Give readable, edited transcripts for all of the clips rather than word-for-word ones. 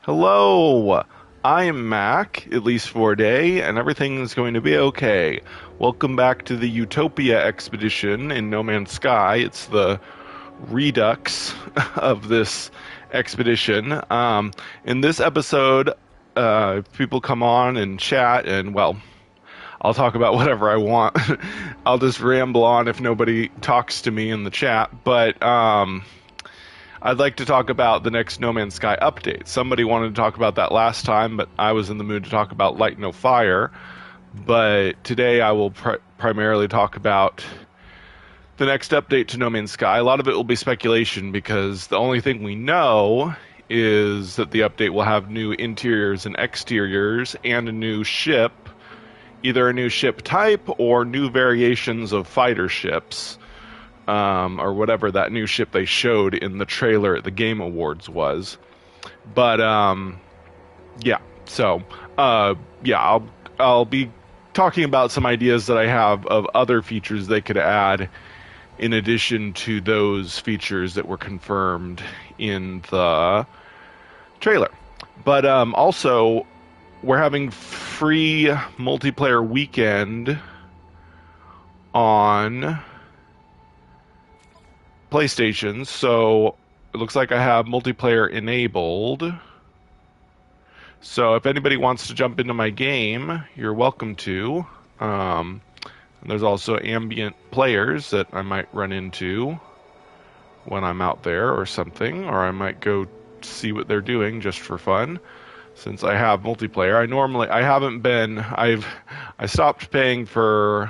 Hello, I am Mac, at least for a day, and everything's going to be okay. Welcome back to the Utopia expedition in No Man's Sky. It's the Redux of this expedition. In this episode, if people come on and chat, and well, I'll talk about whatever I want. I'll just ramble on if nobody talks to me in the chat, but I'd like to talk about the next No Man's Sky update. Somebody wanted to talk about that last time, but I was in the mood to talk about Light No Fire. But today I will primarily talk about the next update to No Man's Sky. A lot of it will be speculation because the only thing we know is that the update will have new interiors and exteriors and a new ship, either a new ship type or new variations of fighter ships. Or whatever that new ship they showed in the trailer at the Game Awards was. But yeah, so yeah, I'll be talking about some ideas that I have of other features they could add in addition to those features that were confirmed in the trailer. But also, we're having free multiplayer weekend on PlayStation, so it looks like I have multiplayer enabled. So if anybody wants to jump into my game, you're welcome to. And there's also ambient players that I might run into when I'm out there or something, or I might go see what they're doing just for fun. Since I have multiplayer, I stopped paying for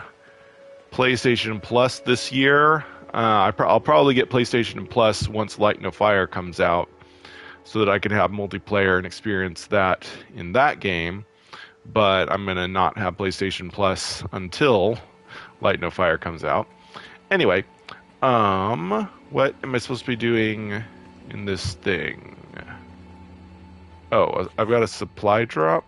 PlayStation Plus this year. I'll probably get PlayStation Plus once Light No Fire comes out so that I can have multiplayer and experience that in that game. But I'm going to not have PlayStation Plus until Light No Fire comes out. Anyway, what am I supposed to be doing in this thing? Oh, I've got a supply drop.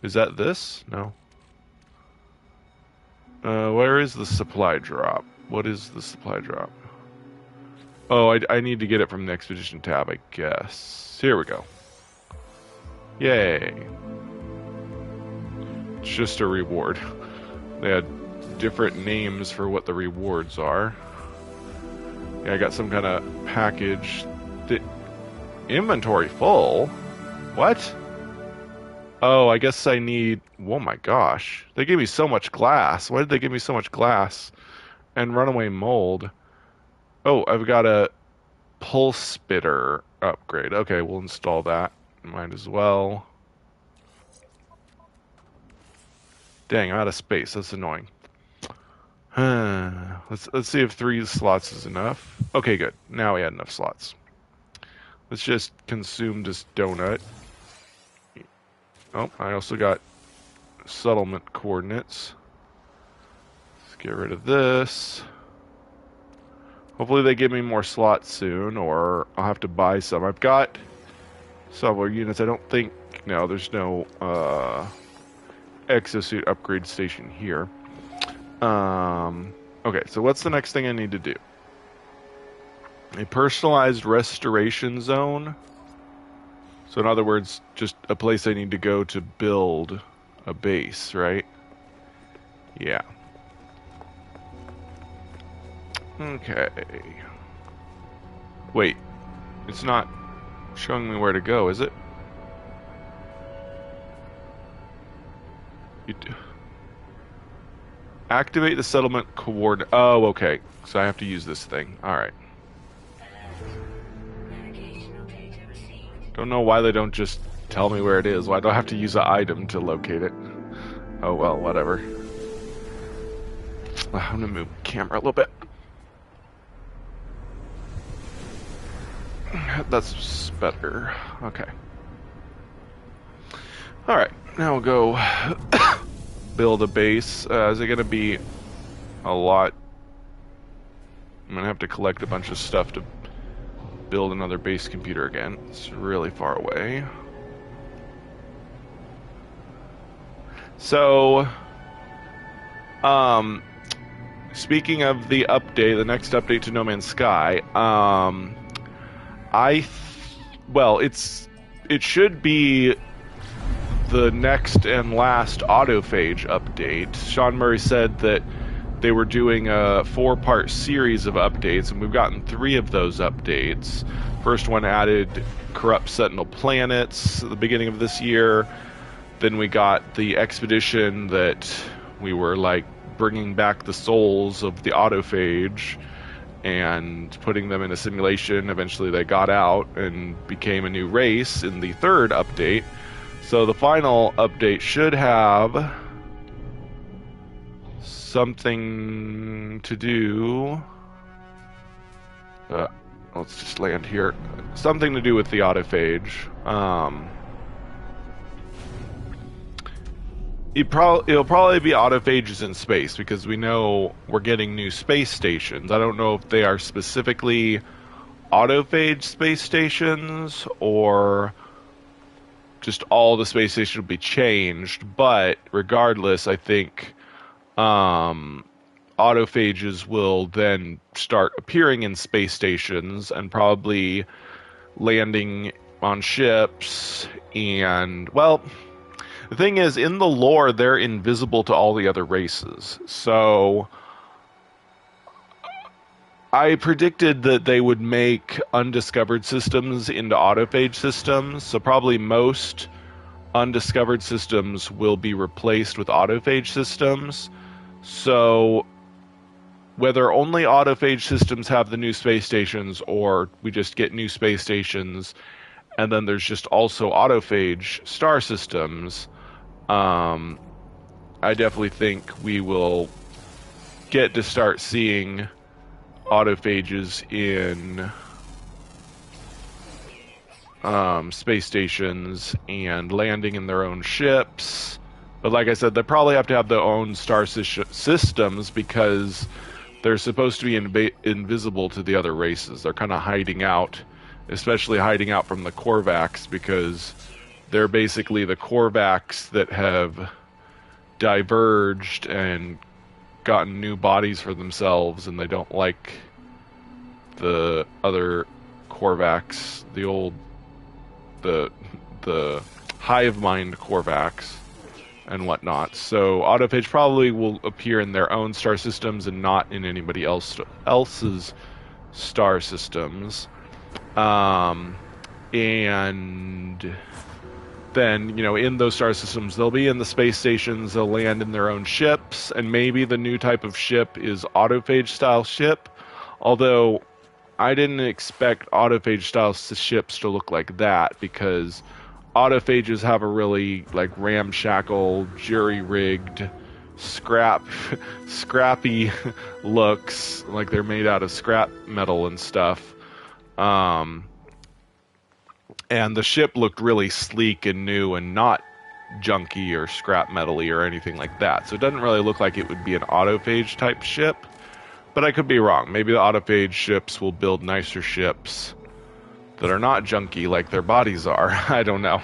Is that this? No. Where is the supply drop? What is the supply drop? Oh, I need to get it from the Expedition tab, I guess. Here we go. Yay. It's just a reward. They had different names for what the rewards are. Yeah, I got some kind of package. Inventory full? What? Oh, I guess I need... Oh my gosh. They gave me so much glass. Why did they give me so much glass? And runaway mold. Oh, I've got a pulse spitter upgrade. Okay, we'll install that. Might as well. Dang, I'm out of space. That's annoying. Let's see if 3 slots is enough. Okay, good. Now we had enough slots. Let's just consume this donut. Oh, I also got settlement coordinates. Let's get rid of this. Hopefully they give me more slots soon, or I'll have to buy some. I've got several units. I don't think... No, there's no exosuit upgrade station here. Okay, so what's the next thing I need to do? A personalized restoration zone. So in other words, just a place I need to go to build a base, right? Yeah. Okay. Wait. It's not showing me where to go, is it? Activate the settlement coordinate. Oh, okay. So I have to use this thing. Alright. Don't know why they don't just tell me where it is. Why do I have to use an item to locate it? Oh well, whatever. I'm gonna move the camera a little bit. That's better. Okay. Alright, now we'll go build a base. Is it gonna be a lot? I'm gonna have to collect a bunch of stuff to build another base computer again. It's really far away. So, speaking of the update, the next update to No Man's Sky, well, it should be the next and last autophage update. Sean Murray said that they were doing a 4-part series of updates, and we've gotten 3 of those updates. First one added corrupt Sentinel planets at the beginning of this year. Then we got the expedition that we were like bringing back the souls of the autophage and putting them in a simulation. Eventually they got out and became a new race in the 3rd update. So the final update should have something to do. Let's just land here. Something to do with the autophage. It'll probably be autophages in space, because we know we're getting new space stations. I don't know if they are specifically autophage space stations or just all the space stations will be changed, but regardless, I think autophages will then start appearing in space stations and probably landing on ships. And, well, the thing is, in the lore, they're invisible to all the other races. So I predicted that they would make undiscovered systems into autophage systems. So probably most undiscovered systems will be replaced with autophage systems. So whether only autophage systems have the new space stations, or we just get new space stations and then there's just also autophage star systems, I definitely think we will get to start seeing autophages in space stations and landing in their own ships. But like I said, they probably have to have their own star systems, because they're supposed to be invisible to the other races. They're kind of hiding out, especially hiding out from the Korvax, because they're basically the Korvax that have diverged and gotten new bodies for themselves, and they don't like the other Korvax, the hive mind Korvax and whatnot. So autophage probably will appear in their own star systems and not in anybody else's star systems. And then, in those star systems, they'll be in the space stations, they'll land in their own ships, and maybe the new type of ship is autophage style ship. Although I didn't expect autophage style ships to look like that, because autophages have a really ramshackle, jury-rigged, scrappy looks, like they're made out of scrap metal and stuff. And the ship looked really sleek and new and not junky or scrap metal-y or anything like that. So it doesn't really look like it would be an autophage type ship. But I could be wrong. Maybe the autophage ships will build nicer ships that are not junky like their bodies are. I don't know.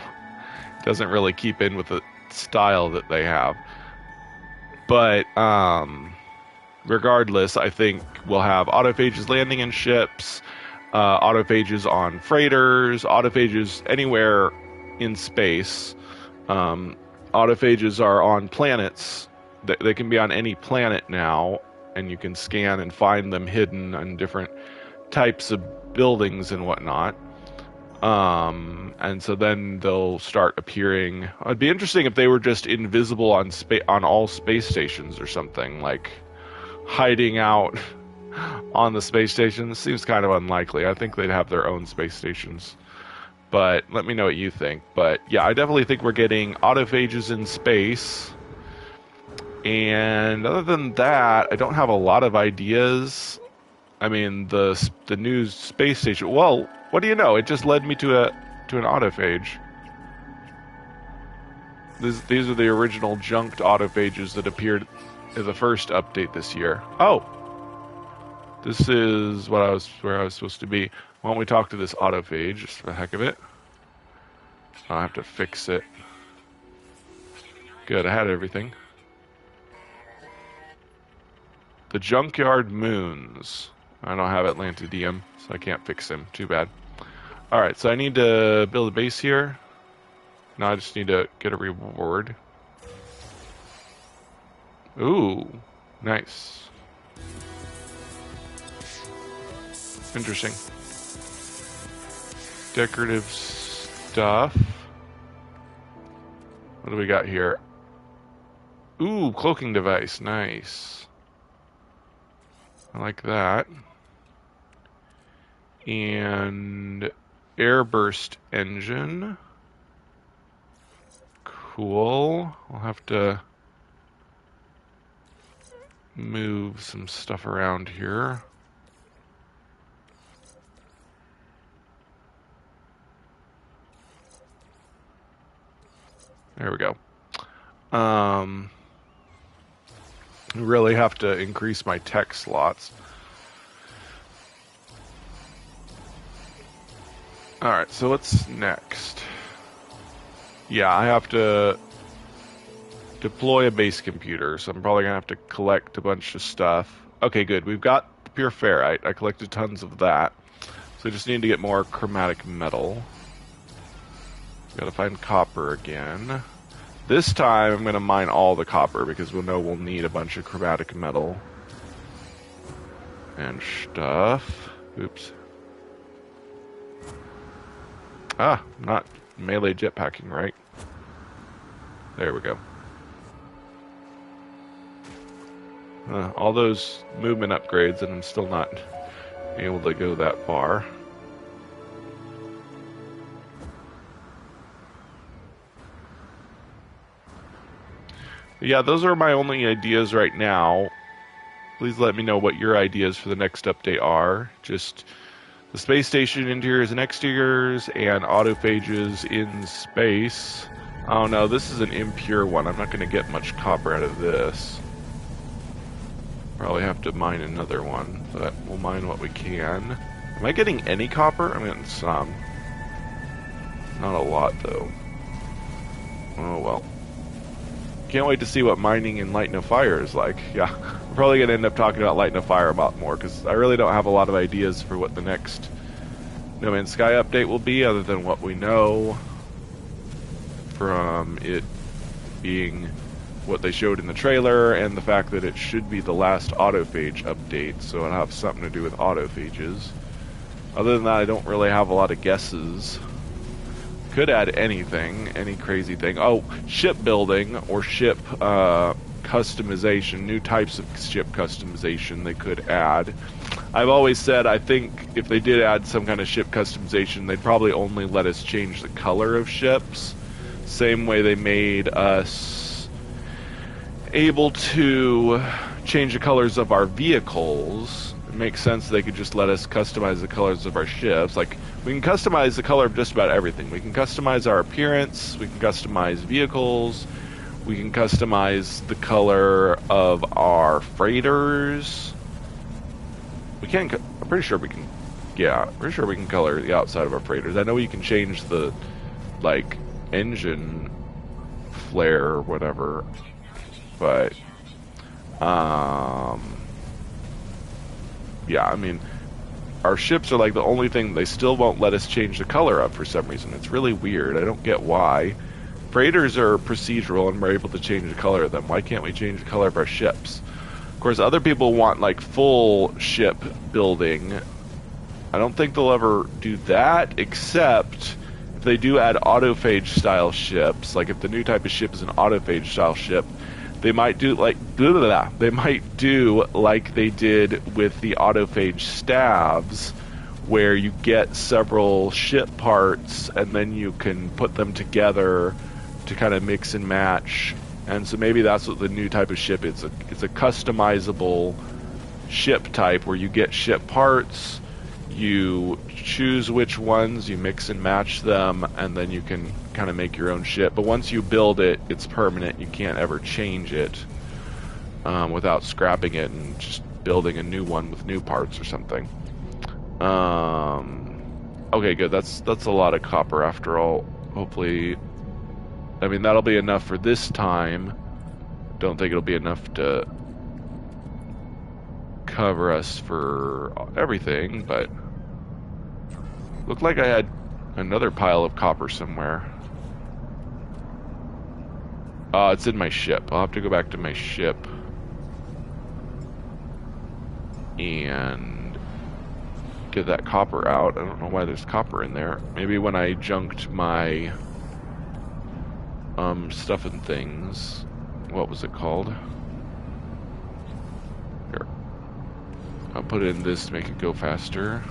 It doesn't really keep in with the style that they have. But regardless, I think we'll have autophages landing in ships, autophages on freighters, autophages anywhere in space. Autophages are on planets. They can be on any planet now, and you can scan and find them hidden on different types of buildings and whatnot. And so then they'll start appearing. It'd be interesting if they were just invisible on all space stations or something, like hiding out on the space stations. Seems kind of unlikely. I think they'd have their own space stations. But let me know what you think. But yeah, I definitely think we're getting autophages in space. And other than that, I don't have a lot of ideas. I mean, the new space station. Well, what do you know? It just led me to an autophage. These are the original junked autophages that appeared in the first update this year. Oh, this is where I was supposed to be. Why don't we talk to this autophage just for the heck of it? I have to fix it. Good, I had everything. The Junkyard Moons. I don't have Atlantidium, so I can't fix him. Too bad. Alright, so I need to build a base here. Now I just need to get a reward. Ooh, nice. Interesting. Decorative stuff. What do we got here? Ooh, cloaking device. Nice. I like that. And airburst engine. Cool. I'll have to move some stuff around here. There we go. Really have to increase my tech slots. Alright, so what's next? Yeah, I have to deploy a base computer, so I'm probably going to have to collect a bunch of stuff. Okay, good. We've got the pure ferrite. I collected tons of that. So I just need to get more chromatic metal. Gotta find copper again. This time I'm going to mine all the copper because we'll know we'll need a bunch of chromatic metal and stuff. Oops. Ah, not melee jetpacking, right? There we go. All those movement upgrades, and I'm still not able to go that far. Yeah, those are my only ideas right now. Please let me know what your ideas for the next update are. Just the space station interiors and exteriors and autophages in space. Oh no, this is an impure one. I'm not going to get much copper out of this. Probably have to mine another one, but we'll mine what we can. Am I getting any copper? I'm getting some. Not a lot though. Oh well. Can't wait to see what mining in Light No Fire is like. Yeah, we're probably going to end up talking about Light No Fire a lot more, because I really don't have a lot of ideas for what the next No Man's Sky update will be, other than what we know from it being what they showed in the trailer, and the fact that it should be the last autophage update, so it'll have something to do with autophages. Other than that, I don't really have a lot of guesses. Could add anything, any crazy thing. Oh, shipbuilding or ship customization, new types of ship customization they could add. I've always said I think if they did add some kind of ship customization, they'd probably only let us change the color of ships. Same way they made us able to change the colors of our vehicles. It makes sense they could just let us customize the colors of our ships. Like, we can customize the color of just about everything. We can customize our appearance, we can customize vehicles, we can customize the color of our freighters. We can, I'm pretty sure we can, yeah, pretty sure we can color the outside of our freighters. I know you can change the, like, engine flare or whatever, but, yeah, I mean, our ships are like the only thing they still won't let us change the color of for some reason. It's really weird. I don't get why. Freighters are procedural and we're able to change the color of them. Why can't we change the color of our ships? Of course, other people want like full ship building. I don't think they'll ever do that, except if they do add autophage style ships. Like if the new type of ship is an autophage style ship, they might do like they might do like they did with the autophage stabs, where you get several ship parts and then you can put them together to kind of mix and match. And so maybe that's what the new type of ship is. It's a customizable ship type where you get ship parts, you choose which ones, you mix and match them, and then you can kind of make your own ship. But once you build it, it's permanent. You can't ever change it without scrapping it and just building a new one with new parts or something. Okay, good. That's a lot of copper after all. Hopefully, I mean, that'll be enough for this time. Don't think it'll be enough to cover us for everything, but looked like I had another pile of copper somewhere. It's in my ship. I'll have to go back to my ship and get that copper out. I don't know why there's copper in there. Maybe when I junked my stuff and things. What was it called? Here. I'll put in this to make it go faster.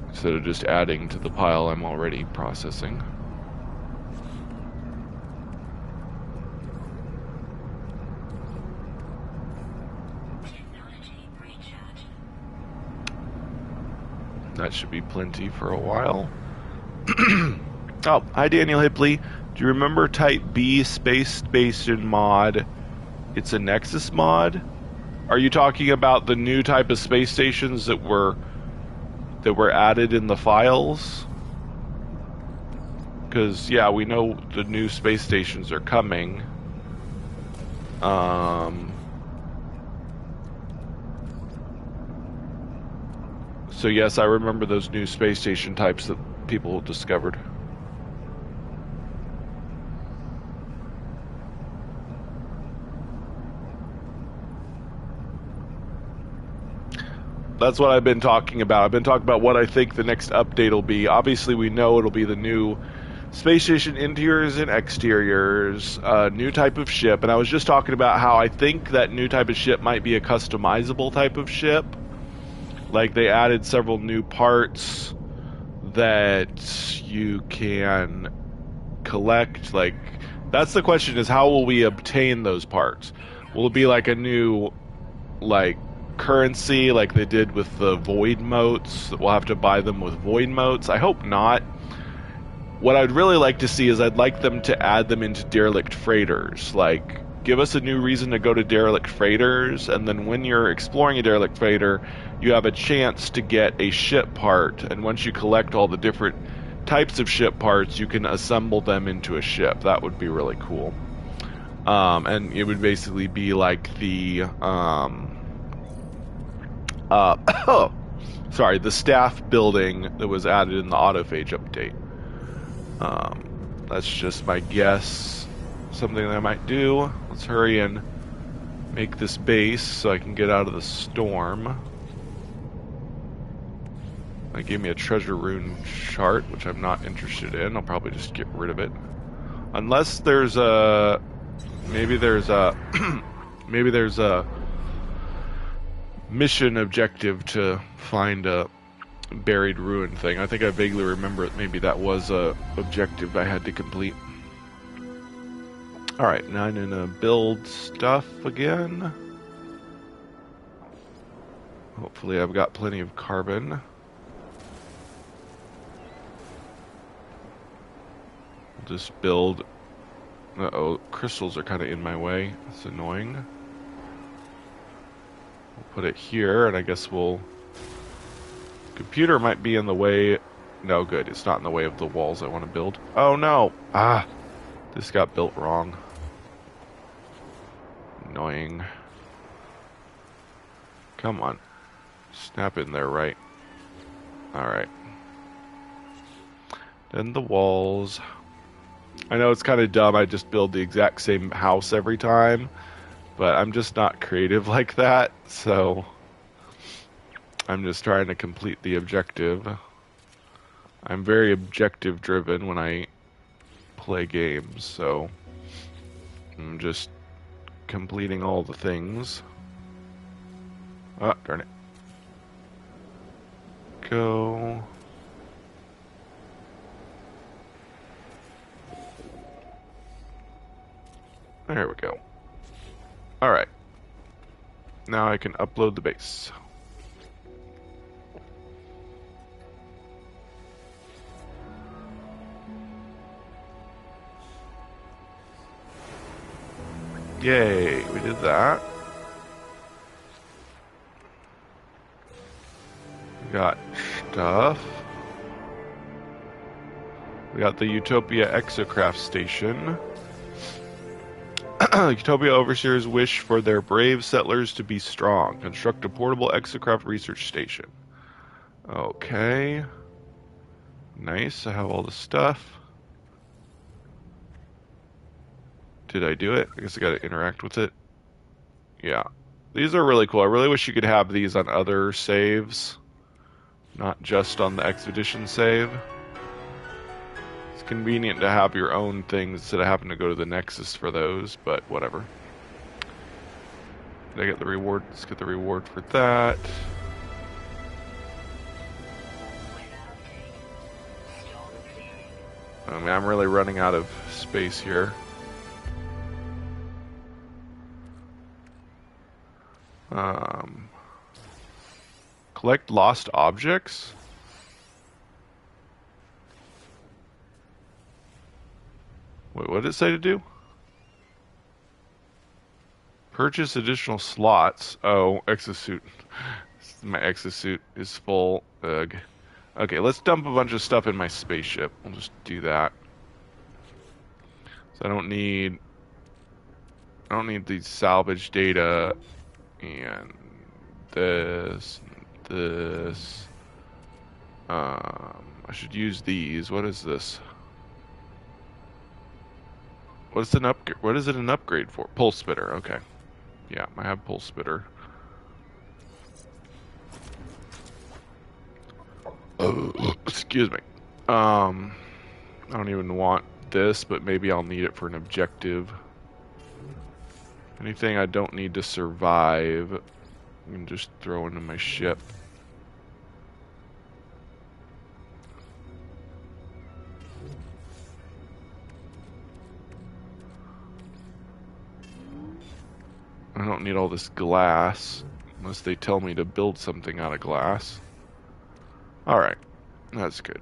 Instead of just adding to the pile I'm already processing. That should be plenty for a while. Oh, hi Daniel Hipley. Do you remember Type B Space Station mod? It's a Nexus mod? Are you talking about the new type of space stations that were added in the files? Because, yeah, we know the new space stations are coming. So yes, I remember those new space station types that people discovered. That's what I've been talking about. I've been talking about what I think the next update will be. Obviously, we know it'll be the new space station interiors and exteriors, new type of ship, and I was just talking about how I think that new type of ship might be a customizable type of ship. Like, they added several new parts that you can collect. Like, that's the question, is how will we obtain those parts? Will it be like a new, like, currency like they did with the void motes? We'll have to buy them with void motes? I hope not. What I'd really like to see is I'd like them to add them into derelict freighters. Like, give us a new reason to go to derelict freighters, and then when you're exploring a derelict freighter, you have a chance to get a ship part, and once you collect all the different types of ship parts, you can assemble them into a ship. That would be really cool. And it would basically be like the the staff building that was added in the autophage update. That's just my guess. Something that I might do. Let's hurry and make this base so I can get out of the storm. They gave me a treasure rune chart, which I'm not interested in. I'll probably just get rid of it. Unless there's a... Maybe there's a... maybe there's a mission objective to find a buried ruin thing. I think I vaguely remember it. Maybe that was a objective I had to complete. Alright, now I'm gonna build stuff again. Hopefully I've got plenty of carbon. I'll just build... Uh-oh, crystals are kind of in my way. That's annoying. We'll put it here, and I guess we'll... Computer might be in the way... No, good. It's not in the way of the walls I want to build. Oh, no! Ah! This got built wrong. Annoying. Come on. Snap in there, right? Alright. Then the walls. I know it's kind of dumb, I just build the exact same house every time, but I'm just not creative like that, so I'm just trying to complete the objective. I'm very objective driven when I play games, so I'm just completing all the things. Ah, darn it. Go. There we go. Alright. Now I can upload the base. Yay, we did that. We got stuff. We got the Utopia Exocraft Station. Utopia overseers wish for their brave settlers to be strong. Construct a portable exocraft research station. Okay. Nice, I have all the stuff. Did I do it? I guess I gotta interact with it. Yeah. These are really cool. I really wish you could have these on other saves, not just on the expedition save. It's convenient to have your own things instead of having to go to the Nexus for those, but whatever. Did I get the reward? Let's get the reward for that. I mean, I'm really running out of space here. Collect lost objects? Wait, what did it say to do? Purchase additional slots. Oh, exosuit. My exosuit is full. Ugh. Okay, let's dump a bunch of stuff in my spaceship. We'll just do that. So I don't need the salvage data and this. I should use these. What is this? What's an upgrade? What is it an upgrade for? Pulse spitter. Okay. Yeah, I have pulse spitter. Excuse me. I don't even want this, but maybe I'll need it for an objective. Anything I don't need to survive, I can just throw into my ship. I don't need all this glass, unless they tell me to build something out of glass. Alright, that's good.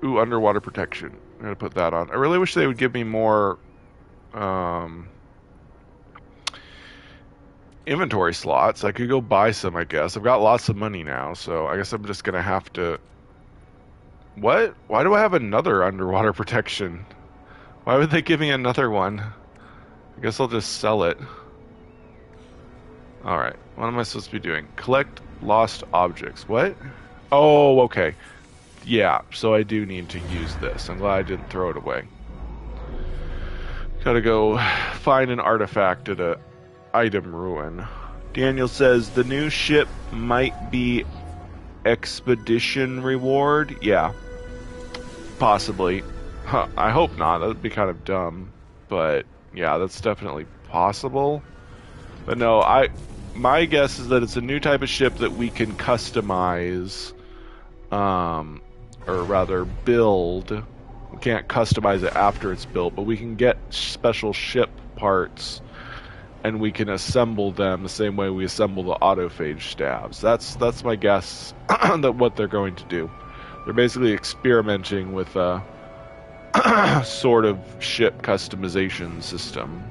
Ooh, underwater protection. I'm gonna put that on. I really wish they would give me more inventory slots. I could go buy some, I guess. I've got lots of money now, so I guess I'm just gonna have to... What? Why do I have another underwater protection? Why would they give me another one? I guess I'll just sell it. Alright, what am I supposed to be doing? Collect lost objects. What? Oh, okay. Yeah, so I do need to use this. I'm glad I didn't throw it away. Gotta go find an artifact at a item ruin. Daniel says the new ship might be expedition reward. Yeah, possibly. Huh, I hope not. That'd be kind of dumb. But yeah, that's definitely possible. But no, my guess is that it's a new type of ship that we can customize, or rather build. We can't customize it after it's built, but we can get special ship parts and we can assemble them the same way we assemble the autophage stabs. That's my guess that what they're going to do. They're basically experimenting with a sort of ship customization system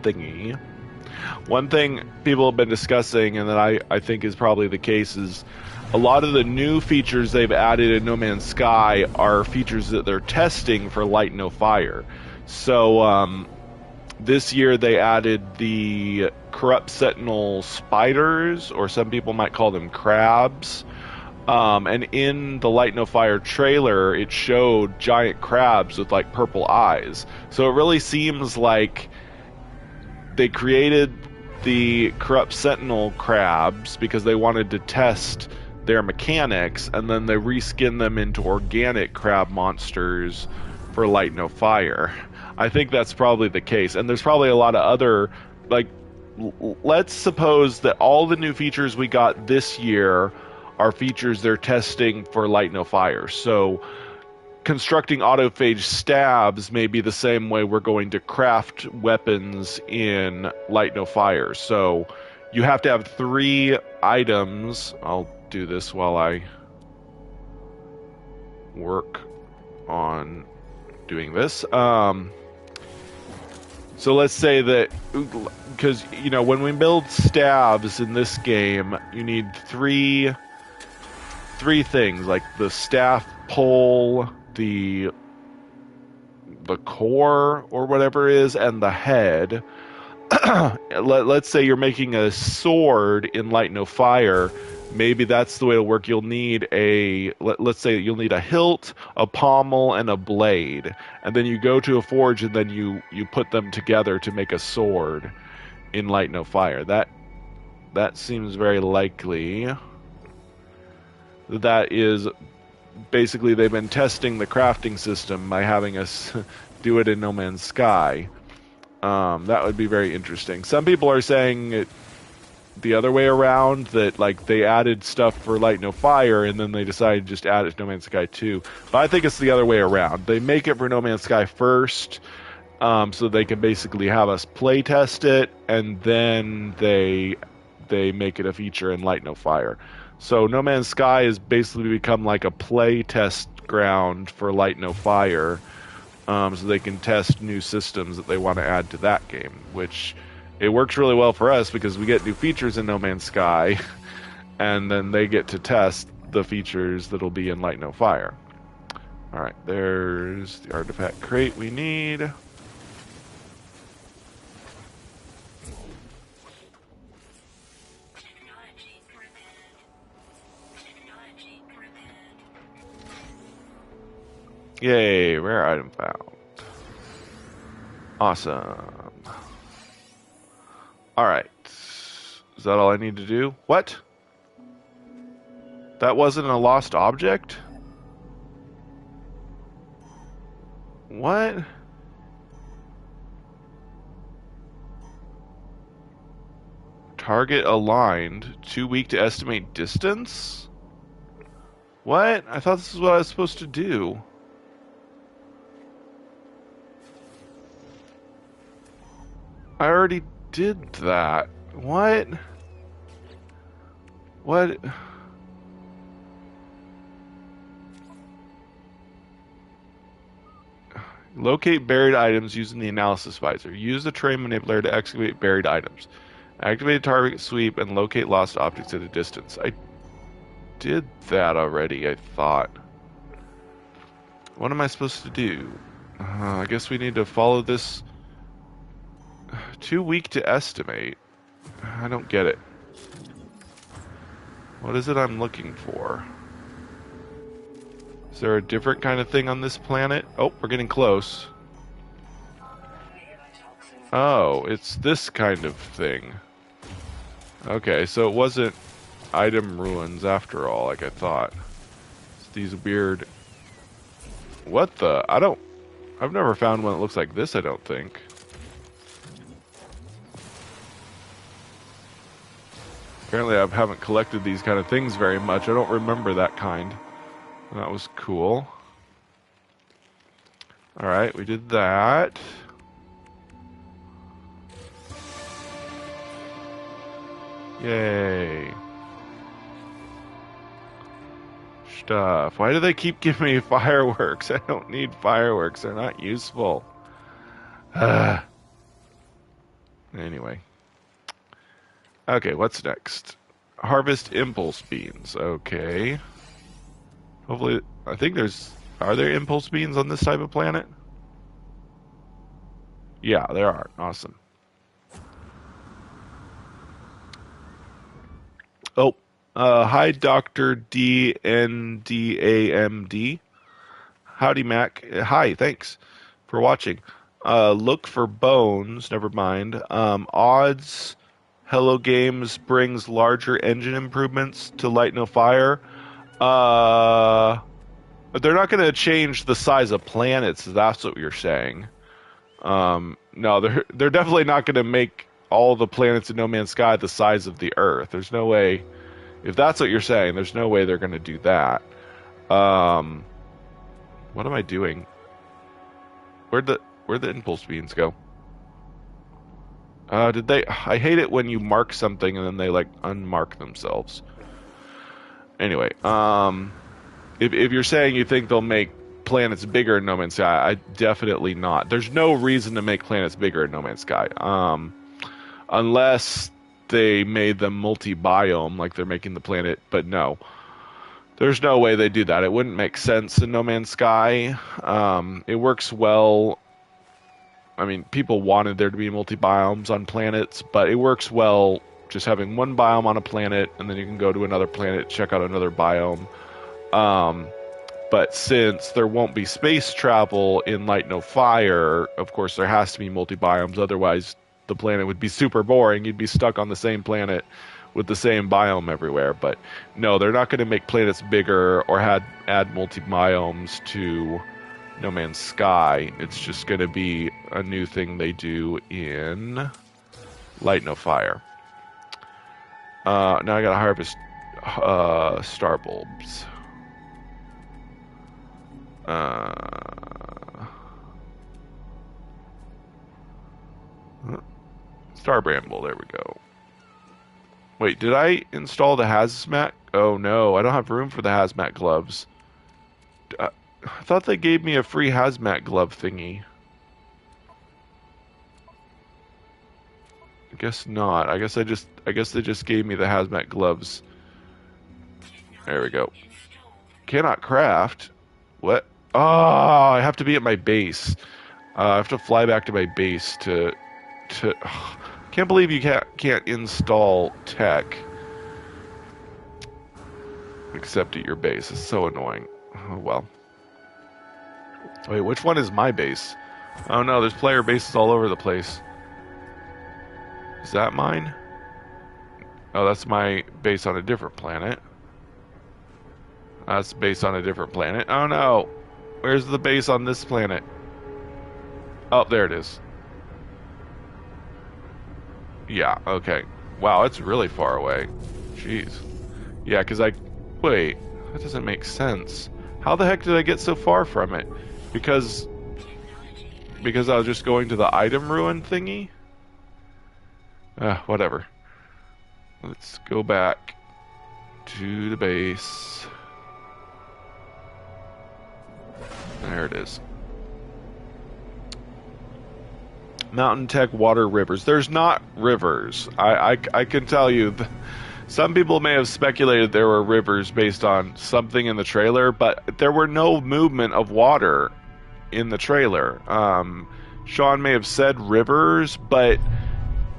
thingy. One thing people have been discussing, and that I think is probably the case, is a lot of the new features they've added in No Man's Sky are features that they're testing for Light No Fire. So this year they added the Corrupt Sentinel spiders, or some people might call them crabs. And in the Light No Fire trailer, it showed giant crabs with like purple eyes. So it really seems like they created the Corrupt Sentinel crabs because they wanted to test their mechanics, and then they reskin them into organic crab monsters for Light No Fire. I think that's probably the case, and there's probably a lot of other, like, let's suppose that all the new features we got this year are features they're testing for Light No Fire. So constructing autophage stabs may be the same way we're going to craft weapons in Light No Fire. So you have to have 3 items. I'll do this while I work on doing this. So let's say that, because, you know, when we build stabs in this game, you need 3 three things, like the staff pole, the core or whatever it is, and the head. Let's say you're making a sword in Light No Fire. Maybe that's the way it'll work. You'll need let's say you'll need a hilt, a pommel, and a blade. And then you go to a forge and then you put them together to make a sword in Light No Fire. That seems very likely. That is basically they've been testing the crafting system by having us do it in No Man's Sky. That would be very interesting. Some people are saying it the other way around, that like they added stuff for Light No Fire and then they decided to just add it to No Man's Sky 2. But I think it's the other way around. They make it for No Man's Sky first, so they can basically have us play test it, and then they make it a feature in Light No Fire. So No Man's Sky has basically become like a play test ground for Light No Fire, so they can test new systems that they want to add to that game, which it works really well for us because we get new features in No Man's Sky, and then they get to test the features that'll be in Light No Fire. Alright, there's the artifact crate we need. Yay, rare item found. Awesome. Alright. Is that all I need to do? What? That wasn't a lost object? What? Target aligned. Too weak to estimate distance? What? I thought this is what I was supposed to do. I already did that. What? What? Locate buried items using the analysis visor. Use the terrain manipulator to excavate buried items. Activate target sweep and locate lost objects at a distance. I did that already, I thought. What am I supposed to do? I guess we need to follow this. Too weak to estimate. I don't get it. What is it I'm looking for? Is there a different kind of thing on this planet? Oh, we're getting close. Oh, it's this kind of thing. Okay, so it wasn't item ruins after all, like I thought. It's these weird... What the? I've never found one that looks like this, I don't think. Apparently I haven't collected these kind of things very much. I don't remember that kind. That was cool. Alright, we did that. Yay. Stuff. Why do they keep giving me fireworks? I don't need fireworks. They're not useful. Anyway. Okay, what's next? Harvest impulse beans. Okay. Hopefully, I think are there impulse beans on this type of planet? Yeah, there are. Awesome. Oh, hi, Dr. DNDAMD. Howdy, Mac. Hi, thanks for watching. Look for bones. Never mind. Odds. Hello Games brings larger engine improvements to Light No Fire. But they're not going to change the size of planets. That's what you're saying. No, they're definitely not going to make all the planets in No Man's Sky the size of the Earth. There's no way. If that's what you're saying, there's no way they're going to do that. What am I doing? Where'd the impulse beans go? Did they? I hate it when you mark something and then they like unmark themselves. Anyway, if you're saying you think they'll make planets bigger in No Man's Sky, I definitely not. There's no reason to make planets bigger in No Man's Sky, unless they made them multi-biome like they're making the planet. But no, There's no way they do that. It wouldn't make sense in No Man's Sky. It works well. I mean, people wanted there to be multi-biomes on planets, but it works well just having one biome on a planet, and then you can go to another planet, check out another biome. But since there won't be space travel in Light No Fire, of course there has to be multi-biomes, otherwise the planet would be super boring. You'd be stuck on the same planet with the same biome everywhere. But no, they're not going to make planets bigger or add multi-biomes to No Man's Sky. It's just going to be a new thing they do in Light No Fire. Now I gotta harvest star bulbs. Star Bramble, there we go. Wait, did I install the hazmat? Oh no, I don't have room for the hazmat gloves. I thought they gave me a free hazmat glove thingy. I guess not. I guess they just gave me the hazmat gloves. There we go. Cannot craft. What? Oh, I have to be at my base. I have to fly back to my base to. Can't believe you can't install tech except at your base. It's so annoying. Oh well. Wait, which one is my base? Oh no, there's player bases all over the place. Is that mine? Oh, that's my base on a different planet. That's base on a different planet. Oh no! Where's the base on this planet? Oh, there it is. Yeah, okay. Wow, it's really far away. Jeez. Yeah, because wait, that doesn't make sense. How the heck did I get so far from it? Because I was just going to the item ruin thingy? Whatever. Let's go back to the base. There it is. Mountain Tech Water Rivers. There's not rivers. I can tell you. Some people may have speculated there were rivers based on something in the trailer, but there were no movement of water in the trailer. Sean may have said rivers, but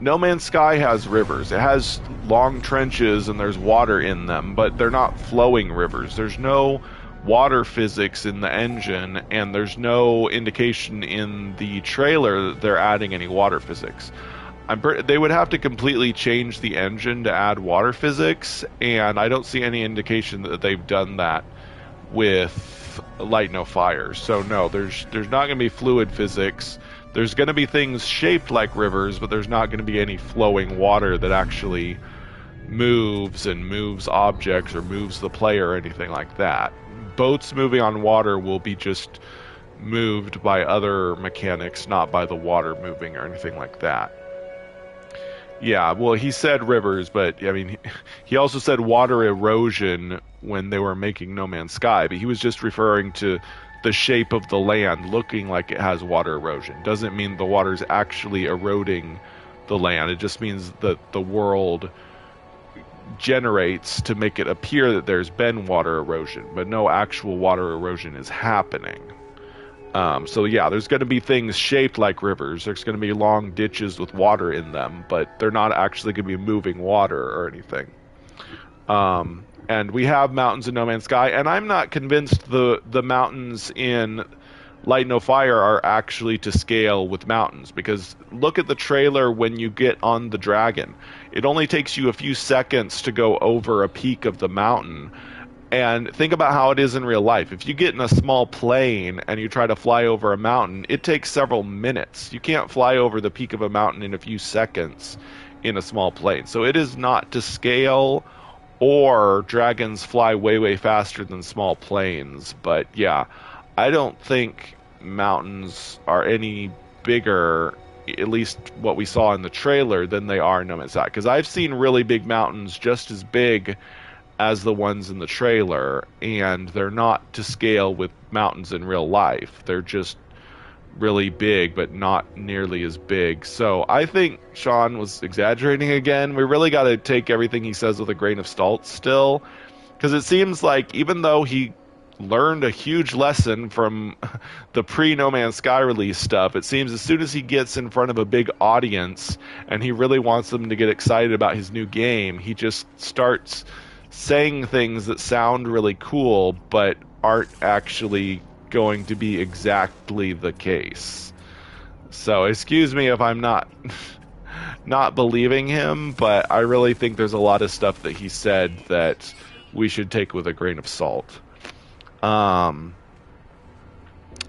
No Man's Sky has rivers. It has long trenches and there's water in them, but they're not flowing rivers. There's no water physics in the engine, and there's no indication in the trailer that they're adding any water physics. They would have to completely change the engine to add water physics, and I don't see any indication that they've done that with Light No Fire. So no, there's not going to be fluid physics. There's going to be things shaped like rivers, but there's not going to be any flowing water that actually moves objects or moves the player or anything like that. Boats moving on water will be just moved by other mechanics, not by the water moving or anything like that. Yeah, well, he said rivers, but I mean, he also said water erosion when they were making No Man's Sky, but he was just referring to the shape of the land looking like it has water erosion. Doesn't mean the water's actually eroding the land. It just means that the world generates to make it appear that there's been water erosion, but no actual water erosion is happening. So yeah, there's going to be things shaped like rivers. There's going to be long ditches with water in them, but they're not actually going to be moving water or anything. And we have mountains in No Man's Sky, and I'm not convinced the mountains in Light No Fire are actually to scale with mountains, because look at the trailer when you get on the dragon. It only takes you a few seconds to go over a peak of the mountain. And think about how it is in real life. If you get in a small plane and you try to fly over a mountain, it takes several minutes. You can't fly over the peak of a mountain in a few seconds in a small plane. So it is not to scale, or dragons fly way, way faster than small planes. But yeah, I don't think mountains are any bigger, at least what we saw in the trailer, than they are in No Man's Sky. Because I've seen really big mountains just as big as the ones in the trailer, and they're not to scale with mountains in real life. They're just really big, but not nearly as big. So I think Sean was exaggerating again. We really got to take everything he says with a grain of salt still, Because it seems like even though he learned a huge lesson from the pre-No Man's Sky release stuff, it seems as soon as he gets in front of a big audience and he really wants them to get excited about his new game, he just starts saying things that sound really cool but aren't actually going to be exactly the case. So excuse me if I'm not believing him, but I really think there's a lot of stuff that he said that we should take with a grain of salt.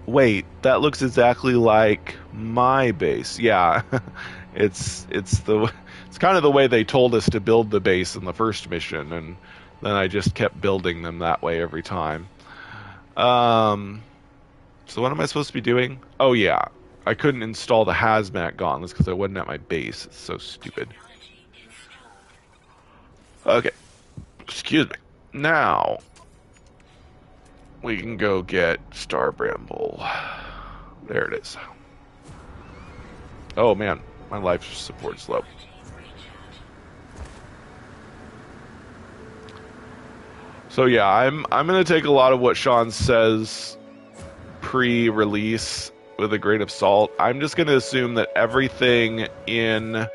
Wait, that looks exactly like my base. Yeah, it's kind of the way they told us to build the base in the first mission, and then I just kept building them that way every time. So what am I supposed to be doing? Oh yeah, I couldn't install the hazmat gauntlets because I wasn't at my base. It's so stupid. Okay, excuse me. Now we can go get Star Bramble. There it is. Oh man, my life support's low. So yeah, I'm gonna take a lot of what Sean says pre-release with a grain of salt. I'm just gonna assume that everything in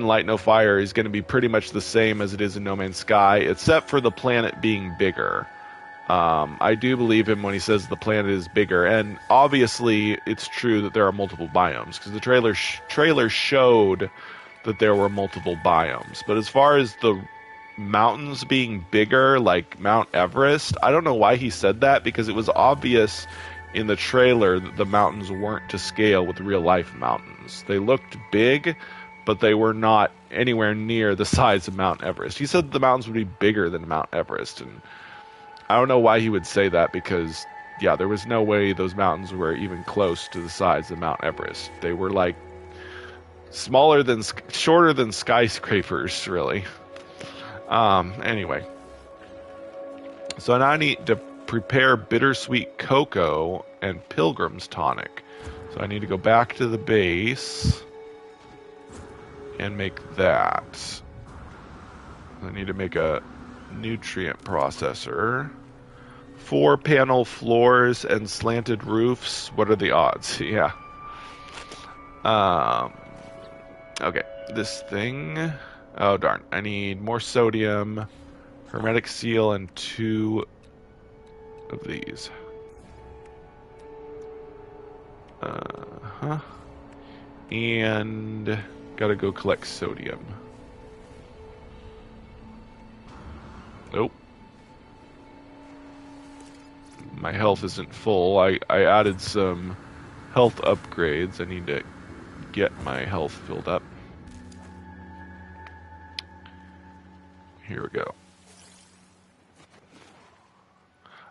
Light No Fire is going to be pretty much the same as it is in No Man's Sky, except for the planet being bigger. I do believe him when he says the planet is bigger, and obviously it's true that there are multiple biomes, because the trailer showed that there were multiple biomes. But as far as the mountains being bigger, like Mount Everest, I don't know why he said that, because it was obvious in the trailer that the mountains weren't to scale with real-life mountains. They looked big, but they were not anywhere near the size of Mount Everest. He said the mountains would be bigger than Mount Everest, and I don't know why he would say that, because, yeah, there was no way those mountains were even close to the size of Mount Everest. They were, like, shorter than skyscrapers, really. Anyway. So now I need to prepare bittersweet cocoa and pilgrim's tonic. So I need to go back to the base and make that. I need to make a nutrient processor. 4-panel floors and slanted roofs. What are the odds? Yeah. Okay. This thing. Oh, darn. I need more sodium, hermetic seal, and 2 of these. And gotta go collect sodium. Nope. My health isn't full. I added some health upgrades. I need to get my health filled up. Here we go.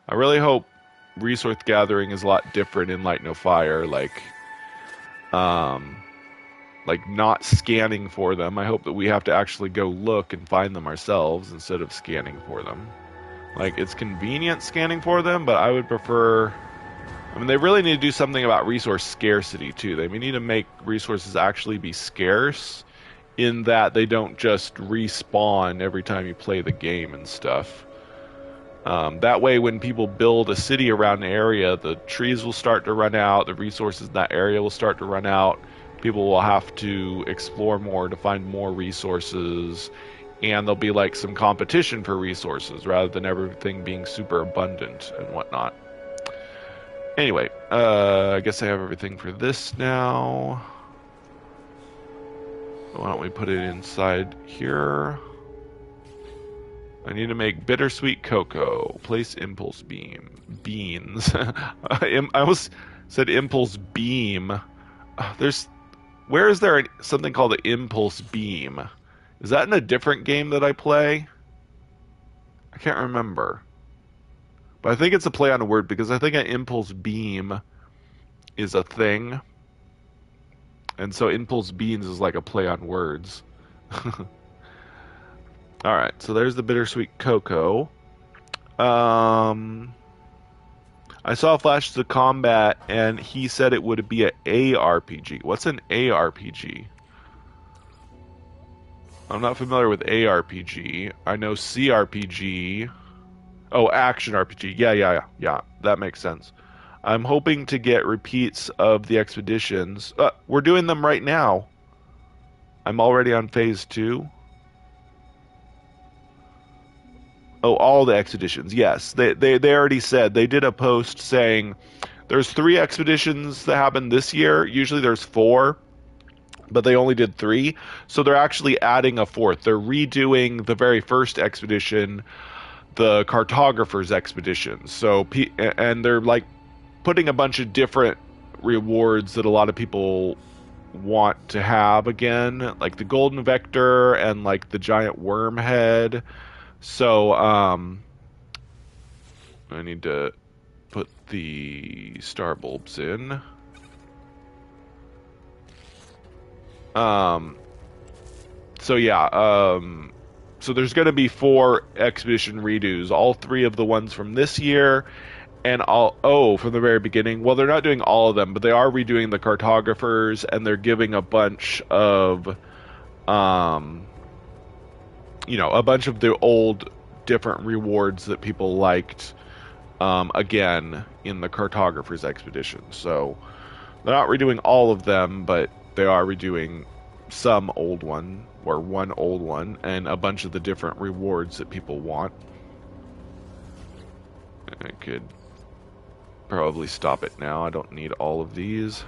I really hope resource gathering is a lot different in Light No Fire, like not scanning for them. I hope that we have to actually go look and find them ourselves instead of scanning for them. Like, it's convenient scanning for them, but I would prefer... I mean, they really need to do something about resource scarcity, too. They need to make resources actually be scarce, in that they don't just respawn every time you play the game and stuff. That way, when people build a city around an area, the trees will start to run out, the resources in that area will start to run out, people will have to explore more to find more resources, and there'll be like some competition for resources rather than everything being super abundant and whatnot. Anyway, I guess I have everything for this now. Why don't we put it inside here? I need to make bittersweet cocoa. Place impulse beans. I almost said impulse beam. Where is there something called the impulse beam? Is that in a different game that I play? I can't remember. But I think it's a play on a word, because I think an impulse beam is a thing. And so impulse beans is like a play on words. Alright, so there's the bittersweet cocoa. I saw Flash of Combat, and he said it would be an ARPG. What's an ARPG? I'm not familiar with ARPG. I know CRPG. Oh, action RPG. Yeah. That makes sense. I'm hoping to get repeats of the expeditions. We're doing them right now. I'm already on phase 2. Oh, all the expeditions. Yes, they already said. They did a post saying there's 3 expeditions that happened this year. Usually there's 4, but they only did 3. So they're actually adding a 4th. They're redoing the very first expedition, the cartographer's expedition. So and they're like putting a bunch of different rewards that a lot of people want to have again, like the golden vector and like the giant worm head. So I need to put the star bulbs in. So yeah, so there's going to be 4 expedition redos, all 3 of the ones from this year, and from the very beginning. Well, they're not doing all of them, but they are redoing the cartographers, and they're giving a bunch of, a bunch of the old different rewards that people liked, again in the cartographers expedition. So they're not redoing all of them, but they are redoing some old one, or one old one, and a bunch of the different rewards that people want. I could probably stop it now. I don't need all of these.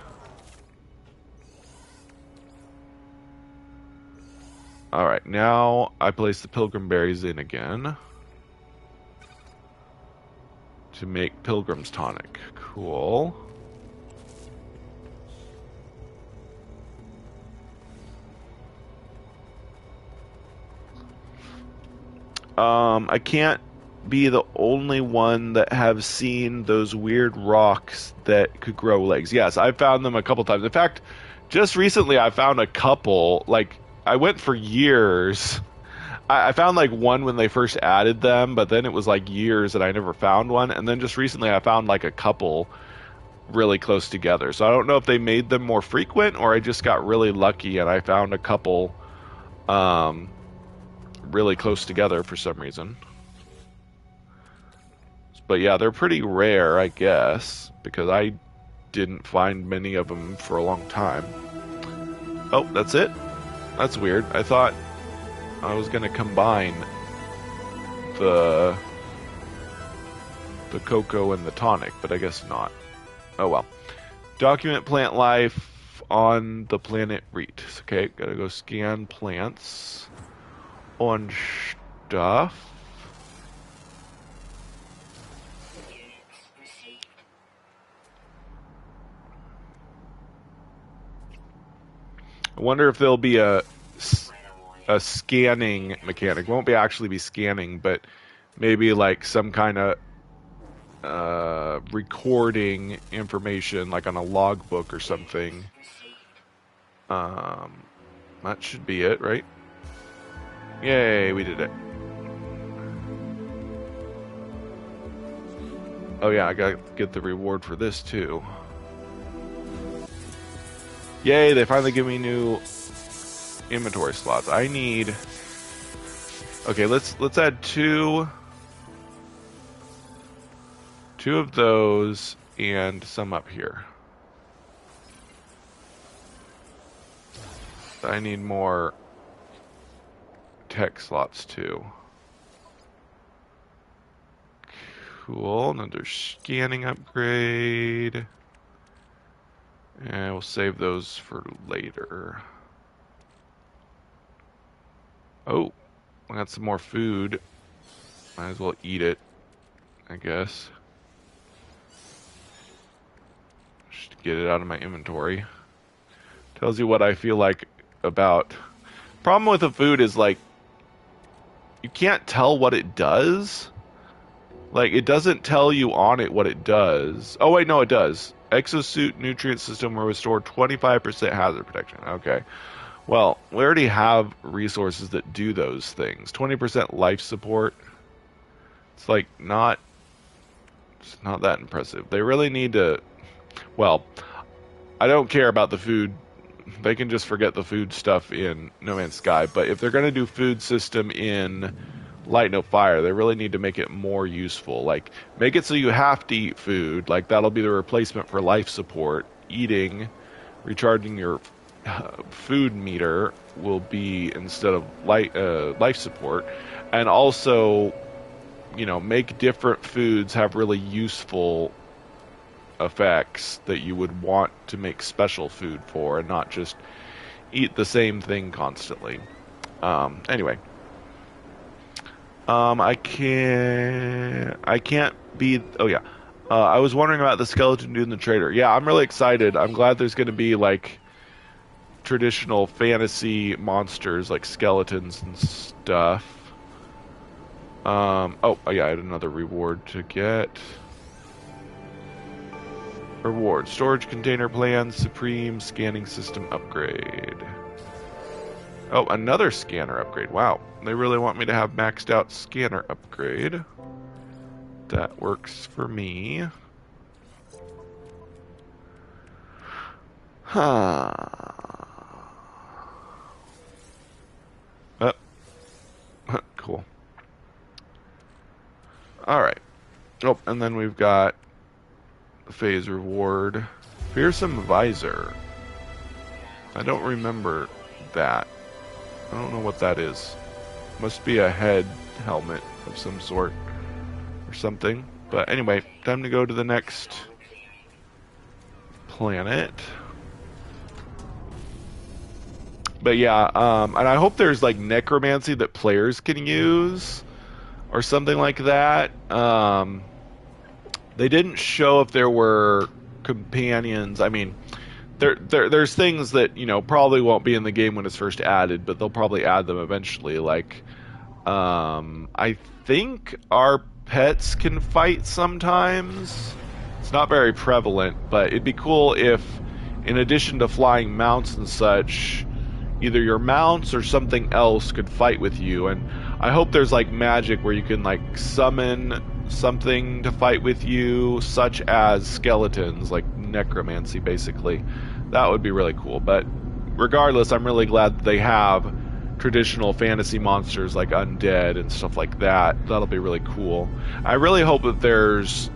Alright, now I place the pilgrim berries in again to make pilgrim's tonic. Cool. I can't be the only one that have seen those weird rocks that could grow legs. Yes, I've found them a couple times. In fact, just recently I found a couple. Like, I went for years. I found like one when they first added them, but then it was like years that I never found one. And then just recently I found like a couple really close together. So I don't know if they made them more frequent or I just got really lucky and I found a couple really close together for some reason. But yeah, they're pretty rare, I guess, because I didn't find many of them for a long time. Oh, that's it? That's weird. I thought I was going to combine the cocoa and the tonic, but I guess not. Oh well. Document plant life on the planet Reet. Okay, gotta go scan plants on stuff. I wonder if there'll be a scanning mechanic. Won't be actually be scanning, but maybe like some kind of recording information, like on a logbook or something. That should be it, right? Yay, we did it. Oh yeah, I gotta get the reward for this too. Yay, they finally give me new inventory slots. I need... Okay, let's add two of those and some up here. I need more tech slots too. Cool, another scanning upgrade. And we'll save those for later. Oh, I got some more food. Might as well eat it, I guess. Just get it out of my inventory. Tells you what I feel like about... Problem with the food is, like, you can't tell what it does. Like, it doesn't tell you on it what it does. Oh, wait, no, it does. Exosuit nutrient system will restore 25% hazard protection. Okay. Well, we already have resources that do those things. 20% life support. It's like it's not that impressive. They really need to, well, I don't care about the food they can just forget the food stuff in No Man's Sky. But if they're going to do food system in Light No Fire, they really need to make it more useful. Like, make it so you have to eat food. Like, that'll be the replacement for life support. Eating, recharging your food meter will be instead of life support. And also, make different foods have really useful effects that you would want to make special food for, and not just eat the same thing constantly. Anyway, I can't be. Oh yeah, I was wondering about the skeleton dude and the trader. Yeah, I'm really excited. I'm glad there's going to be like traditional fantasy monsters like skeletons and stuff. Oh yeah, I had another reward to get. Reward. Storage container plan, supreme scanning system upgrade. Oh, another scanner upgrade. Wow. They really want me to have maxed out scanner upgrade. That works for me. Huh. Cool. Alright. Oh, and then we've got phase reward. Fearsome visor. I don't remember that. I don't know what that is. Must be a head helmet of some sort or something. But anyway, time to go to the next planet. But yeah, and I hope there's like necromancy that players can use or something like that. They didn't show if there were companions. I mean, there's things that, probably won't be in the game when it's first added, but they'll probably add them eventually. Like, I think our pets can fight sometimes. It's not very prevalent, but it'd be cool if, in addition to flying mounts and such, either your mounts or something else could fight with you. And I hope there's like magic where you can like summon something to fight with you, such as skeletons, like necromancy basically. That would be really cool. But regardless, I'm really glad that they have traditional fantasy monsters like undead and stuff like that. That'll be really cool. I really hope that there's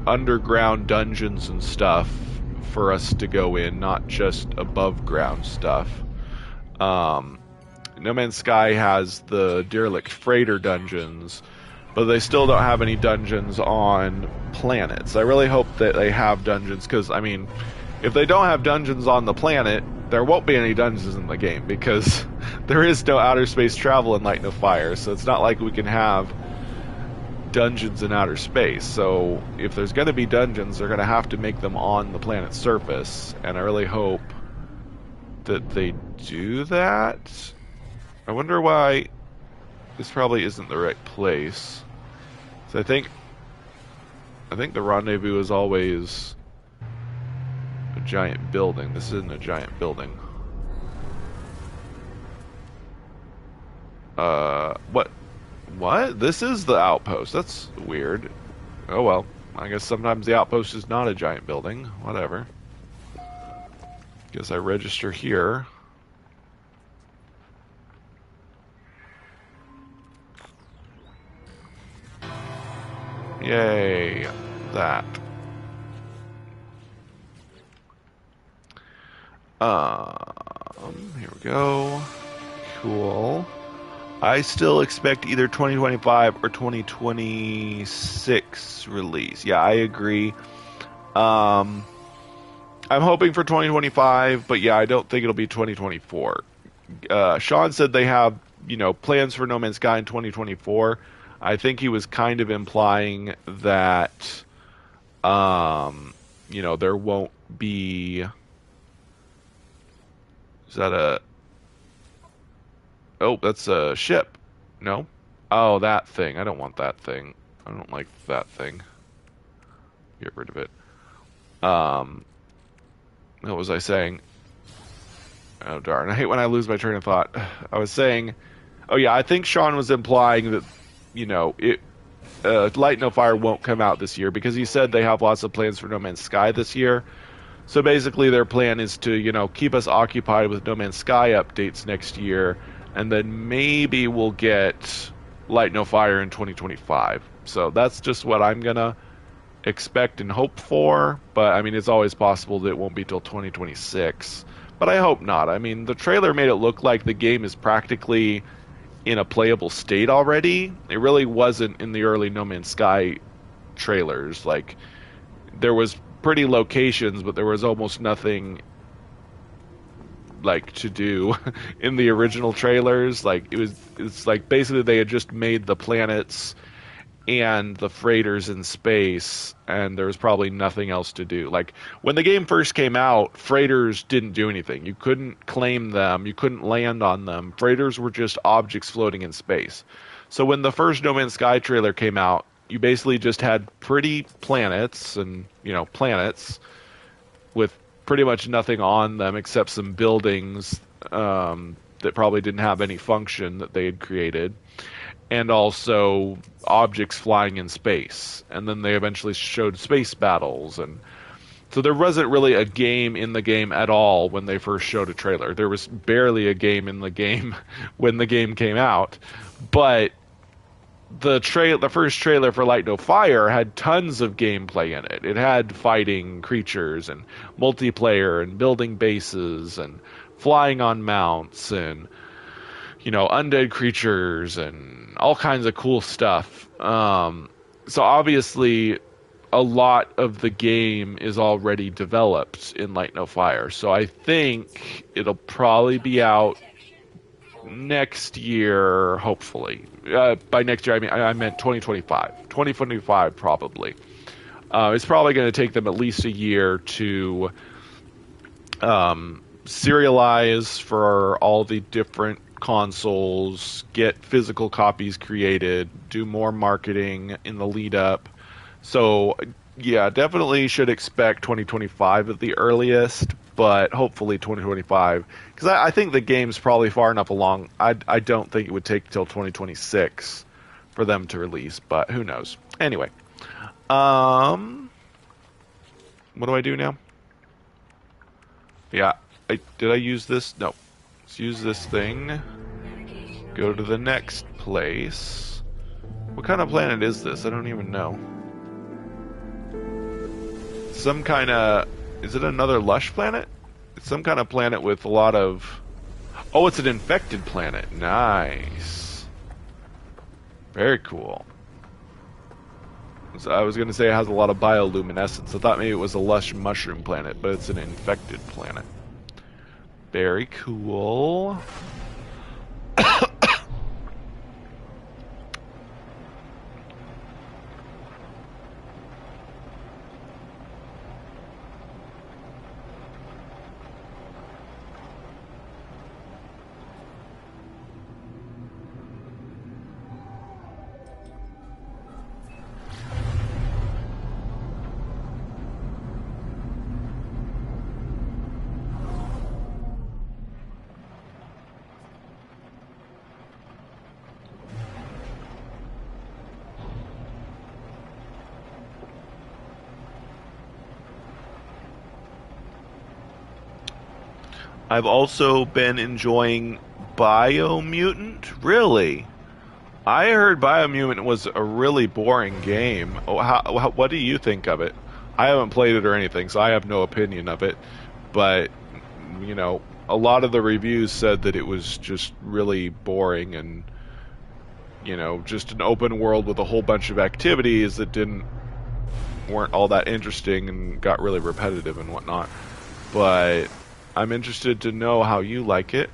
underground dungeons and stuff for us to go in, not just above ground stuff. No Man's Sky has the derelict freighter dungeons, but they still don't have any dungeons on planets. I really hope that they have dungeons, because, I mean, if they don't have dungeons on the planet, there won't be any dungeons in the game, because there is no outer space travel in Light No Fire, so it's not like we can have dungeons in outer space. So if there's going to be dungeons, they're going to have to make them on the planet's surface, and I really hope that they do that. I wonder why this probably isn't the right place. So I think the rendezvous is always a giant building. This isn't a giant building. What? This is the outpost. That's weird. Oh well. I guess sometimes the outpost is not a giant building. Whatever. Guess I register here. Yay, that. Here we go. Cool. I still expect either 2025 or 2026 release. Yeah, I agree. I'm hoping for 2025, but yeah, I don't think it'll be 2024. Sean said they have, plans for No Man's Sky in 2024. I think he was kind of implying that, there won't be... Is that a... Oh, that's a ship. No? Oh, that thing. I don't want that thing. I don't like that thing. Get rid of it. What was I saying? Oh, darn. I hate when I lose my train of thought. I was saying... Oh, yeah, I think Sean was implying that, Light No Fire won't come out this year, because he said they have lots of plans for No Man's Sky this year. So basically, their plan is to, keep us occupied with No Man's Sky updates next year, and then maybe we'll get Light No Fire in 2025. So that's just what I'm gonna expect and hope for. But I mean, it's always possible that it won't be till 2026. But I hope not. I mean, the trailer made it look like the game is practically in a playable state already. It really wasn't in the early No Man's Sky trailers. Like, there was pretty locations, but there was almost nothing like to do in the original trailers. Like, it's like basically they had just made the planets and the freighters in space, and there was probably nothing else to do. Like, when the game first came out, freighters didn't do anything. You couldn't claim them, you couldn't land on them. Freighters were just objects floating in space. So when the first No Man's Sky trailer came out, you basically just had pretty planets and, planets with pretty much nothing on them except some buildings that probably didn't have any function that they had created, and also objects flying in space. And then they eventually showed space battles, and so there wasn't really a game in the game at all when they first showed a trailer. There was barely a game in the game when the game came out. But the first trailer for Light No Fire had tons of gameplay in it. It had fighting creatures and multiplayer and building bases and flying on mounts and undead creatures and all kinds of cool stuff. So obviously, a lot of the game is already developed in Light No Fire. So I think it'll probably be out next year, hopefully. By next year, I meant 2025. 2025, probably. It's probably going to take them at least a year to serialize for all the different consoles, get physical copies created, do more marketing in the lead up. So, yeah, definitely should expect 2025 at the earliest, but hopefully 2025. Because I think the game's probably far enough along. I don't think it would take till 2026 for them to release, but who knows. Anyway, what do I do now? Yeah, did I use this? No. Let's use this thing. Go to the next place. What kind of planet is this? I don't even know. Some kind of... Is it another lush planet? It's some kind of planet with a lot of... Oh, it's an infected planet. Nice. Very cool. So I was going to say it has a lot of bioluminescence. I thought maybe it was a lush mushroom planet, but it's an infected planet. Very cool. I've also been enjoying Biomutant. Really? I heard Biomutant was a really boring game. What do you think of it? I haven't played it or anything, so I have no opinion of it. But, a lot of the reviews said that it was just really boring and, just an open world with a whole bunch of activities that weren't all that interesting and got really repetitive and whatnot. But I'm interested to know how you like it.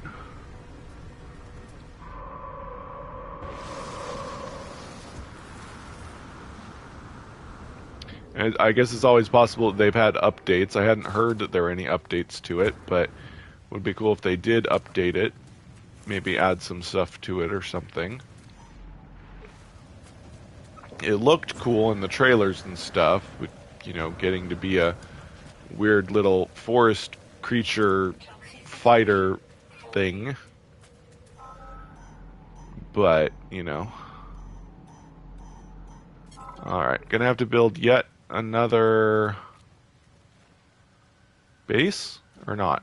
And I guess it's always possible that they've had updates. I hadn't heard that there were any updates to it, but it would be cool if they did update it. Maybe add some stuff to it or something. It looked cool in the trailers and stuff, with, getting to be a weird little forest creature fighter thing. But, Alright, gonna have to build yet another Base or not?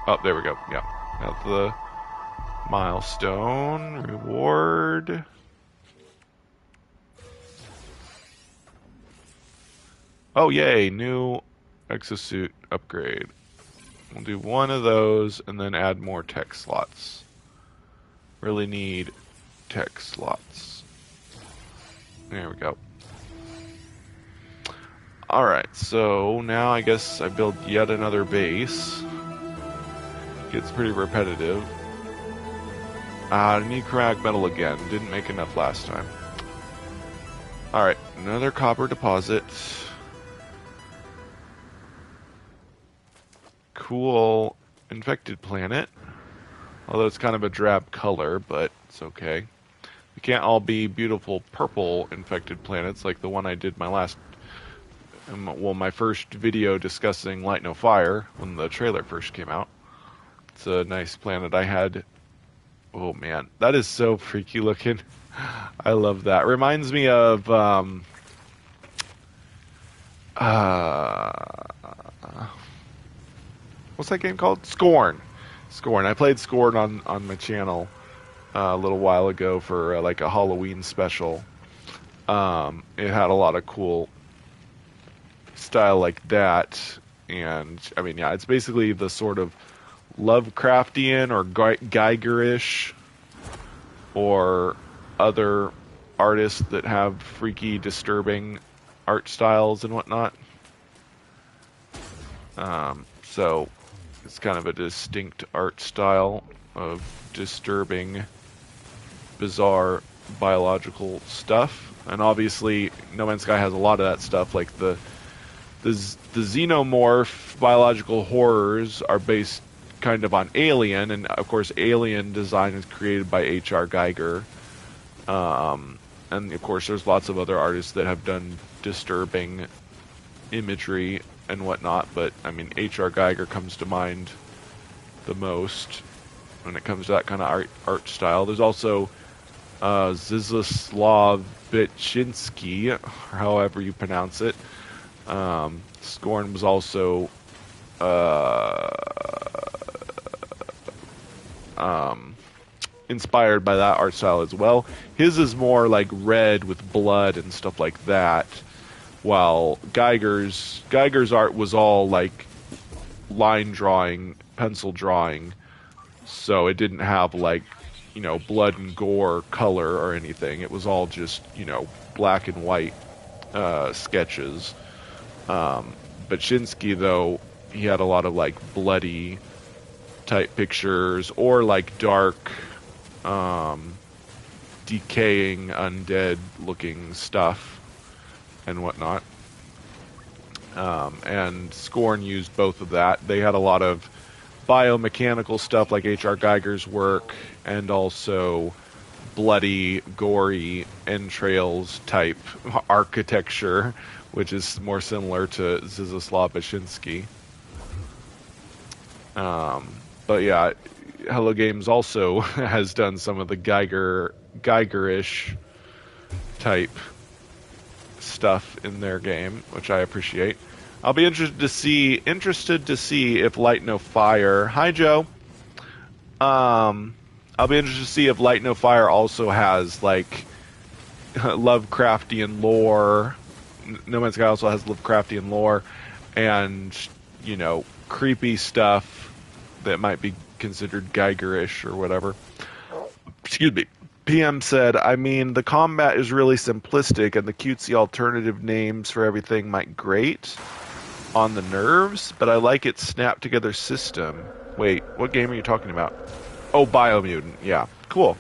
Oh, there we go. Yeah. Got the milestone reward. Oh, yay. New exosuit upgrade. We'll do one of those and then add more tech slots. Really need tech slots. There we go. Alright, so now I guess I build yet another base. Gets pretty repetitive. I need chromatic metal again. Didn't make enough last time. Alright, another copper deposit. Cool infected planet. Although it's kind of a drab color, but it's okay. We can't all be beautiful purple infected planets like the one I did my first video discussing Light No Fire when the trailer first came out. It's a nice planet I had. Oh man, that is so freaky looking. I love that. Reminds me of what's that game called? Scorn. Scorn. I played Scorn on my channel a little while ago for like a Halloween special. It had a lot of cool style like that, and I mean, yeah, it's basically the sort of Lovecraftian or Geigerish or other artists that have freaky, disturbing art styles and whatnot. So it's kind of a distinct art style of disturbing, bizarre biological stuff. And obviously, No Man's Sky has a lot of that stuff, like the xenomorph biological horrors are based kind of on Alien, and of course Alien design is created by H.R. Geiger. And of course there's lots of other artists that have done disturbing imagery and whatnot, but I mean H.R. Geiger comes to mind the most when it comes to that kind of art style. There's also Zdzislaw Beksiński, or however you pronounce it. Scorn was also inspired by that art style as well. His is more like red with blood and stuff like that, while Geiger's art was all like line drawing, pencil drawing, so it didn't have like, you know, blood and gore color or anything. It was all just, you know, black and white sketches. But Shinsky, though, he had a lot of like bloody type pictures or like dark, decaying, undead looking stuff and whatnot. And Scorn used both of that. They had a lot of biomechanical stuff like H.R. Geiger's work, and also bloody, gory entrails type architecture, which is more similar to Zdzislaw Beksiński. But yeah, Hello Games also has done some of the Geigerish type stuff in their game, which I appreciate. I'll be interested to see if Light No Fire. Hi, Joe. I'll be interested to see if Light No Fire also has like Lovecraftian lore. No Man's Sky also has Lovecraftian lore, and you know, creepy stuff that might be considered Geigerish or whatever. Excuse me. PM said, I mean, the combat is really simplistic, and the cutesy alternative names for everything might grate on the nerves, but I like its snap-together system. Wait, what game are you talking about? Oh, Biomutant. Yeah, cool.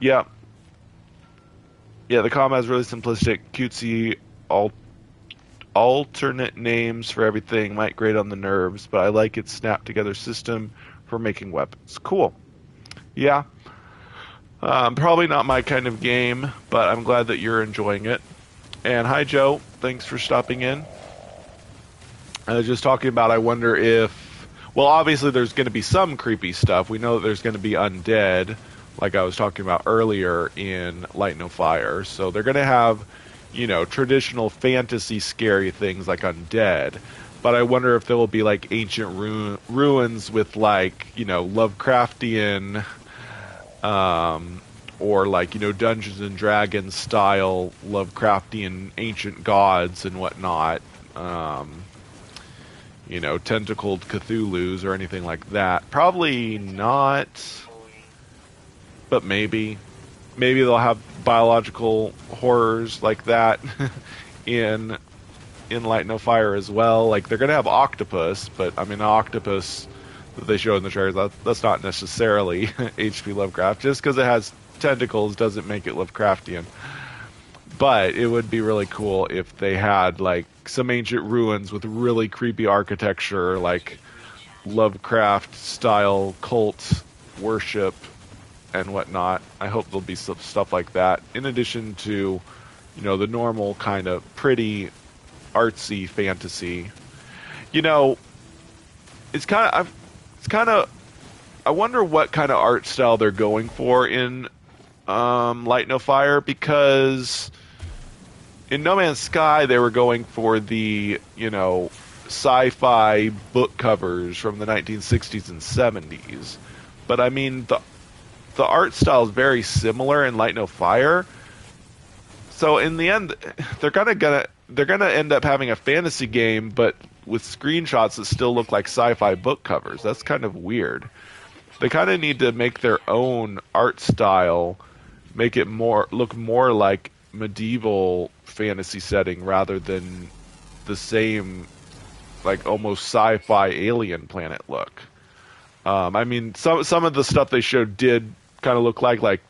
Yeah. Yeah, the combat is really simplistic. Cutesy alternate names for everything might grate on the nerves, but I like its snap-together system for making weapons. Cool. Yeah. Probably not my kind of game, but I'm glad that you're enjoying it. And hi, Joe. Thanks for stopping in. I was just talking about, I wonder if... Well, obviously there's going to be some creepy stuff. We know that there's going to be undead, like I was talking about earlier in Light No Fire. So they're going to have, traditional fantasy scary things like undead. But I wonder if there will be like ancient ruins with like, Lovecraftian, or like, Dungeons and Dragons style Lovecraftian ancient gods and whatnot. Tentacled Cthulhu's or anything like that. Probably not, but maybe. Maybe they'll have biological horrors like that in Light No Fire as well. Like they're gonna have octopus, but I mean, the octopus that they show in the trailers, that's not necessarily H.P. Lovecraft. Just because it has tentacles doesn't make it Lovecraftian. But it would be really cool if they had like some ancient ruins with really creepy architecture, like Lovecraft style cult worship and whatnot. I hope there'll be some stuff like that, in addition to, the normal kind of pretty artsy fantasy. I wonder what kind of art style they're going for in Light No Fire, because in No Man's Sky they were going for the sci-fi book covers from the 1960s and 70s, but I mean the art style is very similar in Light No Fire. So in the end, they're gonna end up having a fantasy game, but with screenshots that still look like sci-fi book covers. That's kind of weird. They kind of need to make their own art style, make it look more like medieval fantasy setting rather than the same, like almost sci-fi alien planet look. I mean, some of the stuff they showed did kind of look like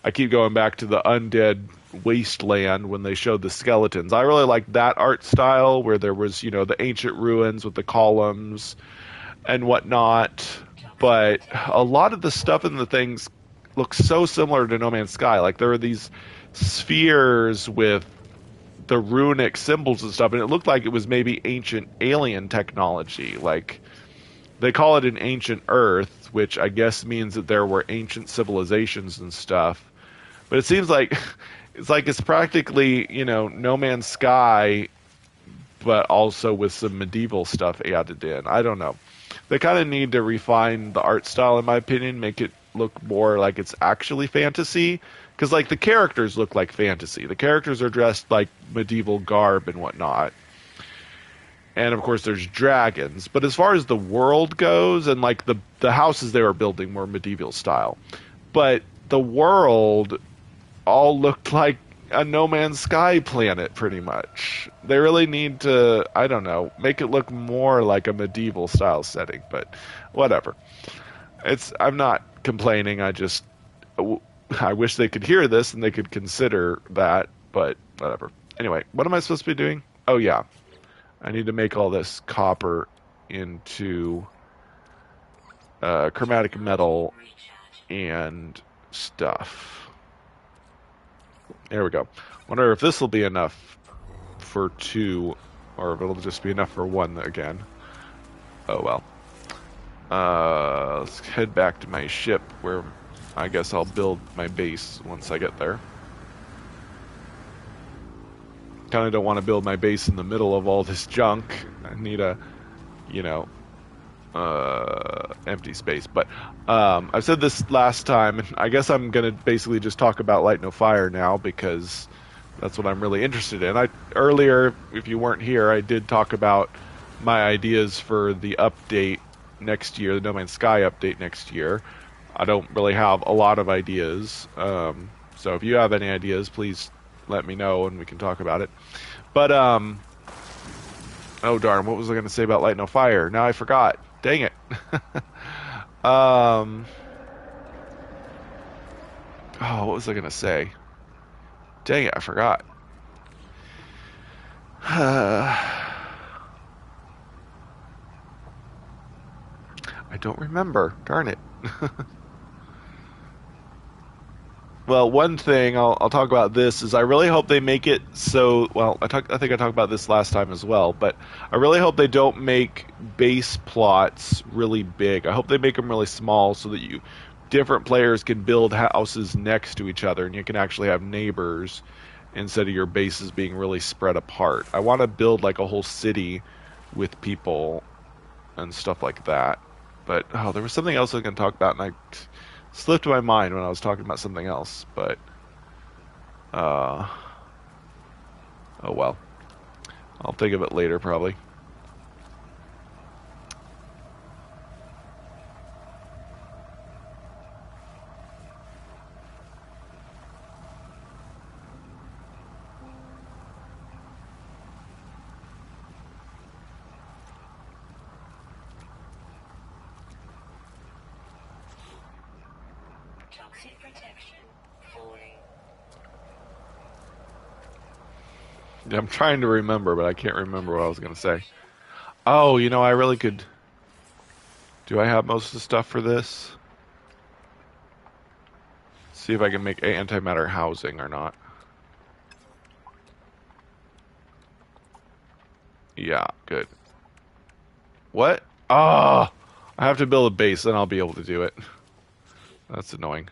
I keep going back to the Undead Wasteland when they showed the skeletons. I really like that art style where there was, the ancient ruins with the columns and whatnot. But a lot of the stuff in the things looks so similar to No Man's Sky. Like there are these spheres with the runic symbols and stuff, and it looked like it was maybe ancient alien technology. Like they call it an ancient Earth, which I guess means that there were ancient civilizations and stuff. But it seems like it's practically, No Man's Sky, but also with some medieval stuff added in. I don't know. They kind of need to refine the art style, in my opinion, make it look more like it's actually fantasy. Because, like, the characters look like fantasy. The characters are dressed like medieval garb and whatnot. And, of course, there's dragons. But as far as the world goes, and, like, the houses they were building were medieval style. But the world all looked like a No Man's Sky planet, pretty much. They really need to, I don't know, make it look more like a medieval style setting, but whatever. I'm not complaining, I wish they could hear this and they could consider that, but whatever. Anyway, what am I supposed to be doing? Oh yeah, I need to make all this copper into chromatic metal and stuff. There we go. Wonder if this will be enough for 2, or if it'll just be enough for 1 again. Oh well. Let's head back to my ship, where I guess I'll build my base once I get there. Kind of don't want to build my base in the middle of all this junk. I need a, empty space. But I've said this last time, and I guess I'm going to basically just talk about Light No Fire now, because that's what I'm really interested in. Earlier, if you weren't here, I did talk about my ideas for the update next year, the No Man's Sky update next year. I don't really have a lot of ideas, so if you have any ideas, please let me know and we can talk about it. But oh darn, what was I going to say about Light No Fire? Now I forgot. Dang it. Oh, what was I going to say? Dang it, I forgot. I don't remember. Darn it. Well, one thing I'll talk about this is I really hope they make it so, well, I think I talked about this last time as well, but I really hope they don't make base plots really big. I hope they make them really small so that different players can build houses next to each other and you can actually have neighbors instead of your bases being really spread apart. I want to build like a whole city with people and stuff like that. But oh, there was something else I was going to talk about, and I slipped my mind when I was talking about something else. But oh well, I'll think of it later probably. I'm trying to remember, but I can't remember what I was going to say. Oh, you know, I really could. Do I have most of the stuff for this? See if I can make antimatter housing or not. Yeah, good. What? Ah, I have to build a base, then I'll be able to do it. That's annoying.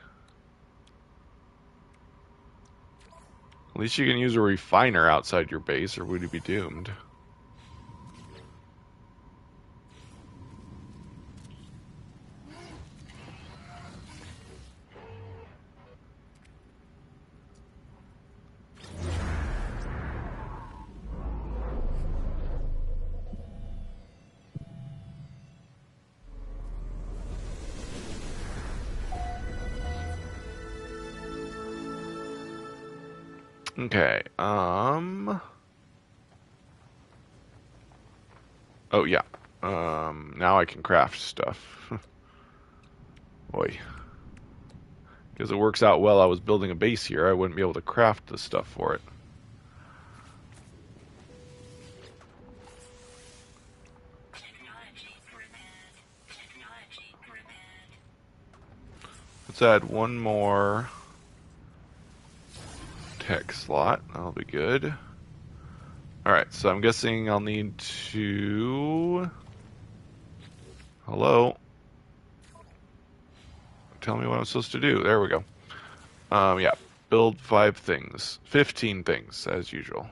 At least you can use a refiner outside your base, or would you be doomed? Okay, oh yeah. Now I can craft stuff. Boy. Because it works out well, I was building a base here, I wouldn't be able to craft the stuff for it. Let's add one more tech slot. That'll be good. Alright, so I'm guessing I'll need to... Hello? Tell me what I'm supposed to do. There we go. Yeah. Build 5 things. 15 things, as usual.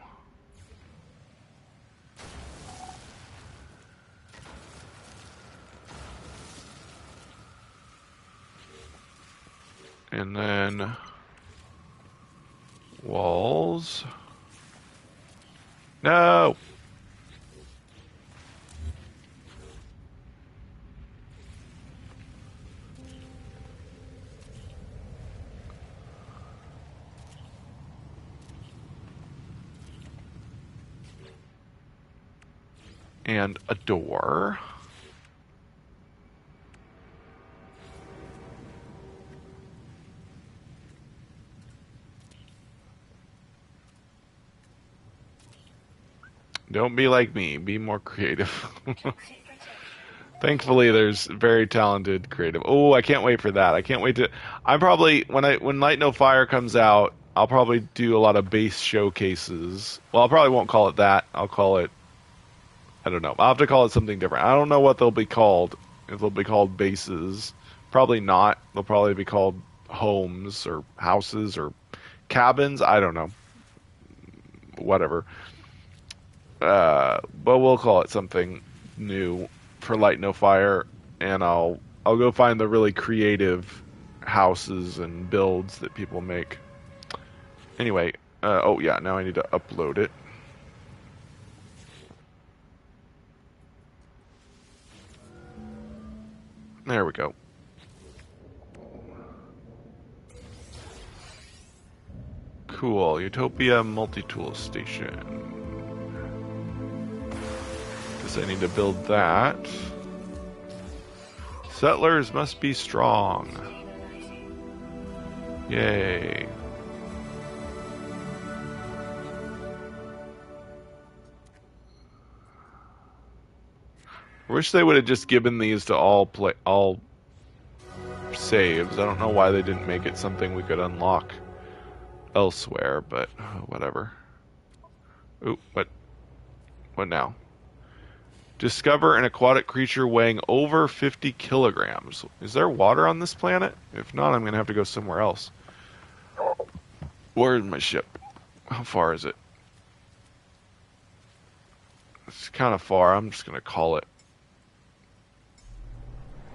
And then... walls. No! And a door. Don't be like me. Be more creative. Thankfully, there's very talented creative. Oh, I can't wait for that. I can't wait to. I'm probably when Light No Fire comes out, I'll probably do a lot of base showcases. Well, I probably won't call it that. I'll call it. I don't know. I'll have to call it something different. I don't know what they'll be called. If they'll be called bases, probably not. They'll probably be called homes or houses or cabins. I don't know. Whatever. But we'll call it something new for Light No Fire, and I'll go find the really creative houses and builds that people make. Anyway, oh yeah, now I need to upload it. There we go. Cool, Utopia multi-tool station. Guess I need to build that. Settlers must be strong. Yay. I wish they would have just given these to all saves. I don't know why they didn't make it something we could unlock elsewhere, but whatever. Ooh, what now? Discover an aquatic creature weighing over 50 kilograms. Is there water on this planet? If not, I'm going to have to go somewhere else. Where's my ship? How far is it? It's kind of far. I'm just gonna call it.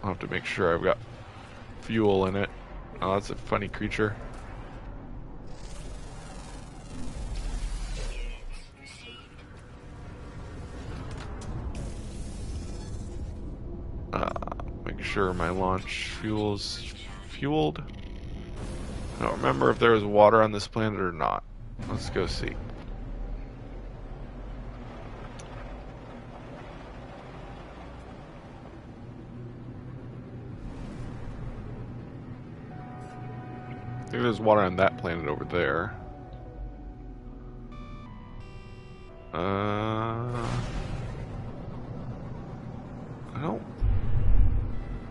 I'll have to make sure I've got fuel in it. Oh, that's a funny creature. Make sure my launch fuel's fueled. I don't remember if there was water on this planet or not. Let's go see. I think there's water on that planet over there.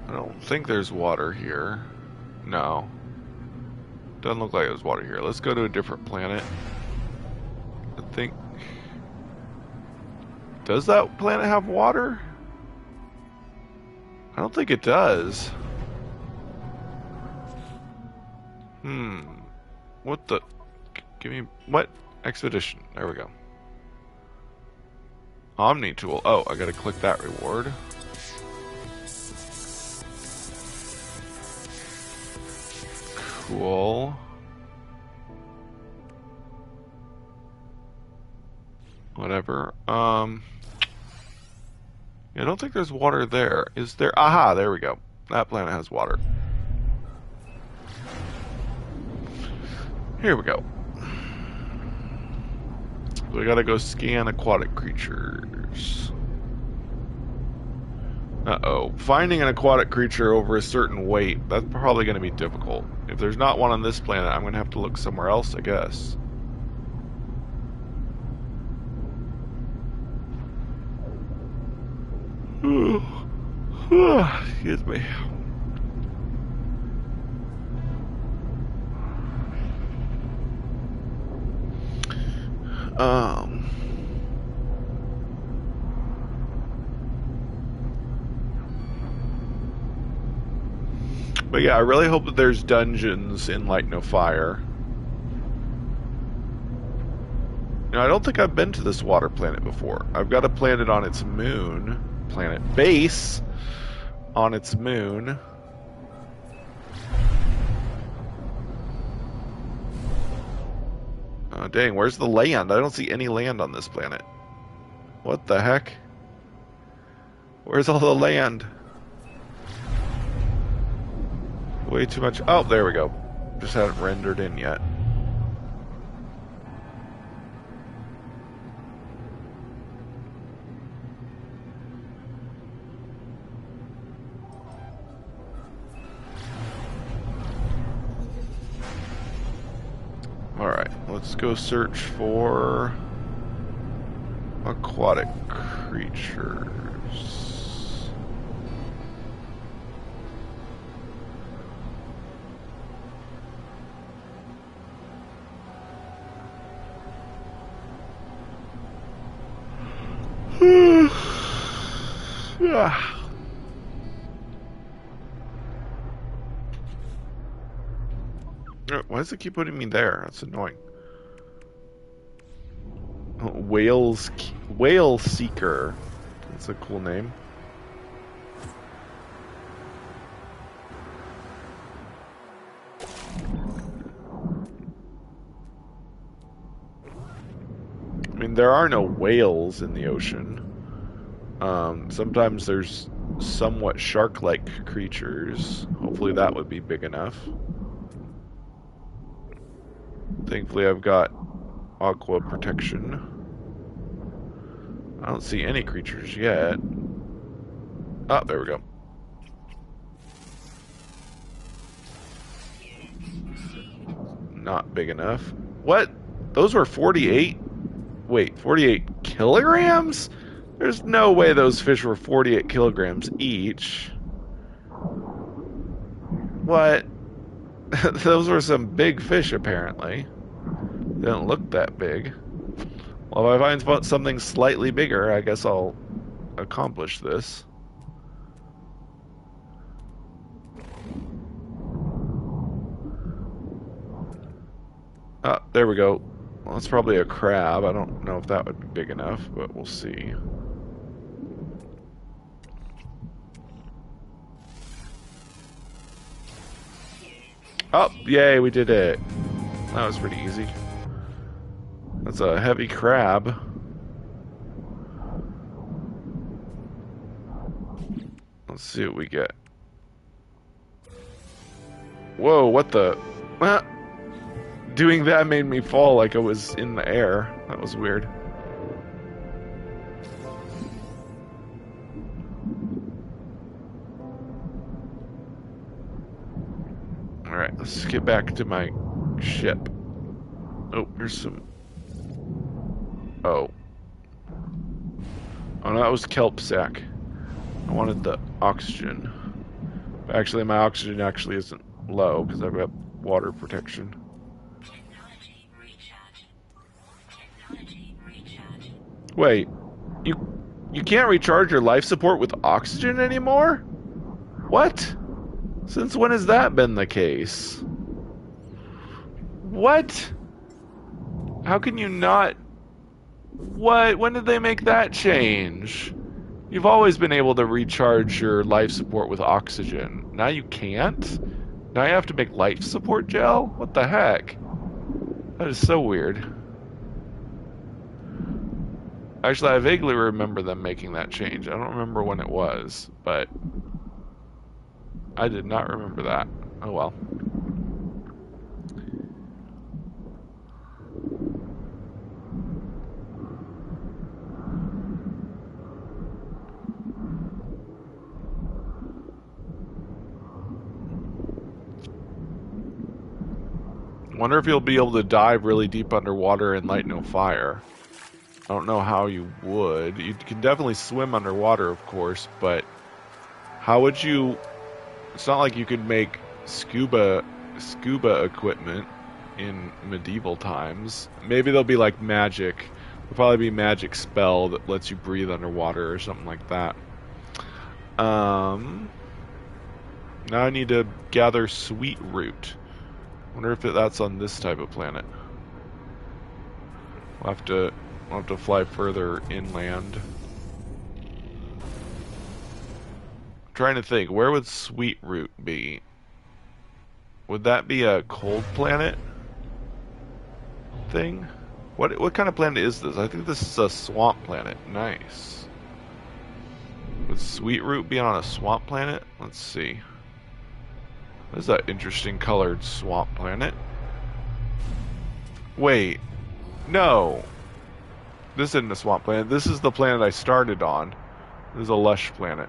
I don't think there's water here. No. Doesn't look like there's water here. Let's go to a different planet. I think... Does that planet have water? I don't think it does. What the... Give me... What? Expedition. There we go. Omni tool. Oh, I gotta click that reward. Cool. Whatever. Yeah, I don't think there's water there. Is there? Aha, there we go. That planet has water. Here we go. We gotta go scan aquatic creatures. Uh-oh. Finding an aquatic creature over a certain weight, that's probably gonna be difficult. If there's not one on this planet, I'm gonna have to look somewhere else, I guess. Excuse me. But yeah, I really hope that there's dungeons in Light No Fire. You know, I don't think I've been to this water planet before. I've got a planet on its moon. Planet base on its moon. Oh, dang, where's the land? I don't see any land on this planet. What the heck? Where's all the land? Way too much. Oh, there we go. Just haven't rendered in yet. Alright, let's go search for aquatic creatures. Why does it keep putting me there? That's annoying. Oh, Whale Seeker. That's a cool name. I mean, there are no whales in the ocean. Sometimes there's somewhat shark-like creatures. Hopefully that would be big enough. Thankfully I've got aqua protection. I don't see any creatures yet. Oh, there we go. Not big enough. What? Those were 48? Wait, 48 kilograms? There's no way those fish were 48 kilograms each. What? Those were some big fish, apparently. They don't look that big. Well, if I find something slightly bigger, I guess I'll accomplish this. Ah, there we go. Well, that's probably a crab. I don't know if that would be big enough, but we'll see. Oh, yay, we did it. That was pretty easy. That's a heavy crab. Let's see what we get. Whoa, what the? Doing that made me fall like I was in the air. That was weird. Alright, let's get back to my ship. Oh, there's some... Oh. Oh, no, that was kelp sack. I wanted the oxygen. But actually, my oxygen actually isn't low because I've got water protection. Wait, you can't recharge your life support with oxygen anymore? What? Since when has that been the case? What? How can you not... What? When did they make that change? You've always been able to recharge your life support with oxygen. Now you can't? Now you have to make life support gel? What the heck? That is so weird. Actually, I vaguely remember them making that change. I don't remember when it was, but I did not remember that. Oh well. Wonder if you'll be able to dive really deep underwater and light no fire. I don't know how you would. You can definitely swim underwater, of course, but how would you... It's not like you could make scuba equipment in medieval times. Maybe there'll be like magic. There'll probably be a magic spell that lets you breathe underwater or something like that. Now I need to gather sweet root. Wonder if that's on this type of planet. We'll have to fly further inland. I'm trying to think, where would sweet root be? Would that be a cold planet thing? What kind of planet is this? I think this is a swamp planet. Nice. Would sweet root be on a swamp planet? Let's see. This is an interesting colored swamp planet. Wait. No. This isn't a swamp planet. This is the planet I started on. This is a lush planet.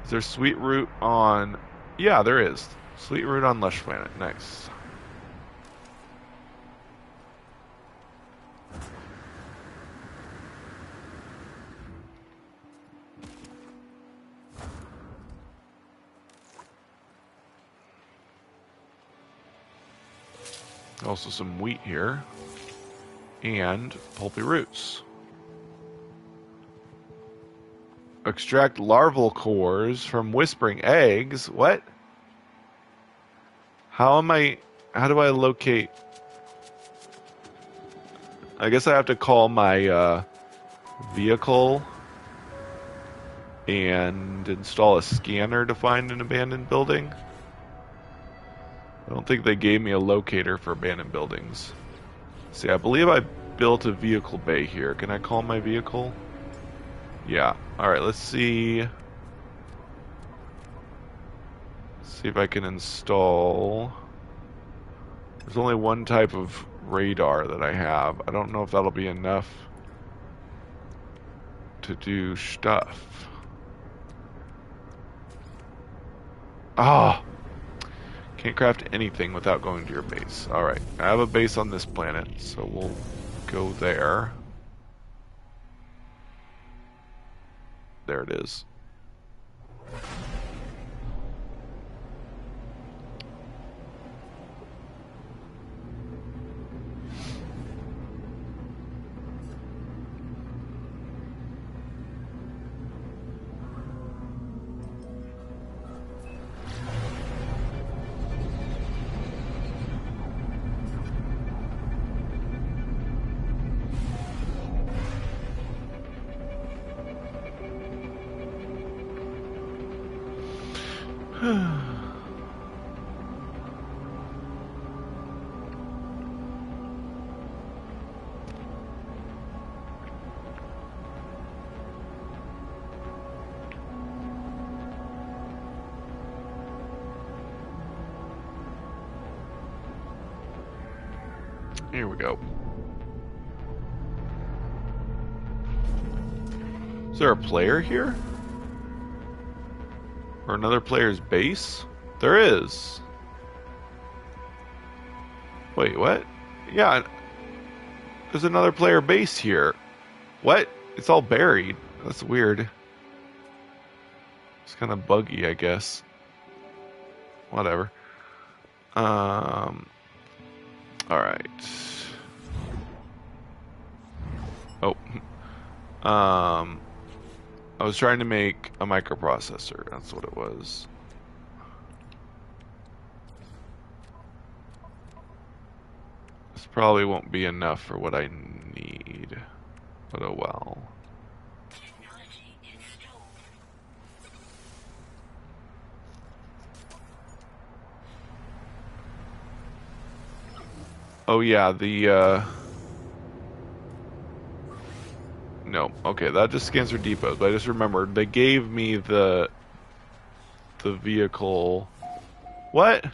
Is there sweet root on... Yeah, there is. Sweet root on lush planet. Nice. Also some wheat here. And pulpy roots. Extract larval cores from whispering eggs. What? How do I locate? I guess I have to call my vehicle and install a scanner to find an abandoned building. I don't think they gave me a locator for abandoned buildings. See, I believe I built a vehicle bay here. Can I call my vehicle? Yeah. Alright, let's see. Let's see if I can install... There's only one type of radar that I have. I don't know if that'll be enough to do stuff. Ah! Can't craft anything without going to your base. Alright, I have a base on this planet, so we'll go there. There it is. Here we go. Is there a player here? Or another player's base? There is. Wait, what? Yeah, there's another player base here. What? It's all buried. That's weird. It's kind of buggy, I guess. Whatever. Alright. Oh. I was trying to make a microprocessor. That's what it was. This probably won't be enough for what I need. But oh well. Oh yeah, no, okay, that just scans for depots, but I just remembered they gave me the vehicle. What?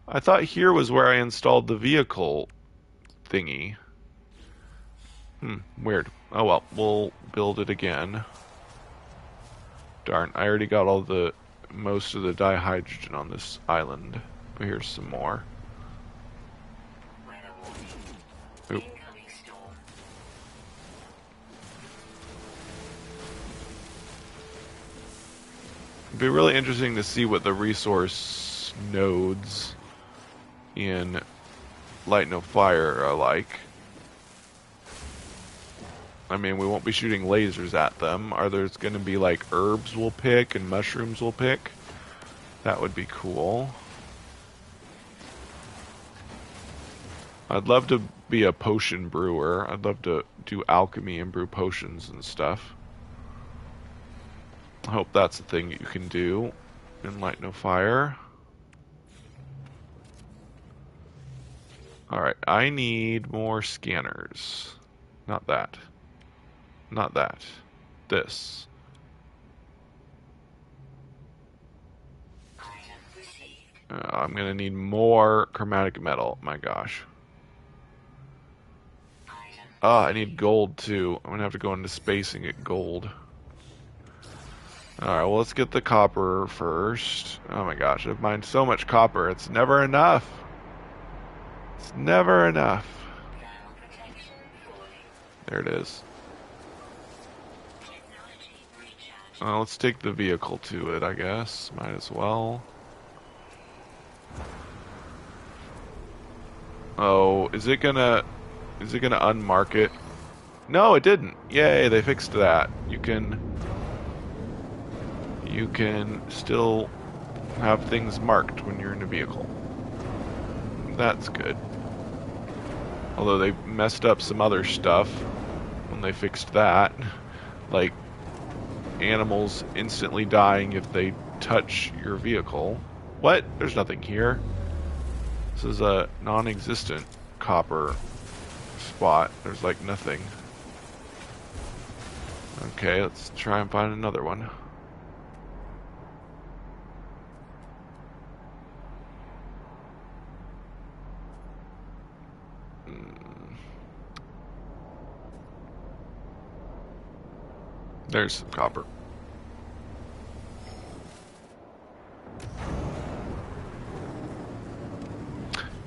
I thought here was where I installed the vehicle thingy. Weird. Oh well, we'll build it again. Darn, I already got most of the dihydrogen on this island. But here's some more. Oop. It'd be really interesting to see what the resource nodes in Light No Fire are like. I mean, we won't be shooting lasers at them. Are there going to be like herbs we'll pick and mushrooms we'll pick? That would be cool. I'd love to be a potion brewer. I'd love to do alchemy and brew potions and stuff. I hope that's a thing you can do in Light No Fire. Alright, I need more scanners. Not that. Not that. This. I'm gonna need more chromatic metal. My gosh. Oh, I need gold too. I'm gonna have to go into space and get gold. Alright, well let's get the copper first. Oh my gosh, I've mined so much copper. It's never enough. It's never enough. There it is. Let's take the vehicle to it, I guess. Might as well. Oh, is it gonna unmark it? No, it didn't. Yay, they fixed that. You can still have things marked when you're in a vehicle. That's good. Although they messed up some other stuff when they fixed that. Like animals instantly dying if they touch your vehicle. What? There's nothing here. This is a non-existent copper spot. There's like nothing. Okay, let's try and find another one. There's some copper.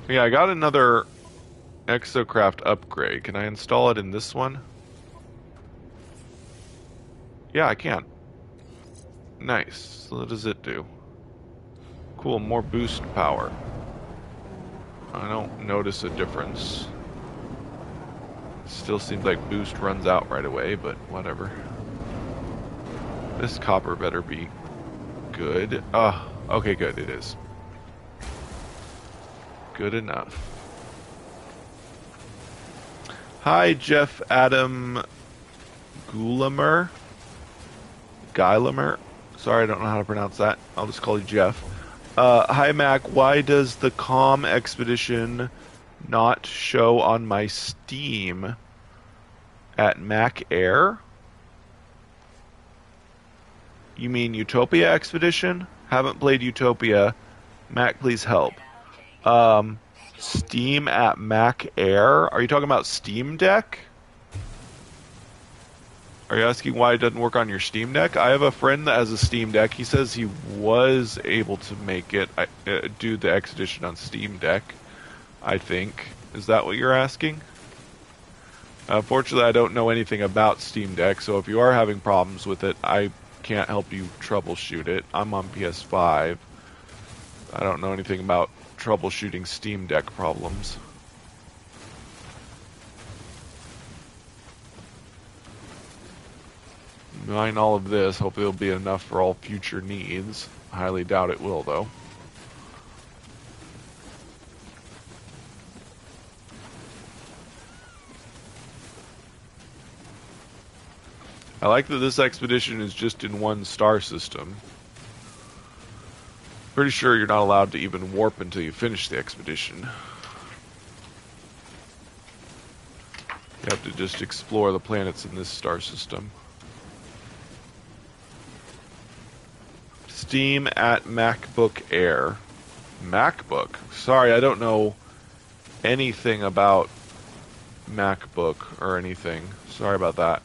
Yeah, I got another Exocraft upgrade. Can I install it in this one? Yeah, I can. Nice. So what does it do? Cool, more boost power. I don't notice a difference. Still seems like boost runs out right away, but whatever. This copper better be good. Oh, okay, good, it is. Good enough. Hi, Jeff Adam Gulamer. Sorry, I don't know how to pronounce that. I'll just call you Jeff. Hi, Mac. Why does the Com Expedition not show on my Steam at Mac Air? You mean Utopia Expedition? Haven't played Utopia. Mac, please help. Steam at Mac Air? Are you talking about Steam Deck? Are you asking why it doesn't work on your Steam Deck? I have a friend that has a Steam Deck. He says he was able to make it do the Expedition on Steam Deck, I think. Is that what you're asking? Unfortunately, I don't know anything about Steam Deck, so if you are having problems with it, I can't help you troubleshoot it. I'm on PS5. I don't know anything about troubleshooting Steam Deck problems. Buying all of this, hopefully it'll be enough for all future needs. Highly doubt it will, though. I like that this expedition is just in one star system. Pretty sure you're not allowed to even warp until you finish the expedition. You have to just explore the planets in this star system. Steam at MacBook Air. MacBook? Sorry, I don't know anything about MacBook or anything. Sorry about that.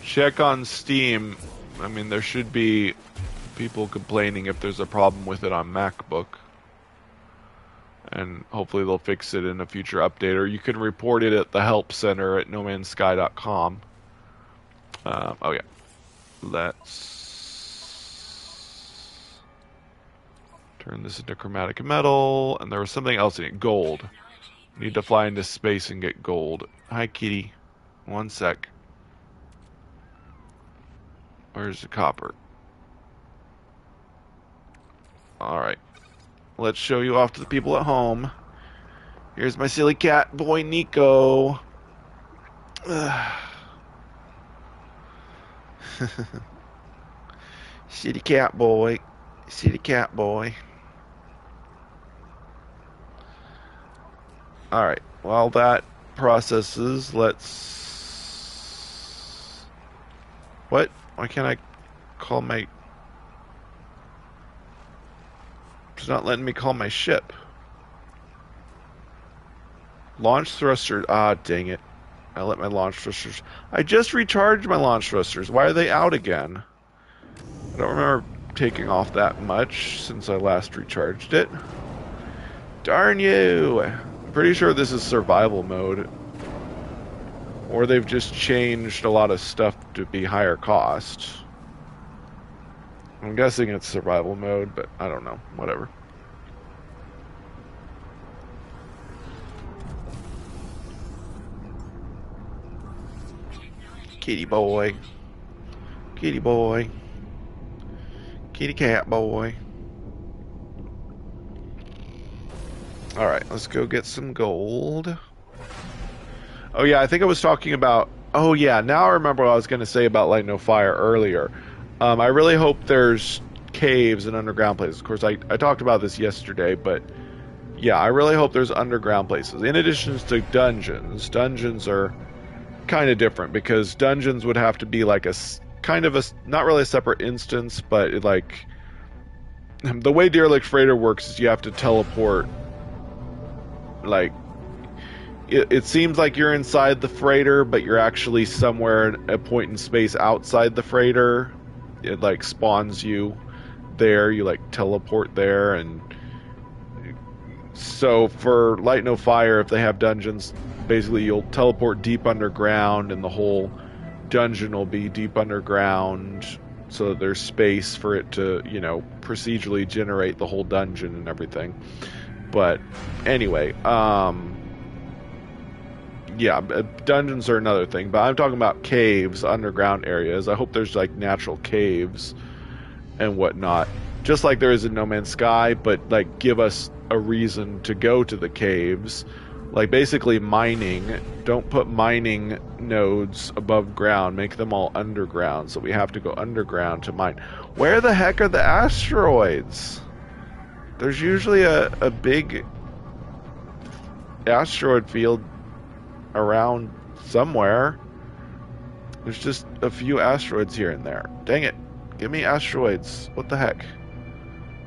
Check on Steam. I mean, there should be people complaining if there's a problem with it on MacBook. And hopefully they'll fix it in a future update. Or you can report it at the help center at nomansky.com. Oh yeah. Let's turn this into chromatic metal. And there was something else in it. Gold. Need to fly into space and get gold. Hi, kitty. One sec. Where's the copper? Alright. Let's show you off to the people at home. Here's my silly cat boy, Nico. City cat boy. City cat boy. Alright. While that processes, let's... What? Why can't I call my... It's not letting me call my ship. Launch thrusters. Ah, dang it. I let my launch thrusters... I just recharged my launch thrusters. Why are they out again? I don't remember taking off that much since I last recharged it. Darn you! I'm pretty sure this is survival mode. Or they've just changed a lot of stuff to be higher cost. I'm guessing it's survival mode, but I don't know. Whatever. Kitty boy. Kitty boy. Kitty cat boy. Alright, let's go get some gold. Oh yeah, I think I was talking about... Oh yeah, now I remember what I was going to say about Light No Fire earlier. I really hope there's caves and underground places. Of course, I talked about this yesterday, but yeah, I really hope there's underground places. In addition to dungeons, dungeons are kind of different because dungeons would have to be like a kind of a, not really a separate instance, but it, like, the way Derelict Freighter works is you have to teleport, like, it seems like you're inside the freighter, but you're actually somewhere at a point in space outside the freighter. It like spawns you there, you like teleport there, and so for Light No Fire, if they have dungeons, basically you'll teleport deep underground and the whole dungeon will be deep underground so that there's space for it to, you know, procedurally generate the whole dungeon and everything. But anyway, yeah, dungeons are another thing, but I'm talking about caves, underground areas. I hope there's like natural caves and whatnot, just like there is in No Man's Sky, but like give us a reason to go to the caves. Like basically mining, don't put mining nodes above ground, make them all underground, so we have to go underground to mine. Where the heck are the asteroids? There's usually a big asteroid field around somewhere. There's just a few asteroids here and there. Dang it. Give me asteroids. What the heck?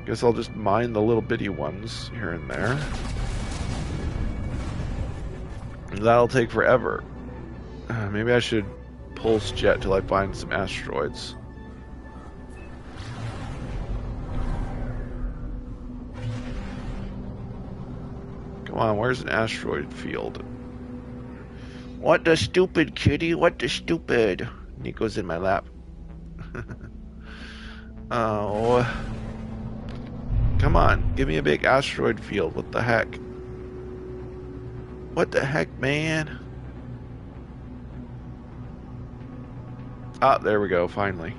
Guess I'll just mine the little bitty ones here and there. That'll take forever. Maybe I should pulse jet till I find some asteroids. Come on, where's an asteroid field? What the stupid, kitty? What the stupid? Nico's in my lap. Oh. Come on, give me a big asteroid field. What the heck? What the heck, man? Ah, there we go, finally.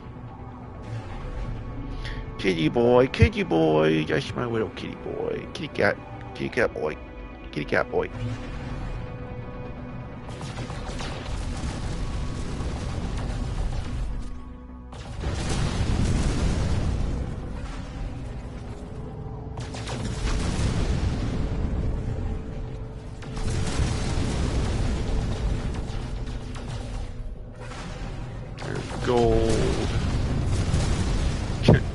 Kitty boy, that's my little kitty boy. Kitty cat boy, kitty cat boy. Gold.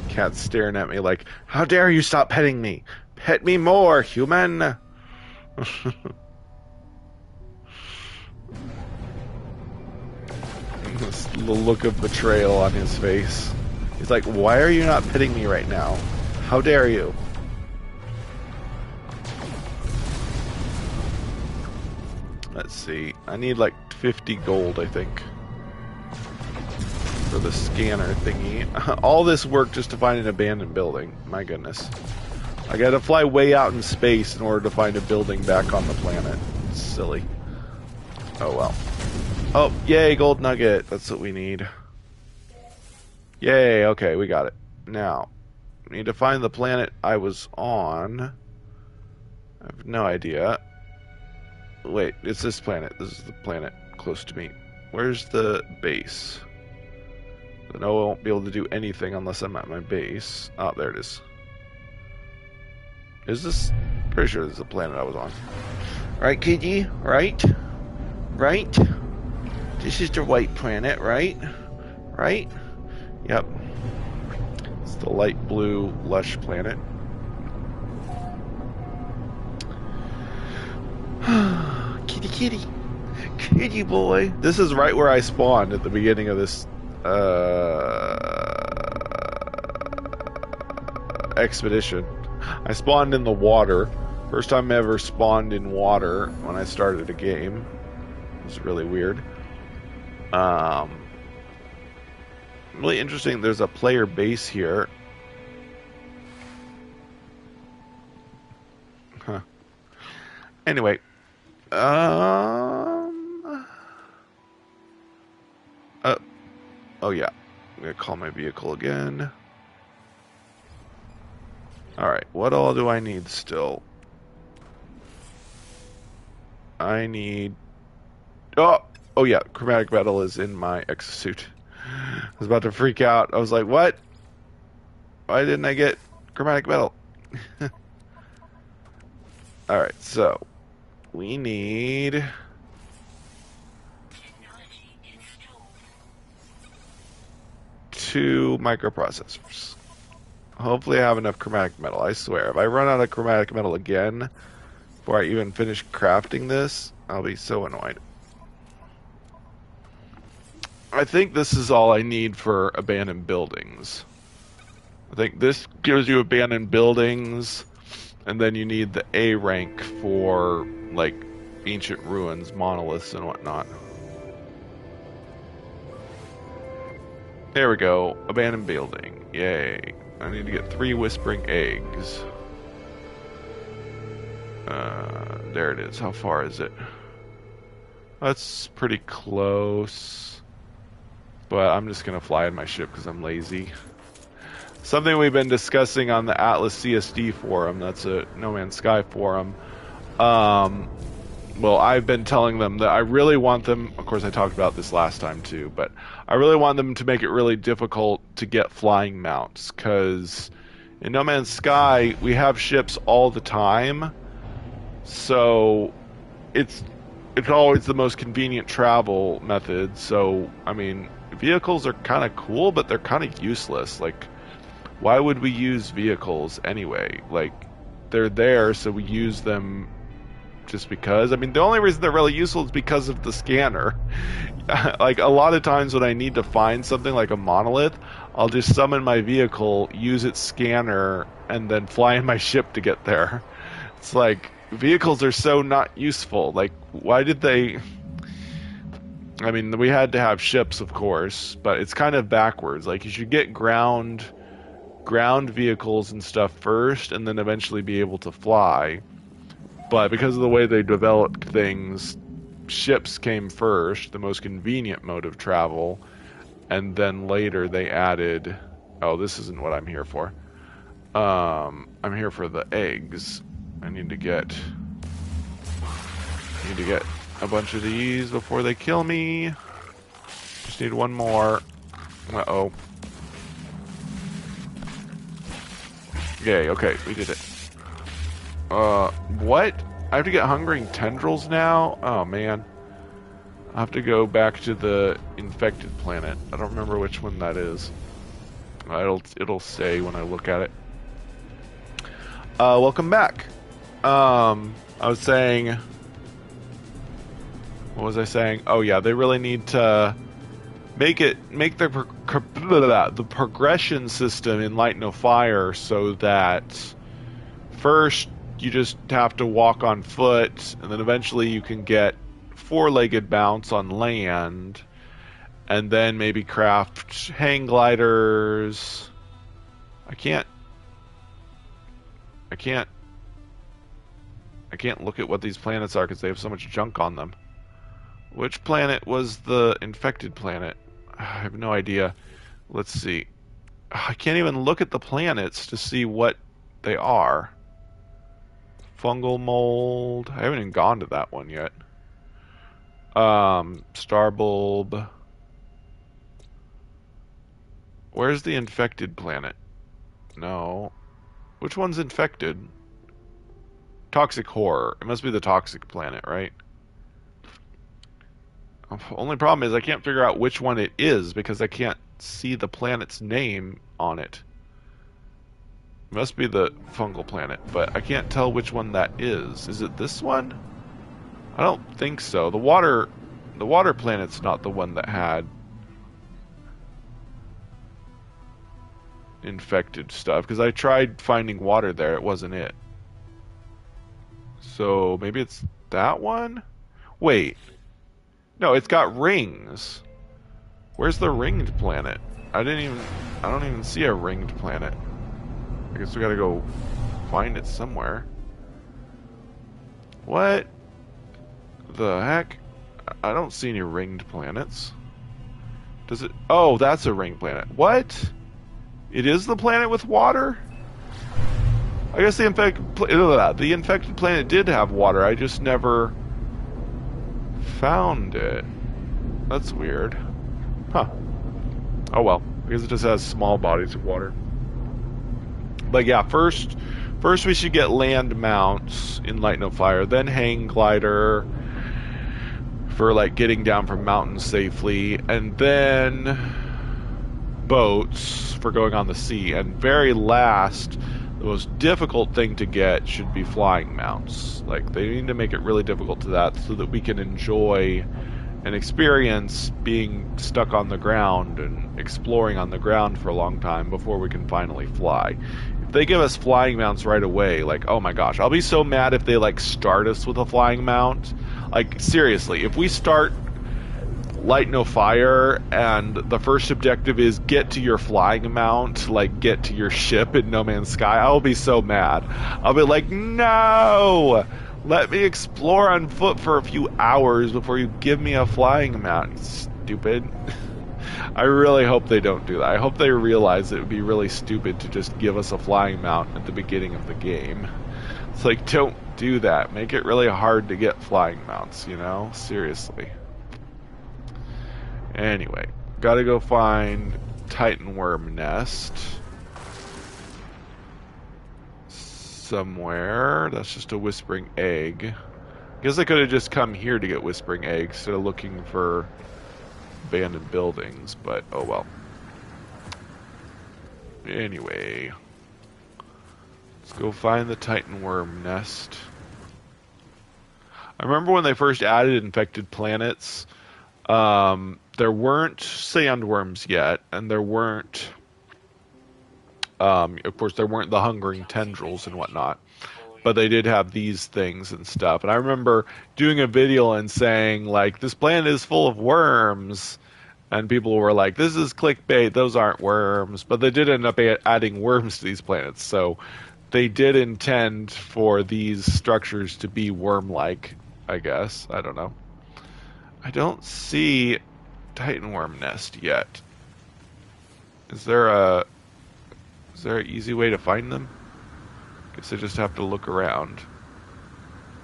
Cat's staring at me like, how dare you stop petting me? Pet me more, human! The look of betrayal on his face. He's like, why are you not petting me right now? How dare you? Let's see. I need like 50 gold, I think, for the scanner thingy. All this work just to find an abandoned building. My goodness. I gotta fly way out in space in order to find a building back on the planet. It's silly. Oh well. Oh, yay, gold nugget. That's what we need. Yay, okay, we got it. Now, we need to find the planet I was on. I have no idea. Wait, it's this planet. This is the planet close to me. Where's the base? I know I won't be able to do anything unless I'm at my base. Oh, there it is. Is this? Pretty sure this is the planet I was on. Right, KG? Right? Right? This is the white planet, right? Right? Yep. It's the light blue, lush planet. Kitty, kitty. Kitty boy. This is right where I spawned at the beginning of this expedition. I spawned in the water. First time I ever spawned in water when I started a game. It was really weird. Really interesting. There's a player base here. Huh. Anyway. Oh yeah. I'm gonna call my vehicle again. Alright, what all do I need still? I need... Oh yeah, chromatic metal is in my exosuit. I was about to freak out. I was like, what? Why didn't I get chromatic metal? Alright, so... we need... 2 microprocessors. Hopefully I have enough chromatic metal. I swear, if I run out of chromatic metal again before I even finish crafting this, I'll be so annoyed. I think this is all I need for abandoned buildings. I think this gives you abandoned buildings, and then you need the A rank for, like, ancient ruins, monoliths, and whatnot. There we go. Abandoned building. Yay. I need to get 3 whispering eggs. There it is. How far is it? That's pretty close. But I'm just gonna fly in my ship because I'm lazy. Something we've been discussing on the Atlas CSD forum, that's a No Man's Sky forum. Well, I've been telling them that I really want them, of course I talked about this last time too, but I really want them to make it really difficult to get flying mounts, because in No Man's Sky, we have ships all the time, so it's always the most convenient travel method. So, I mean, vehicles are kind of cool, but they're kind of useless. Like, why would we use vehicles anyway? Like, they're there, so we use them just because. I mean, the only reason they're really useful is because of the scanner. Like, a lot of times when I need to find something like a monolith, I'll just summon my vehicle, use its scanner, and then fly in my ship to get there. It's like, vehicles are so not useful. Like, why did they... I mean, we had to have ships, of course, but it's kind of backwards. Like, you should get ground vehicles and stuff first, and then eventually be able to fly. But because of the way they developed things, ships came first, the most convenient mode of travel, and then later they added... Oh, this isn't what I'm here for. I'm here for the eggs. I need to get a bunch of these before they kill me. Just need one more. Uh-oh. Yay, okay, we did it. What? I have to get hungering tendrils now? Oh, man. I have to go back to the infected planet. I don't remember which one that is. It'll say when I look at it. Welcome back. I was saying... What was I saying? Oh yeah, they really need to make the progression system in Light No Fire so that first you just have to walk on foot, and then eventually you can get four-legged mounts on land, and then maybe craft hang gliders. I can't look at what these planets are because they have so much junk on them. Which planet was the infected planet? I have no idea. Let's see. I can't even look at the planets to see what they are. Fungal mold. I haven't even gone to that one yet. Star bulb. Where's the infected planet? No. Which one's infected? Toxic horror. It must be the toxic planet, right? Only problem is I can't figure out which one it is because I can't see the planet's name on it. It must be the fungal planet, but I can't tell which one that is. Is it this one? I don't think so. The water planet's not the one that had infected stuff, because I tried finding water there. It wasn't it. So maybe it's that one? Wait. No, it's got rings. Where's the ringed planet? I don't even see a ringed planet. I guess we gotta go find it somewhere. What the heck? I don't see any ringed planets. Does it? Oh, that's a ringed planet. What? It is the planet with water? I guess the infected planet did have water. I just never found it. That's weird. Huh. Oh well. I guess it just has small bodies of water. But yeah, first we should get land mounts in Light No Fire, then hang glider for like getting down from mountains safely, and then boats for going on the sea, and very last, the most difficult thing to get should be flying mounts. Like, they need to make it really difficult to that so that we can enjoy and experience being stuck on the ground and exploring on the ground for a long time before we can finally fly. If they give us flying mounts right away, like, oh my gosh, I'll be so mad if they like start us with a flying mount. Like, seriously, if we start light no fire, and the first objective is get to your flying mount, like get to your ship in No Man's Sky, I'll be so mad. I'll be like, no! Let me explore on foot for a few hours before you give me a flying mount, you stupid. I really hope they don't do that. I hope they realize it would be really stupid to just give us a flying mount at the beginning of the game. It's like, don't do that. Make it really hard to get flying mounts, you know? Seriously. Anyway, gotta go find Titan Worm Nest. Somewhere. That's just a Whispering Egg. I guess I could have just come here to get Whispering Egg instead of looking for abandoned buildings, but oh well. Anyway, let's go find the Titan Worm Nest. I remember when they first added infected planets, there weren't sandworms yet, and there weren't, of course, there weren't the hungering tendrils and whatnot. But they did have these things and stuff. And I remember doing a video and saying, like, this planet is full of worms. And people were like, this is clickbait, those aren't worms. But they did end up adding worms to these planets. So they did intend for these structures to be worm-like, I guess. I don't know. I don't see Titan Worm Nest yet. Is there an easy way to find them? Guess I just have to look around.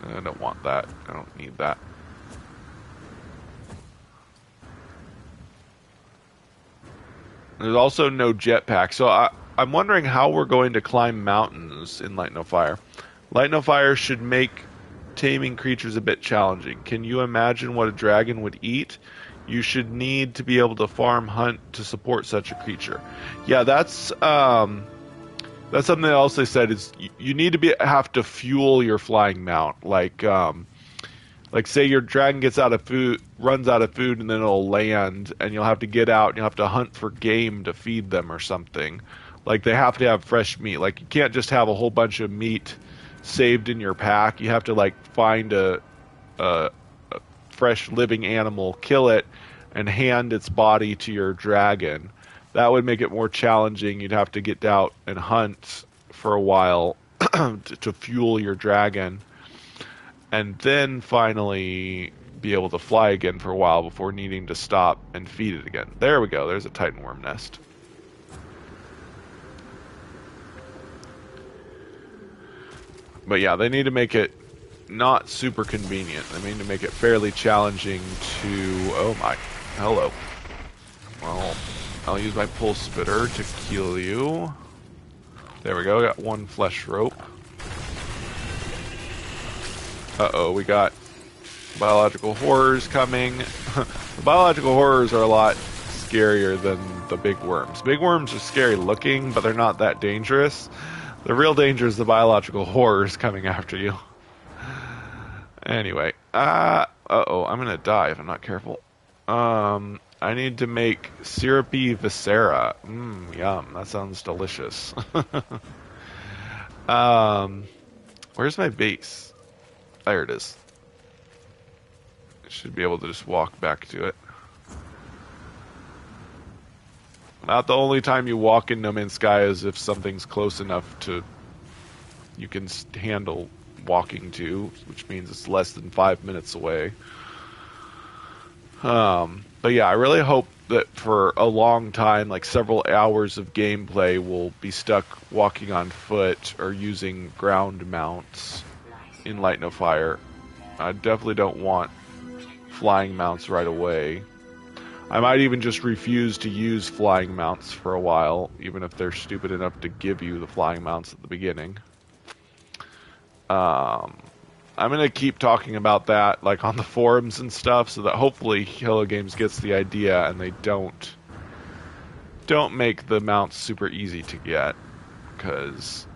I don't want that. I don't need that. There's also no jetpack, so I'm wondering how we're going to climb mountains in Light No Fire. Light No Fire should make taming creatures a bit challenging. Can you imagine what a dragon would eat? You should need to be able to farm hunt to support such a creature. Yeah, that's something else they said is you need to have to fuel your flying mount. Like say your dragon gets out of food, runs out of food, and then it'll land, and you'll have to get out and you'll have to hunt for game to feed them or something. Like they have to have fresh meat. Like you can't just have a whole bunch of meat saved in your pack. You have to like find a fresh living animal, kill it, and hand its body to your dragon. That would make it more challenging. You'd have to get out and hunt for a while to fuel your dragon. And then finally be able to fly again for a while before needing to stop and feed it again. There we go. There's a Titan Worm Nest. But yeah, they need to make it not super convenient. They need to make it fairly challenging to... Oh my. Hello. Well... I'll use my pulse spitter to kill you. There we go, I got one flesh rope. Uh-oh, we got biological horrors coming. The biological horrors are a lot scarier than the big worms. Big worms are scary looking, but they're not that dangerous. The real danger is the biological horrors coming after you. Anyway, uh-oh, I'm gonna die if I'm not careful. I need to make syrupy viscera. Yum. That sounds delicious. Where's my base? There it is. I should be able to just walk back to it. Not the only time you walk in No Man's Sky is if something's close enough to... you can handle walking to, which means it's less than 5 minutes away. But yeah, I really hope that for a long time, like several hours of gameplay, we'll be stuck walking on foot or using ground mounts in Light No Fire. I definitely don't want flying mounts right away. I might even just refuse to use flying mounts for a while, even if they're stupid enough to give you the flying mounts at the beginning. I'm going to keep talking about that like on the forums and stuff so that hopefully Hello Games gets the idea and they don't make the mounts super easy to get, because,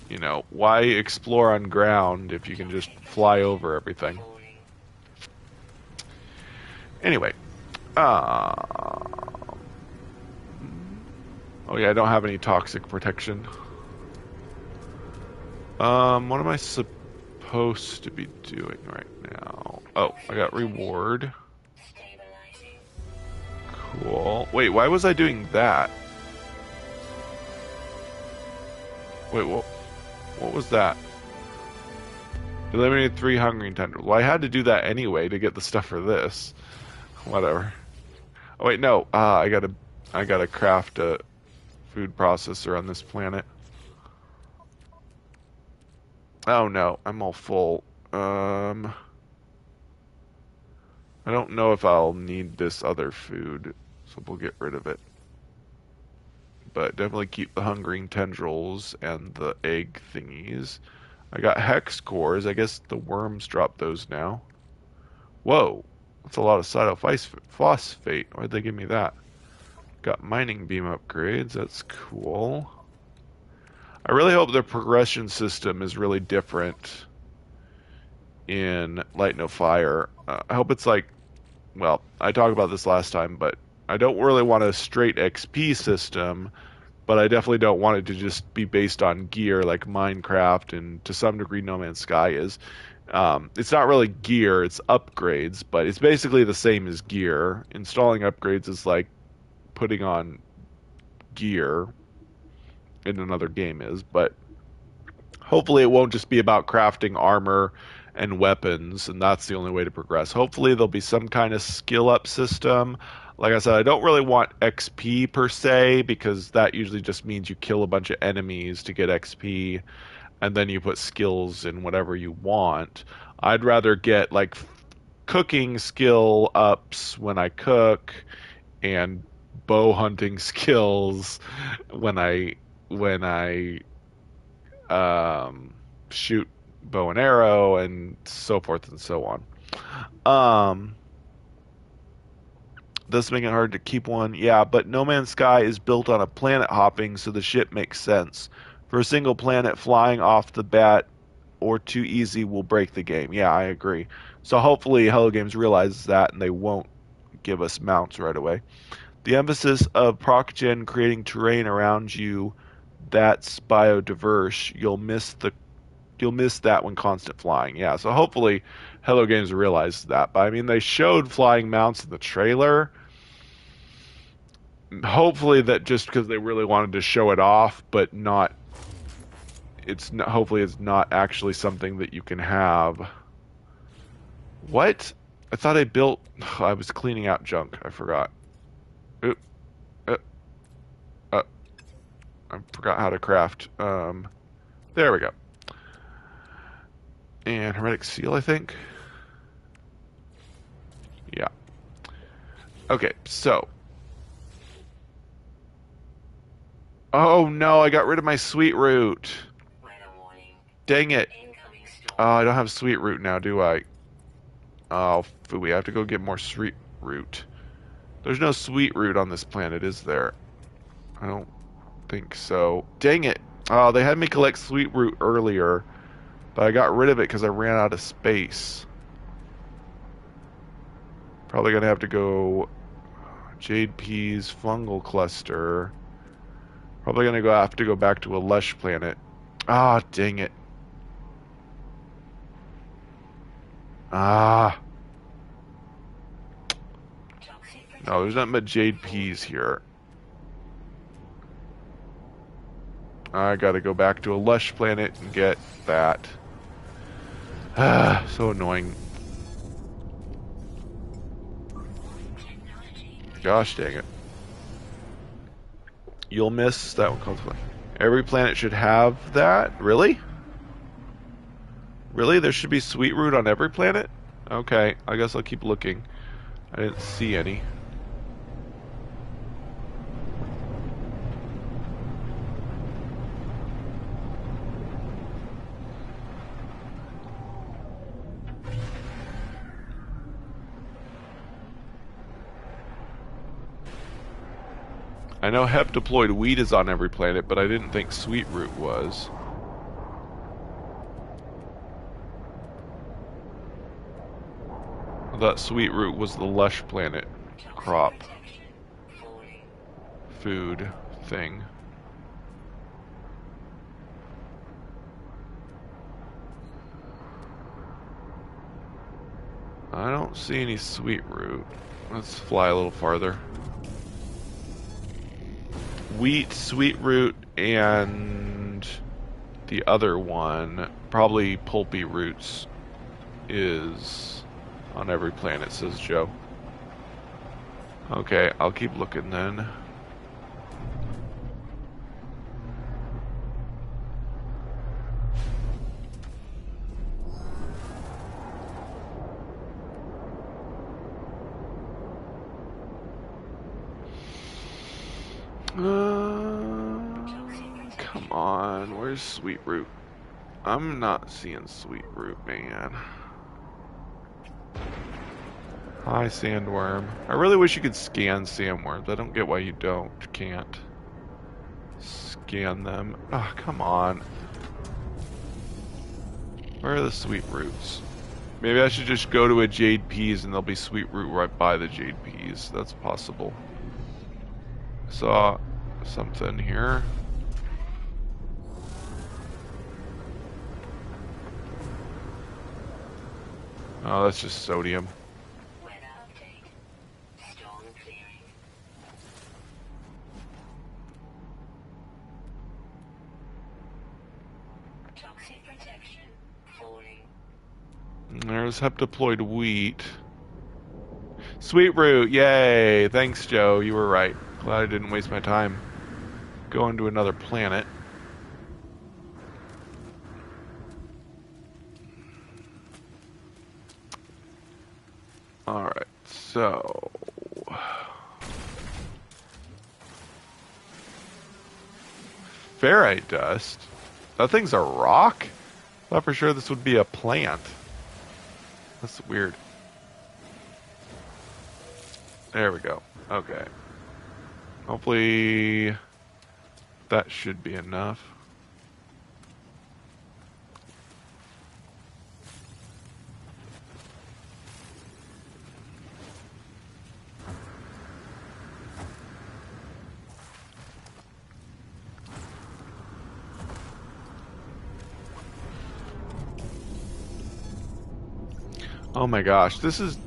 you know, why explore on ground if you can just fly over everything? Anyway, oh yeah, I don't have any toxic protection. What am I supposed to be doing right now? Oh, I got reward. Cool. Wait, why was I doing that? Wait, what was that? Eliminated 3 hungering tendrils. Well, I had to do that anyway to get the stuff for this. Whatever. Oh wait, no. I gotta craft a food processor on this planet. Oh no, I'm all full. I don't know if I'll need this other food, so we'll get rid of it. But definitely keep the hungering tendrils and the egg thingies. I got hex cores. I guess the worms drop those now. Whoa, that's a lot of cytophosphate. Why'd they give me that? Got mining beam upgrades. That's cool. I really hope the progression system is really different in Light No Fire. I hope it's like, well, I talked about this last time, but I don't really want a straight XP system, but I definitely don't want it to just be based on gear like Minecraft and to some degree No Man's Sky is. It's not really gear, it's upgrades, but it's basically the same as gear. Installing upgrades is like putting on gear in another game is, but hopefully it won't just be about crafting armor and weapons, and that's the only way to progress. Hopefully there'll be some kind of skill up system. Like I said, I don't really want XP per se, because that usually just means you kill a bunch of enemies to get XP, and then you put skills in whatever you want. I'd rather get like cooking skill ups when I cook, and bow hunting skills when I shoot bow and arrow, and so forth and so on. Um, This making it hard to keep one. Yeah, but No Man's Sky is built on a planet hopping, so the ship makes sense. For a single planet, flying off the bat or too easy will break the game. Yeah, I agree. So hopefully Hello Games realizes that and they won't give us mounts right away. The emphasis of ProcGen creating terrain around you that's biodiverse, you'll miss that when constant flying. Yeah, so hopefully Hello Games realizes that. But I mean, they showed flying mounts in the trailer. Hopefully that just because they really wanted to show it off, but not. Hopefully it's not actually something that you can have. What? I thought I built. I was cleaning out junk. I forgot. Oop. Uh, I forgot how to craft. There we go. And hermetic seal, I think. Yeah. Okay, so. Oh no, I got rid of my sweet root. Dang it. Oh, I don't have sweet root now, do I? Oh, we have to go get more sweet root. There's no sweet root on this planet, is there? I don't think so. Dang it. Oh, they had me collect sweet root earlier, but I got rid of it because I ran out of space. Probably gonna have to go jade peas, fungal cluster. Probably gonna have to go back to a lush planet. Ah, dang it. Ah. No, there's nothing but jade peas here. I gotta go back to a lush planet and get that. Ah, so annoying. Gosh dang it. You'll miss that one. Every planet should have that? Really? Really? There should be sweet root on every planet? Okay, I guess I'll keep looking. I didn't see any. I know hep-deployed wheat is on every planet, but I didn't think sweet root was. I thought sweet root was the lush planet crop food thing. I don't see any sweet root. Let's fly a little farther. wheat, sweet root, and the other one, probably pulpy roots, is on every planet, says Joe. Okay, I'll keep looking then. Come on, where's sweet root? I'm not seeing sweet root, man. Hi, sandworm. I really wish you could scan sandworms. I don't get why you can't scan them. Oh, come on. Where are the sweet roots? Maybe I should just go to a jade peas and there'll be sweet root right by the jade peas. That's possible. Saw something here. Oh, that's just sodium. There's heptaploid wheat. Sweet root, yay! Thanks, Joe. You were right. Glad I didn't waste my time going to another planet. Alright, so... ferrite dust? That thing's a rock? I thought for sure this would be a plant. That's weird. There we go. Okay. Hopefully that should be enough. Oh my gosh, this is...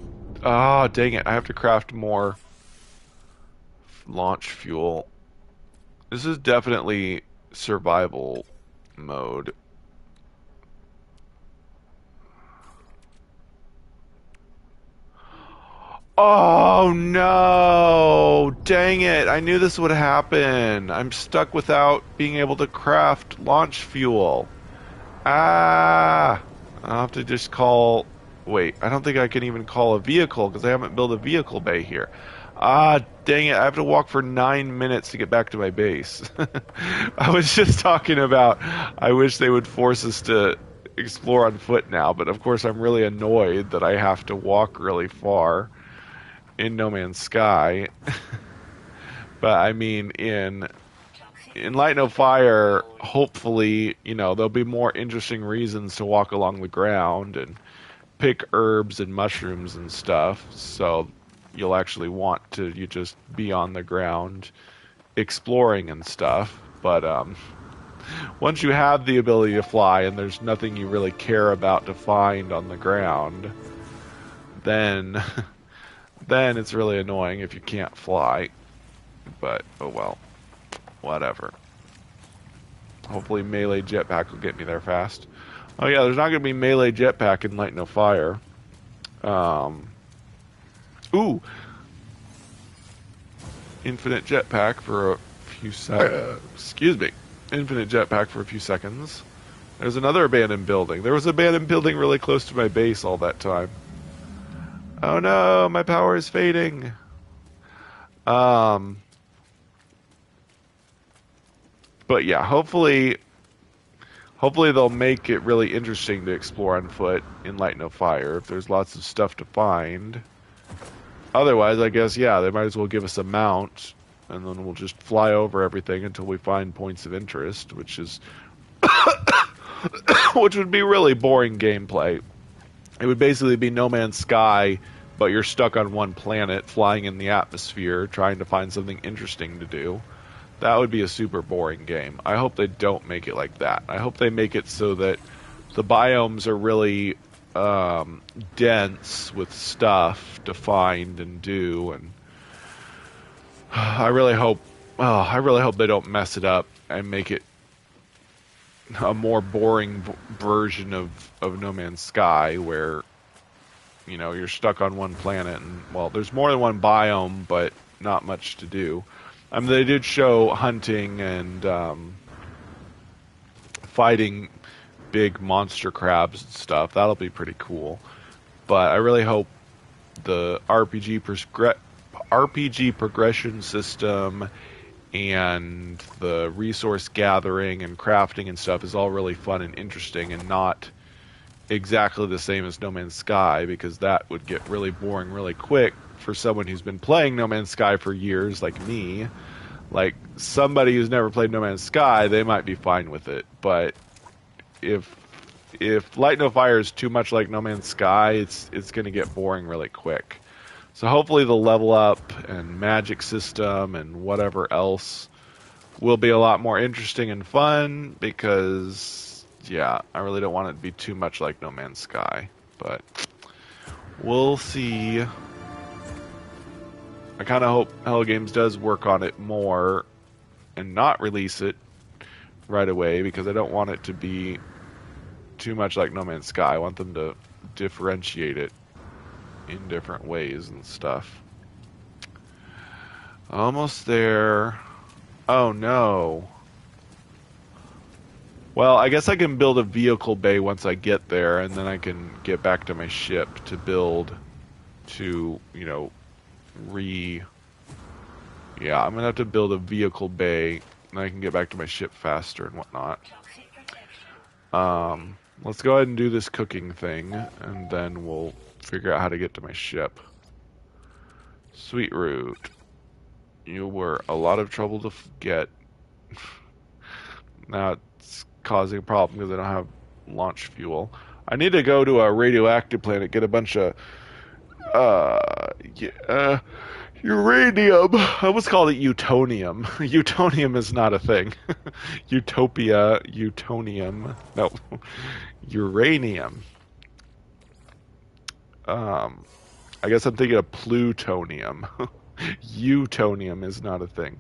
ah, dang it, I have to craft more launch fuel. This is definitely survival mode. Oh no! Dang it, I knew this would happen. I'm stuck without being able to craft launch fuel. Ah! I'll have to just call... wait, I don't think I can even call a vehicle because I haven't built a vehicle bay here. Ah, dang it, I have to walk for 9 minutes to get back to my base. I was just talking about, I wish they would force us to explore on foot now, but of course I'm really annoyed that I have to walk really far in No Man's Sky. But I mean, in Light No Fire, hopefully, you know, there'll be more interesting reasons to walk along the ground and pick herbs and mushrooms and stuff, so you'll actually want to you just be on the ground exploring and stuff. But once you have the ability to fly and there's nothing you really care about to find on the ground, then then it's really annoying if you can't fly. But oh well, whatever. Hopefully melee jetpack will get me there fast. Oh yeah, there's not going to be melee jetpack in Light No Fire. Ooh! Infinite jetpack for a few seconds. Excuse me. Infinite jetpack for a few seconds. There's another abandoned building. There was an abandoned building really close to my base all that time. Oh no, my power is fading. But yeah, hopefully they'll make it really interesting to explore on foot in Light No Fire if there's lots of stuff to find. Otherwise, I guess, yeah, they might as well give us a mount, and then we'll just fly over everything until we find points of interest, which is... which would be really boring gameplay. It would basically be No Man's Sky, but you're stuck on one planet, flying in the atmosphere, trying to find something interesting to do. That would be a super boring game. I hope they don't make it like that. I hope they make it so that the biomes are really dense with stuff to find and do, and I really hope Oh, I really hope they don't mess it up and make it a more boring version of No Man's Sky, where you're stuck on one planet and well, there's more than one biome, but not much to do. I mean, they did show hunting and fighting big monster crabs and stuff. That'll be pretty cool. But I really hope the RPG progression system and the resource gathering and crafting and stuff is all really fun and interesting and not exactly the same as No Man's Sky, because that would get really boring really quick for someone who's been playing No Man's Sky for years like me. Like somebody who's never played No Man's Sky, they might be fine with it, but if Light No Fire is too much like No Man's Sky, it's going to get boring really quick. So hopefully the level up and magic system and whatever else will be a lot more interesting and fun, because yeah, I really don't want it to be too much like No Man's Sky, but we'll see. I kind of hope Hello Games does work on it more and not release it right away, because I don't want it to be too much like No Man's Sky. I want them to differentiate it in different ways and stuff. Almost there. Oh no. Well, I guess I can build a vehicle bay once I get there, and then I can get back to my ship to build to, Yeah, I'm gonna have to build a vehicle bay, and I can get back to my ship faster and whatnot. Let's go ahead and do this cooking thing, and then we'll figure out how to get to my ship. Sweet Root. You were a lot of trouble to get. Now it's causing a problem because I don't have launch fuel. I need to go to a radioactive planet, get a bunch of uranium. I almost called it utonium. Utonium is not a thing. Utopia, utonium. No, uranium. I guess I'm thinking of plutonium. Utonium is not a thing.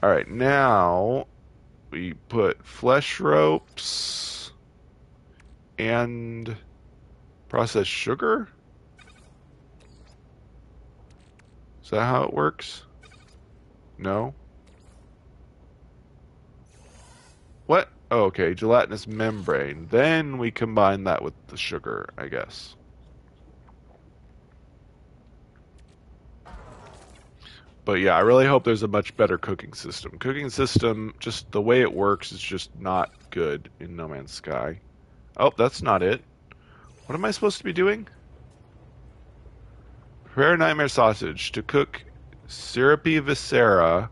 All right, now we put flesh ropes and processed sugar. Is that how it works? No? What? Oh, okay, gelatinous membrane. Then we combine that with the sugar, I guess. But yeah, I really hope there's a much better cooking system. Cooking system, just the way it works, is just not good in No Man's Sky. Oh, that's not it. What am I supposed to be doing? Prepare nightmare sausage. To cook syrupy viscera,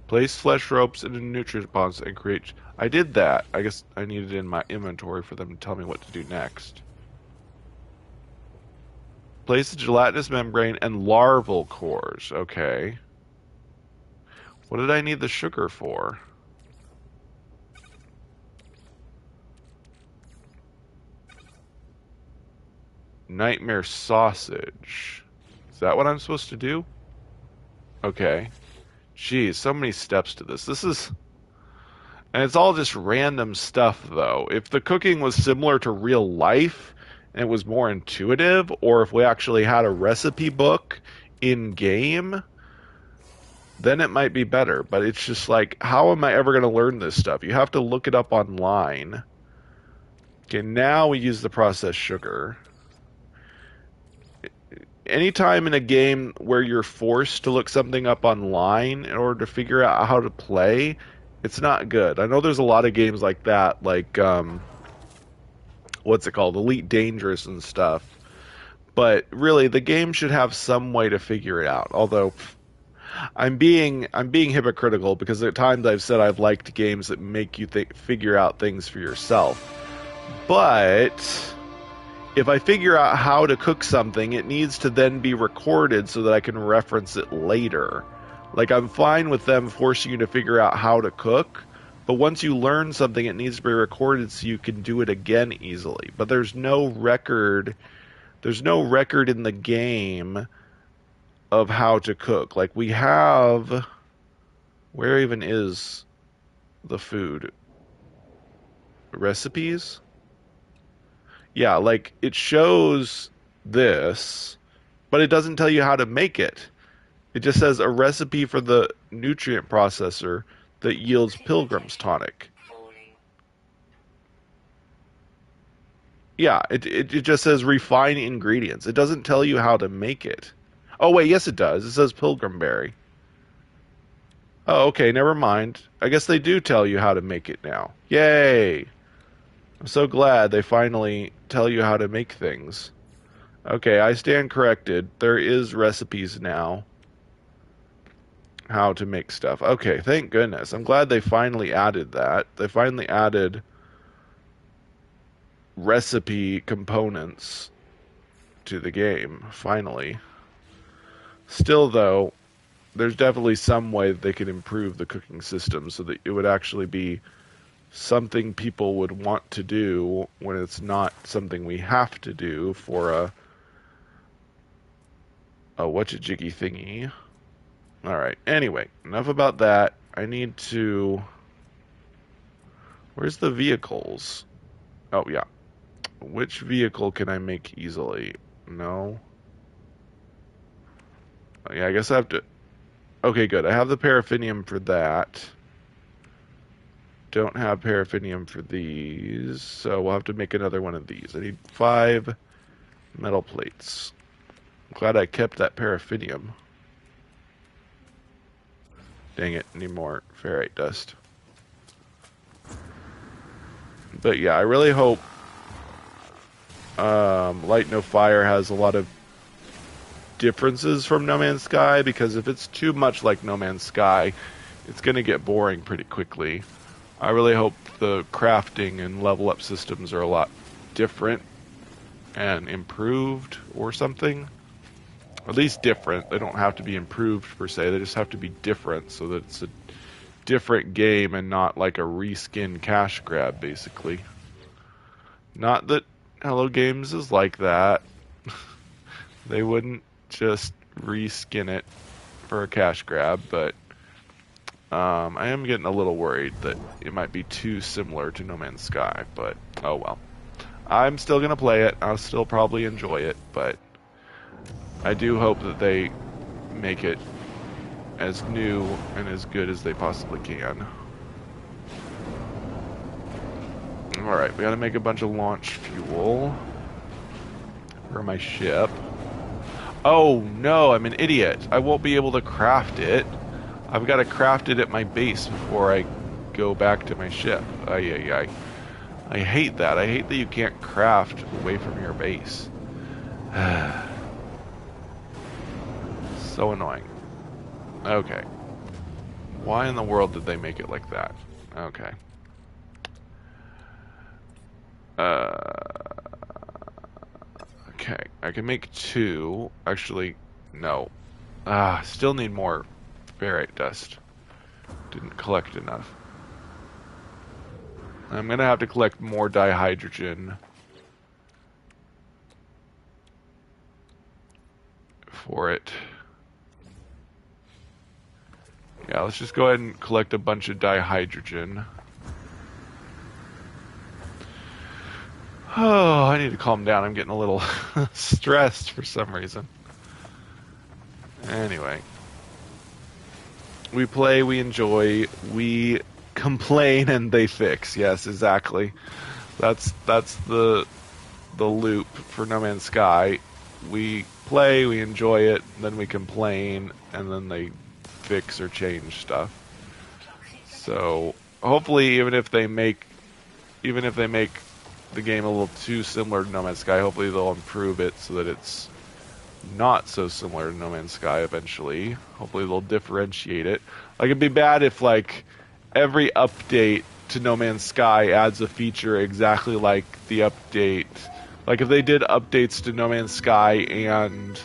place flesh ropes in a nutrient box and create... I did that. I guess I need it in my inventory for them to tell me what to do next. Place the gelatinous membrane and larval cores. Okay. What did I need the sugar for? Nightmare sausage. Is that what I'm supposed to do? Okay. Geez, so many steps to this. This is... And it's all just random stuff, though. If the cooking was similar to real life, and it was more intuitive, or if we actually had a recipe book in-game, then it might be better. But it's just like, how am I ever going to learn this stuff? You have to look it up online. Okay, now we use the processed sugar. Anytime in a game where you're forced to look something up online in order to figure out how to play, it's not good. I know there's a lot of games like that, like, what's it called? Elite Dangerous and stuff. But really, the game should have some way to figure it out. Although, I'm being hypocritical, because at times I've said I've liked games that make you figure out things for yourself. But if I figure out how to cook something, it needs to then be recorded so that I can reference it later. Like, I'm fine with them forcing you to figure out how to cook, but once you learn something, it needs to be recorded so you can do it again easily. But there's no record in the game of how to cook. Like, we have Where even is the food? Recipes? Yeah, like it shows this, but it doesn't tell you how to make it. It just says a recipe for the nutrient processor that yields Pilgrim's tonic. Yeah, it just says refine ingredients. It doesn't tell you how to make it. Oh wait, yes it does. It says Pilgrim berry. Oh, okay, never mind. I guess they do tell you how to make it now. Yay! I'm so glad they finally tell you how to make things. Okay, I stand corrected. There is recipes now. How to make stuff. Okay, thank goodness. I'm glad they finally added that. They finally added recipe components to the game, finally. Still, though, there's definitely some way that they could improve the cooking system so that it would actually be something people would want to do when it's not something we have to do for a whatcha-jiggy thingy. Alright, anyway, enough about that. I need to... Where's the vehicles? Oh, yeah. Which vehicle can I make easily? No. Yeah, I guess I have to... Okay, good. I have the paraffinium for that. Don't have paraffinium for these, so we'll have to make another one of these. I need 5 metal plates. I'm glad I kept that paraffinium. Dang it, need more ferrite dust. But yeah, I really hope Light No Fire has a lot of differences from No Man's Sky, because if it's too much like No Man's Sky, it's going to get boring pretty quickly. I really hope the crafting and level up systems are a lot different and improved or something. At least different. They don't have to be improved per se, they just have to be different so that it's a different game and not like a reskin cash grab, basically. Not that Hello Games is like that. They wouldn't just reskin it for a cash grab, but I am getting a little worried that it might be too similar to No Man's Sky, but oh well. I'm still going to play it. I'll still probably enjoy it, but I do hope that they make it as new and as good as they possibly can. Alright, we gotta make a bunch of launch fuel for my ship. Oh no, I'm an idiot. I won't be able to craft it. I've got to craft it at my base before I go back to my ship. Ay. I hate that. I hate that you can't craft away from your base. So annoying. Okay. Why in the world did they make it like that? Okay. Okay, I can make 2. Actually, no. Still need more ferrite dust. Didn't collect enough. I'm gonna have to collect more dihydrogen for it. Yeah, let's just go ahead and collect a bunch of dihydrogen. Oh, I need to calm down. I'm getting a little stressed for some reason. Anyway. We play, we enjoy, we complain, and they fix. Yes, exactly. That's the loop for No Man's Sky. We play, we enjoy it, then we complain, and then they fix or change stuff. So hopefully, even if they make the game a little too similar to No Man's Sky, hopefully they'll improve it so that it's not so similar to No Man's Sky eventually. Hopefully they'll differentiate it. Like, it'd be bad if like every update to No Man's Sky adds a feature exactly like the update. Like if they did updates to No Man's Sky and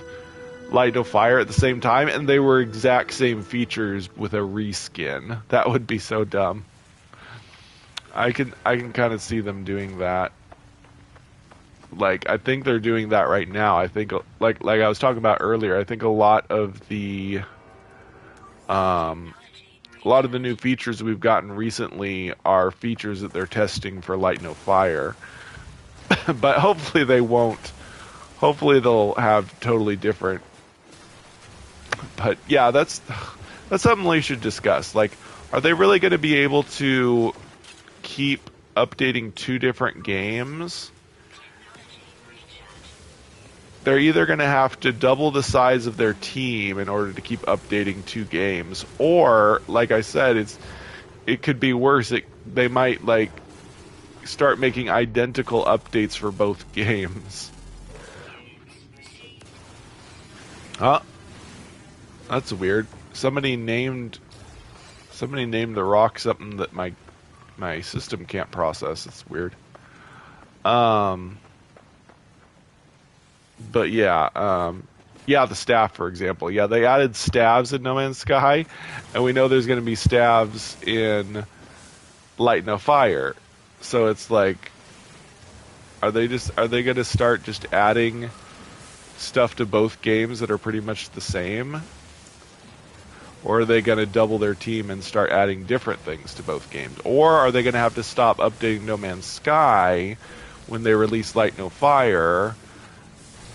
Light No Fire at the same time and they were exact same features with a reskin. That would be so dumb. I can kind of see them doing that. Like, I think they're doing that right now. I think, like I was talking about earlier, I think a lot of the a lot of the new features we've gotten recently are features that they're testing for Light No Fire. But hopefully they won't. Hopefully they'll have totally different. But yeah, that's something we should discuss. Like, are they really going to be able to keep updating two different games? They're either going to have to double the size of their team in order to keep updating two games, or, like I said, it could be worse. They might like start making identical updates for both games. Huh? That's weird. Somebody named the rock something that my system can't process. It's weird. But yeah, yeah, the staff, for example. Yeah, they added staves in No Man's Sky, and we know there's going to be staves in Light No Fire. So it's like, are they going to start just adding stuff to both games that are pretty much the same? Or are they going to double their team and start adding different things to both games? Or are they going to have to stop updating No Man's Sky when they release Light No Fire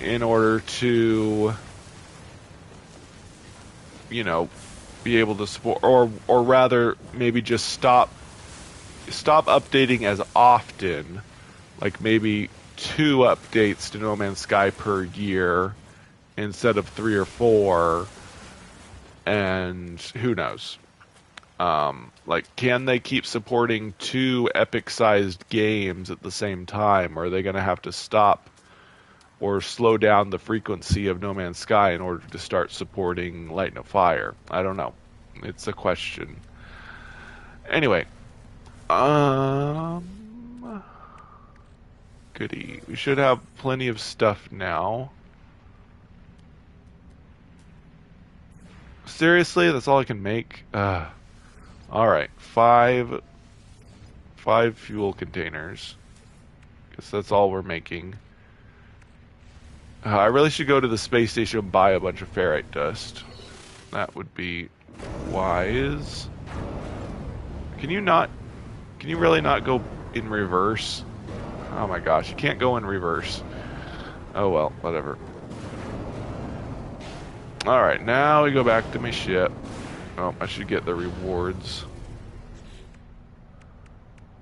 in order to, you know, be able to support, or rather maybe just stop updating as often, like maybe 2 updates to No Man's Sky per year instead of 3 or 4, and who knows. Like, can they keep supporting 2 epic-sized games at the same time, or are they going to have to stop or slow down the frequency of No Man's Sky in order to start supporting Light No Fire? I don't know. It's a question. Anyway, goody. We should have plenty of stuff now. Seriously, that's all I can make? Alright, 5 fuel containers. Guess that's all we're making. I really should go to the space station and buy a bunch of ferrite dust. That would be wise. Can you really not go in reverse? Oh my gosh, you can't go in reverse. Oh well, whatever. Alright, now we go back to my ship. Oh, I should get the rewards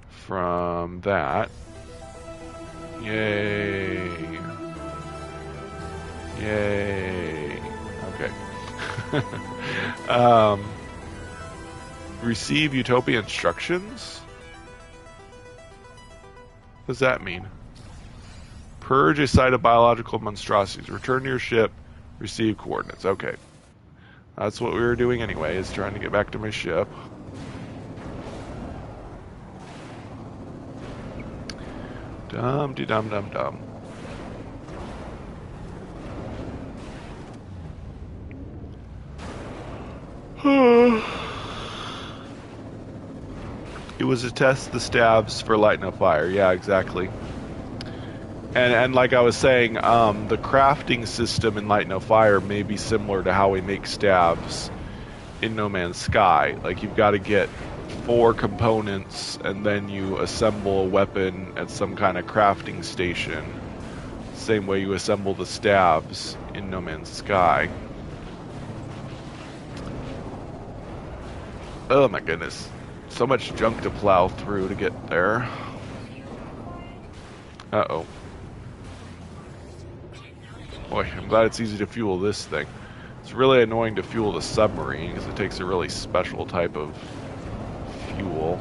from that. Yay. Yay. Okay. Receive Utopia instructions? What does that mean? Purge a site of biological monstrosities. Return to your ship. Receive coordinates. Okay. That's what we were doing anyway, is trying to get back to my ship. Dum-de-dum-dum-dum. It was to test the stabs for Light No Fire. Yeah, exactly. And like I was saying, the crafting system in Light No Fire may be similar to how we make stabs in No Man's Sky. Like, you've got to get 4 components and then you assemble a weapon at some kind of crafting station. Same way you assemble the stabs in No Man's Sky. Oh my goodness. So much junk to plow through to get there. Uh-oh. Boy, I'm glad it's easy to fuel this thing. It's really annoying to fuel the submarine because it takes a really special type of fuel.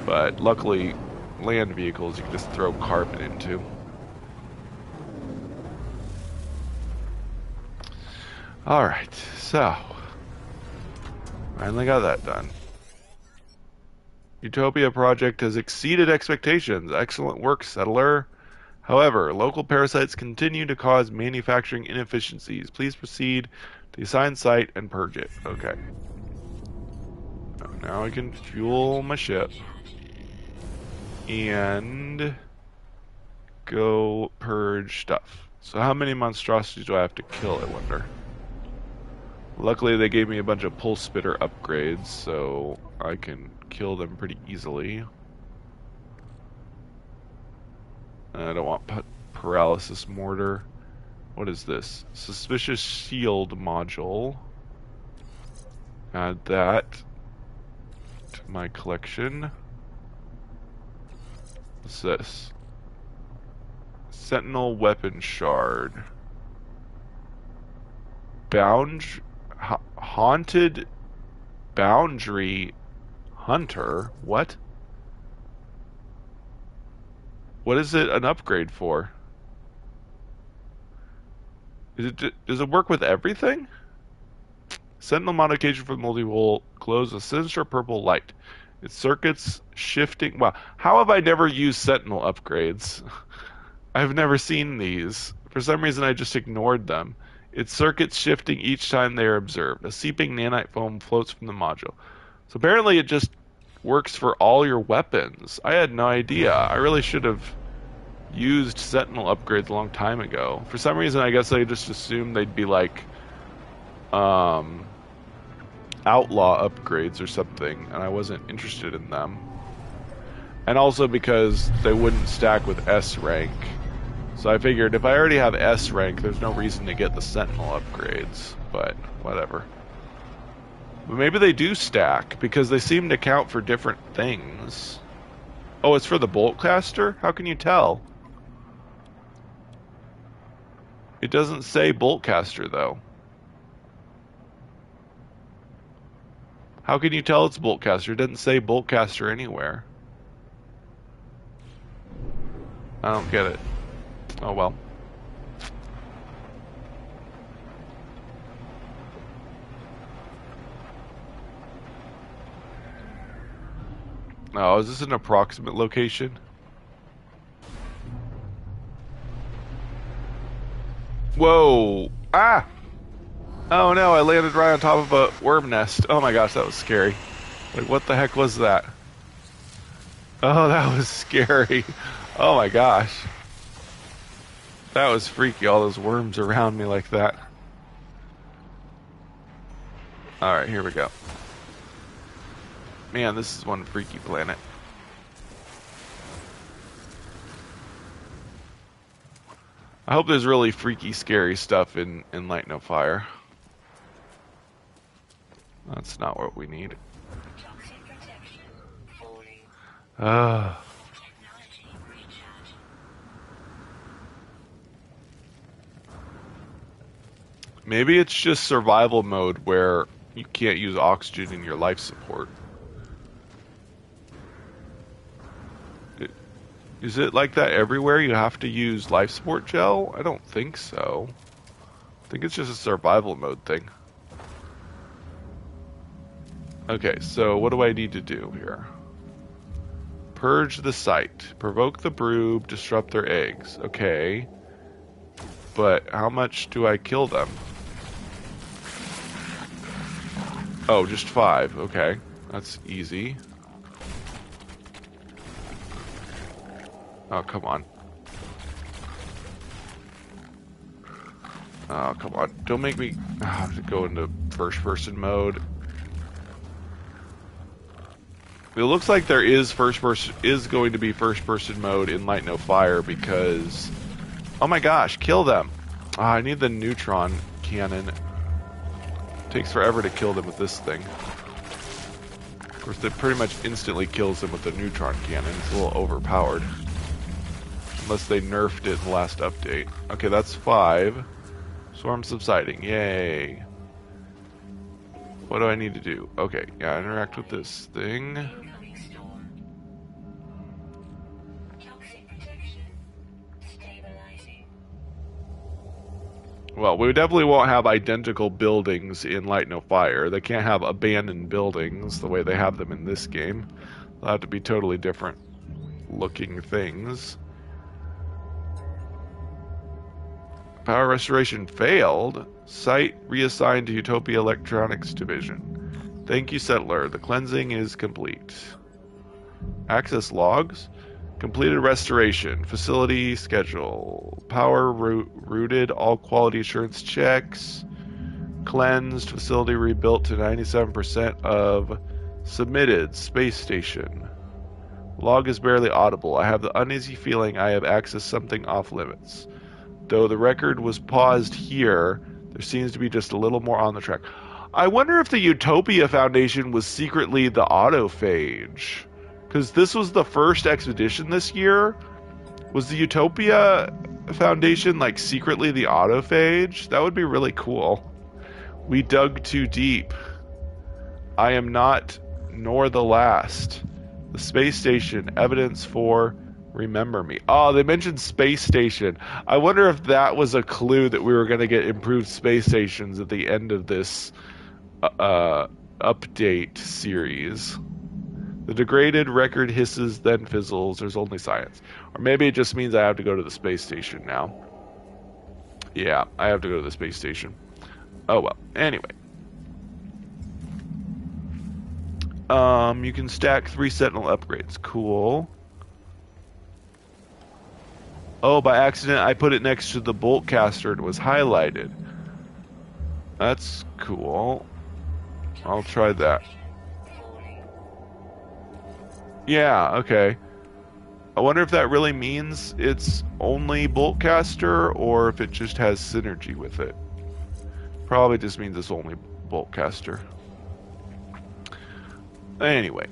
But luckily, land vehicles you can just throw carbon into. Alright, so finally got that done. Utopia project has exceeded expectations. Excellent work, settler. However, local parasites continue to cause manufacturing inefficiencies. Please proceed to the assigned site and purge it. Okay. Now I can fuel my ship. And go purge stuff. So how many monstrosities do I have to kill, I wonder? Luckily, they gave me a bunch of pulse spitter upgrades, so I can kill them pretty easily. I don't want paralysis mortar. What is this? Suspicious shield module. Add that to my collection. What's this? Sentinel weapon shard. Haunted boundary hunter? What? What is it an upgrade for? Does it work with everything? Sentinel modification for the multi-will glows a sinister purple light. Its circuits shifting. Wow, how have I never used Sentinel upgrades? I've never seen these. For some reason, I just ignored them. Its circuits shifting each time they are observed. A seeping nanite foam floats from the module. So apparently, it just works for all your weapons. I had no idea. I really should have used Sentinel upgrades a long time ago. For some reason, I guess I just assumed they'd be like outlaw upgrades or something, and I wasn't interested in them. And also because they wouldn't stack with S rank. So I figured if I already have S rank, there's no reason to get the Sentinel upgrades, but whatever. But maybe they do stack, because they seem to count for different things. Oh, it's for the bolt caster? How can you tell? It doesn't say bolt caster, though. How can you tell it's bolt caster? It doesn't say bolt caster anywhere. I don't get it. Oh well. Oh, is this an approximate location? Whoa! Ah! Oh no, I landed right on top of a worm nest. Oh my gosh, that was scary. Like, what the heck was that? Oh, that was scary. Oh my gosh. That was freaky, all those worms around me like that. Alright, here we go. Man, this is one freaky planet. I hope there's really freaky, scary stuff in Light No Fire. That's not what we need. Maybe it's just survival mode where you can't use oxygen in your life support. Is it like that everywhere? You have to use life support gel? I don't think so. I think it's just a survival mode thing. Okay, so what do I need to do here? Purge the site. Provoke the brood, disrupt their eggs. Okay. But how much do I kill them? Oh, just 5. Okay. That's easy. Oh, come on. Oh, come on. Don't make me have to go into first-person mode. It looks like there is going to be first-person mode in Light No Fire because... Oh my gosh, kill them! I need the neutron cannon. It takes forever to kill them with this thing. Of course, it pretty much instantly kills them with the neutron cannon. It's a little overpowered. Unless they nerfed it in the last update. Okay, that's 5. Swarm subsiding. Yay. What do I need to do? Okay, yeah, interact with this thing. Well, we definitely won't have identical buildings in Light No Fire. They can't have abandoned buildings the way they have them in this game. They'll have to be totally different looking things. Power restoration failed. Site reassigned to Utopia Electronics Division. Thank you, Settler. The cleansing is complete. Access logs. Completed restoration. Facility schedule. Power routed. All quality assurance checks. Cleansed. Facility rebuilt to 97% of submitted. Space station. Log is barely audible. I have the uneasy feeling I have accessed something off limits. Though the record was paused here, there seems to be just a little more on the track. I wonder if the Utopia Foundation was secretly the autophage. Because this was the first expedition this year. Was the Utopia Foundation like secretly the autophage? That would be really cool. We dug too deep. I am not, nor the last. The space station, evidence for remember me. Oh, they mentioned space station. I wonder if that was a clue that we were going to get improved space stations at the end of this update series. The degraded record hisses, then fizzles. There's only science. Or maybe it just means I have to go to the space station now. Yeah, I have to go to the space station. Oh well. Anyway. You can stack 3 Sentinel upgrades. Cool. Oh, by accident I put it next to the bolt caster and it was highlighted. That's cool. I'll try that. Yeah, okay. I wonder if that really means it's only bolt caster or if it just has synergy with it. Probably just means it's only bolt caster. Anyway.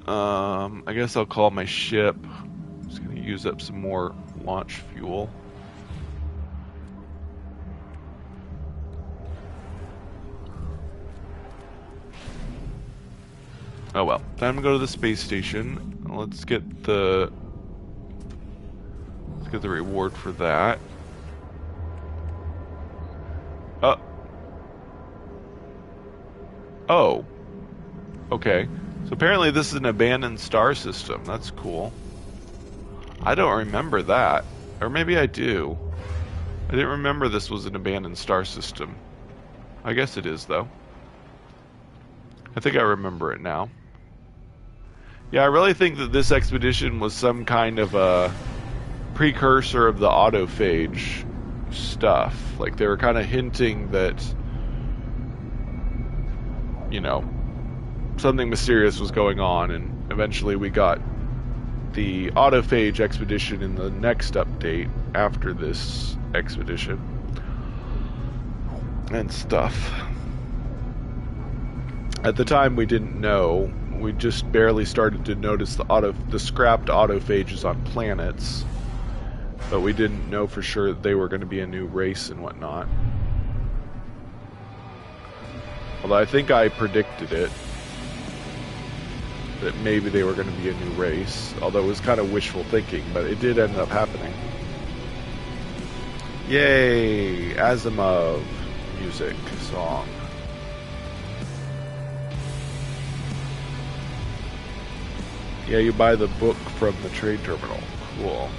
I guess I'll call my ship. Just gonna use up some more launch fuel. Oh well, time to go to the space station. Let's get the reward for that. Oh. Okay. So apparently this is an abandoned star system. That's cool. I don't remember that. Or maybe I do. I didn't remember this was an abandoned star system. I guess it is, though. I think I remember it now. Yeah, I really think that this expedition was some kind of a precursor of the autophage stuff. Like, they were kind of hinting that, you know, something mysterious was going on, and eventually we got the autophage expedition in the next update after this expedition and stuff. At the time we didn't know. We just barely started to notice the scrapped autophages on planets, but we didn't know for sure that they were going to be a new race and whatnot. Although I think I predicted it, that maybe they were going to be a new race, although it was kind of wishful thinking, but it did end up happening. Yay! Asimov music song. Yeah, you buy the book from the trade terminal. Cool.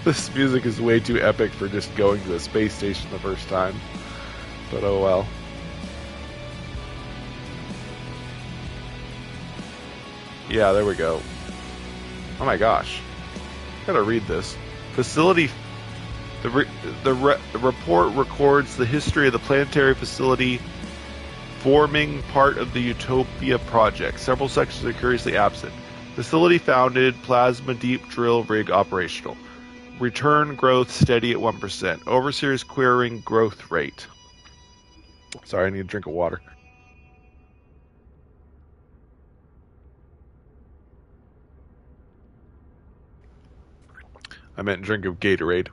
This music is way too epic for just going to the space station the first time. But oh well. Yeah, there we go. Oh my gosh. Gotta read this. Facility. The report records the history of the planetary facility forming part of the Utopia project. Several sections are curiously absent. Facility founded, plasma deep drill rig operational. Return growth steady at 1%. Overseer's querying growth rate. Sorry, I need a drink of water. I meant drink of Gatorade.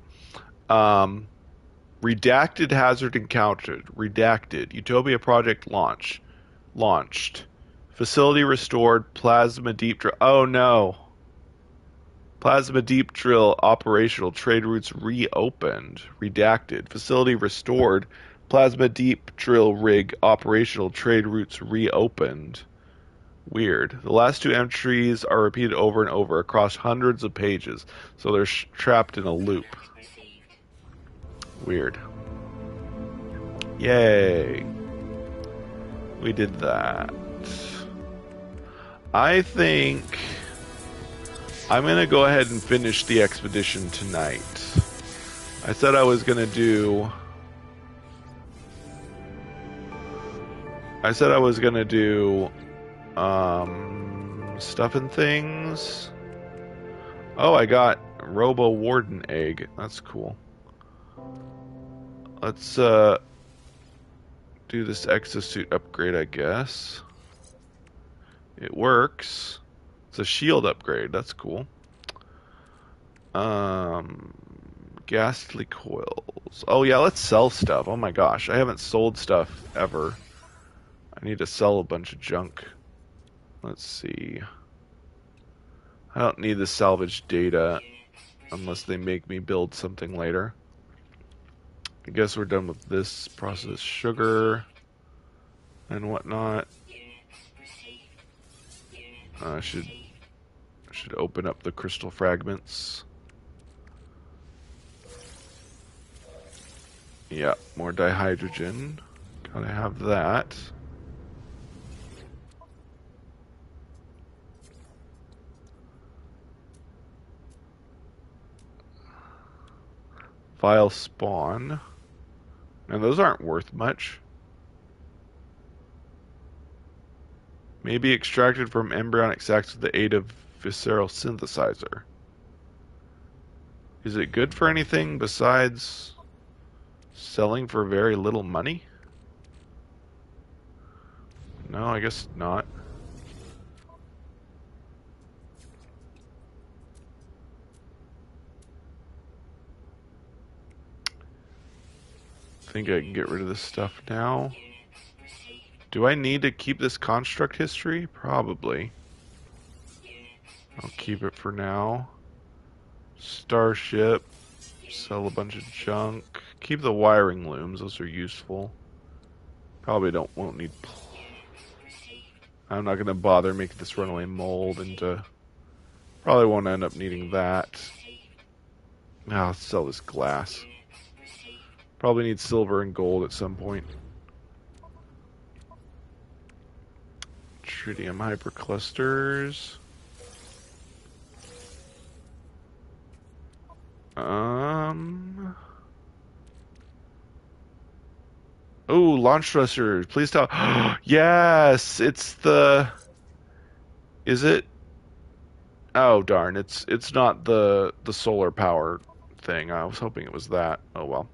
Redacted hazard encountered. Redacted. Utopia project launched. Facility restored. Plasma deep drill. Oh no. Plasma deep drill operational. Trade routes reopened. Redacted. Facility restored. Plasma deep drill rig operational. Trade routes reopened. Weird. The last 2 entries are repeated over and over across hundreds of pages, so they're trapped in a loop. Weird. Yay. We did that. I think I'm going to go ahead and finish the expedition tonight. I said I was going to do... stuff and things. Oh, I got Robo Warden egg. That's cool. Let's do this exosuit upgrade, I guess. It works. It's a shield upgrade. That's cool. Ghastly coils. Oh yeah, let's sell stuff. Oh my gosh, I haven't sold stuff ever. I need to sell a bunch of junk. Let's see. I don't need the salvage data unless they make me build something later. I guess we're done with this processed sugar and whatnot. I should open up the crystal fragments. Yeah, more dihydrogen. Gotta have that. File spawn. And those aren't worth much. May be extracted from embryonic sacs with the aid of visceral synthesizer. Is it good for anything besides selling for very little money? No, I guess not. I think I can get rid of this stuff now. Do I need to keep this construct history? Probably. I'll keep it for now. Starship. Sell a bunch of junk. Keep the wiring looms. Those are useful. Probably won't need... I'm not going to bother making this runaway mold into... Probably won't end up needing that. Now let's sell this glass. Probably need silver and gold at some point. Tritium hyperclusters. Oh, launch thrusters. Please tell. Yes, it's the... Is it? Oh darn! It's not the solar power thing. I was hoping it was that. Oh well.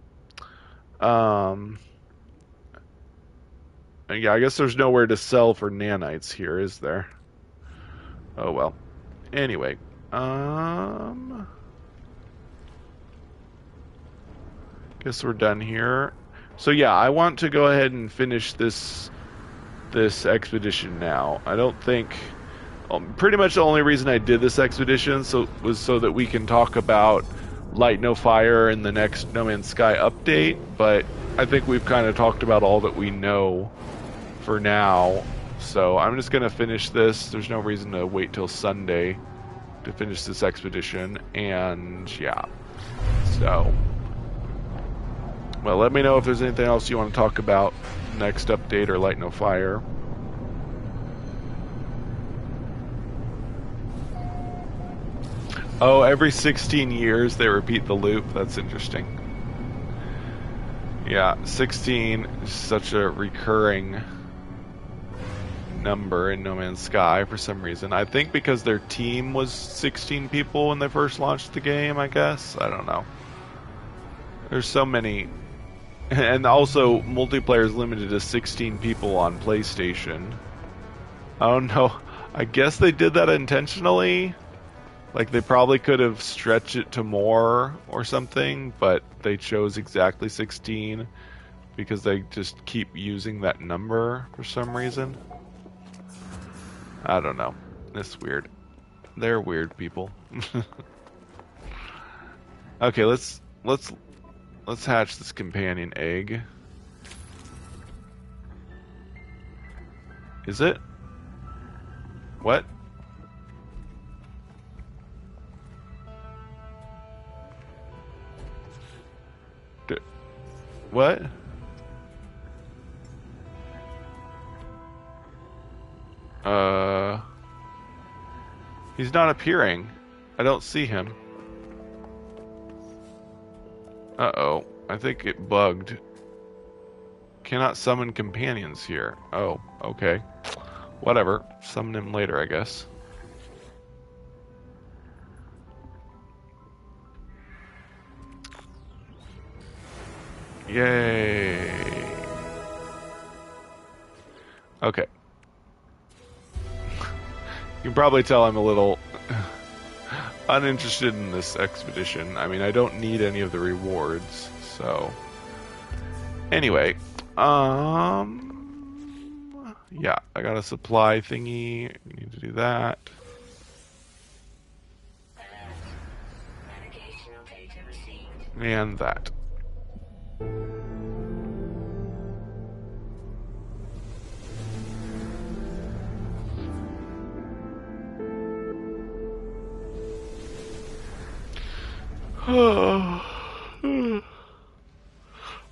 Yeah, I guess there's nowhere to sell for nanites here, is there? Oh well. Anyway, guess we're done here. So yeah, I want to go ahead and finish this expedition now. I don't think... pretty much the only reason I did this expedition was so that we can talk about Light No Fire in the next No Man's Sky update, but I think we've kind of talked about all that we know for now. So I'm just going to finish this. There's no reason to wait till Sunday to finish this expedition, and yeah. So, well, let me know if there's anything else you want to talk about next update or Light No Fire. Oh, every 16 years they repeat the loop. That's interesting. Yeah, 16 is such a recurring number in No Man's Sky for some reason. I think because their team was 16 people when they first launched the game, I guess. I don't know. There's so many. And also, multiplayer is limited to 16 people on PlayStation. I don't know. I guess they did that intentionally. Like, they probably could have stretched it to more or something, but they chose exactly 16 because they just keep using that number for some reason. I don't know. It's weird. They're weird people. Okay, let's hatch this companion egg. Is it? What? What? Uh, he's not appearing. I don't see him. Uh-oh. I think it bugged. Cannot summon companions here. Oh, okay. Whatever. Summon him later, I guess. Yay. Okay. You can probably tell I'm a little uninterested in this expedition. I mean, I don't need any of the rewards, so... Anyway, yeah, I got a supply thingy. We need to do that. And that.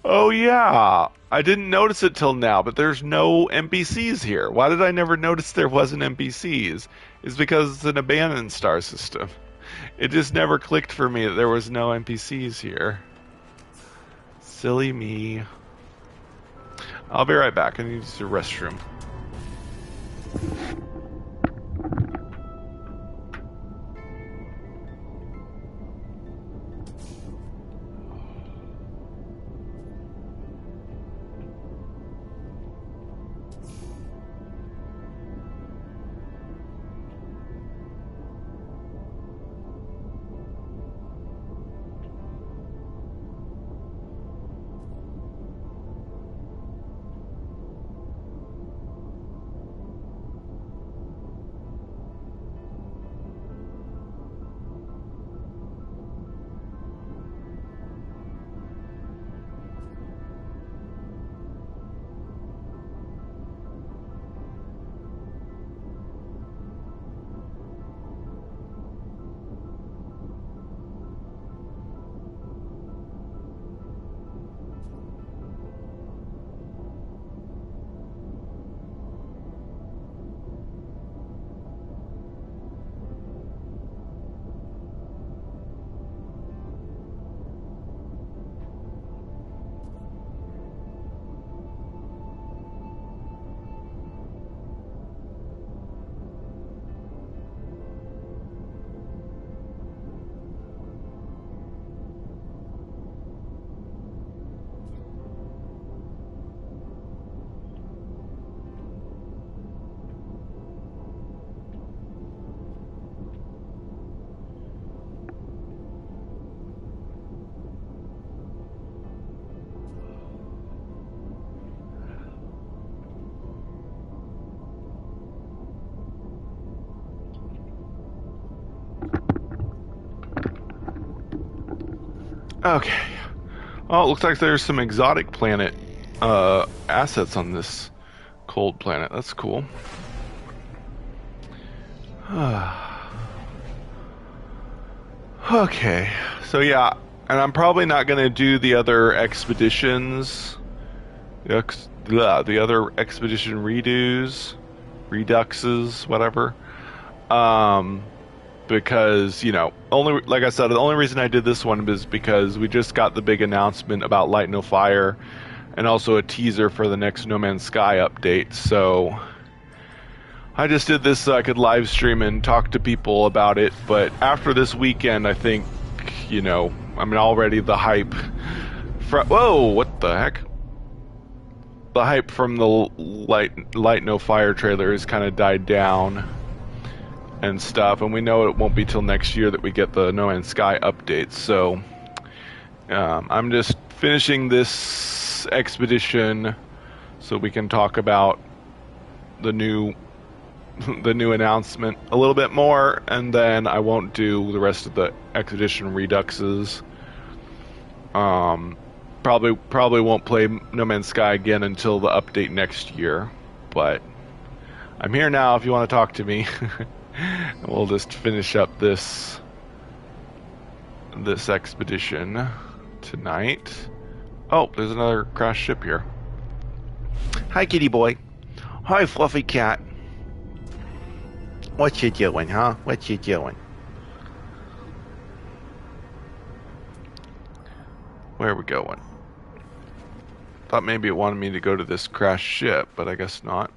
Oh yeah, I didn't notice it till now, but there's no NPCs here. Why did I never notice there wasn't NPCs? It's because it's an abandoned star system. It just never clicked for me that there was no NPCs here. Silly me. I'll be right back. I need to use the restroom. Okay. Oh, it looks like there's some exotic planet assets on this cold planet. That's cool. Okay. So yeah, and I'm probably not going to do the other expeditions. The other expedition redos, reduxes, whatever. Because, you know, only, like I said, the only reason I did this one is because we just got the big announcement about Light No Fire and also a teaser for the next No Man's Sky update. So I just did this so I could live stream and talk to people about it. But after this weekend, I think, you know, I mean, already the hype. Whoa, what the heck? The hype from the Light No Fire trailer has kind of died down and stuff, and we know it won't be till next year that we get the No Man's Sky updates. So I'm just finishing this expedition so we can talk about the new announcement a little bit more, and then I won't do the rest of the expedition reduxes. Probably won't play No Man's Sky again until the update next year, but I'm here now if you want to talk to me. We'll just finish up this expedition tonight. Oh, there's another crashed ship here. Hi, kitty boy. Hi, fluffy cat. What you doing, huh? What you doing? Where are we going? Thought maybe it wanted me to go to this crashed ship, but I guess not.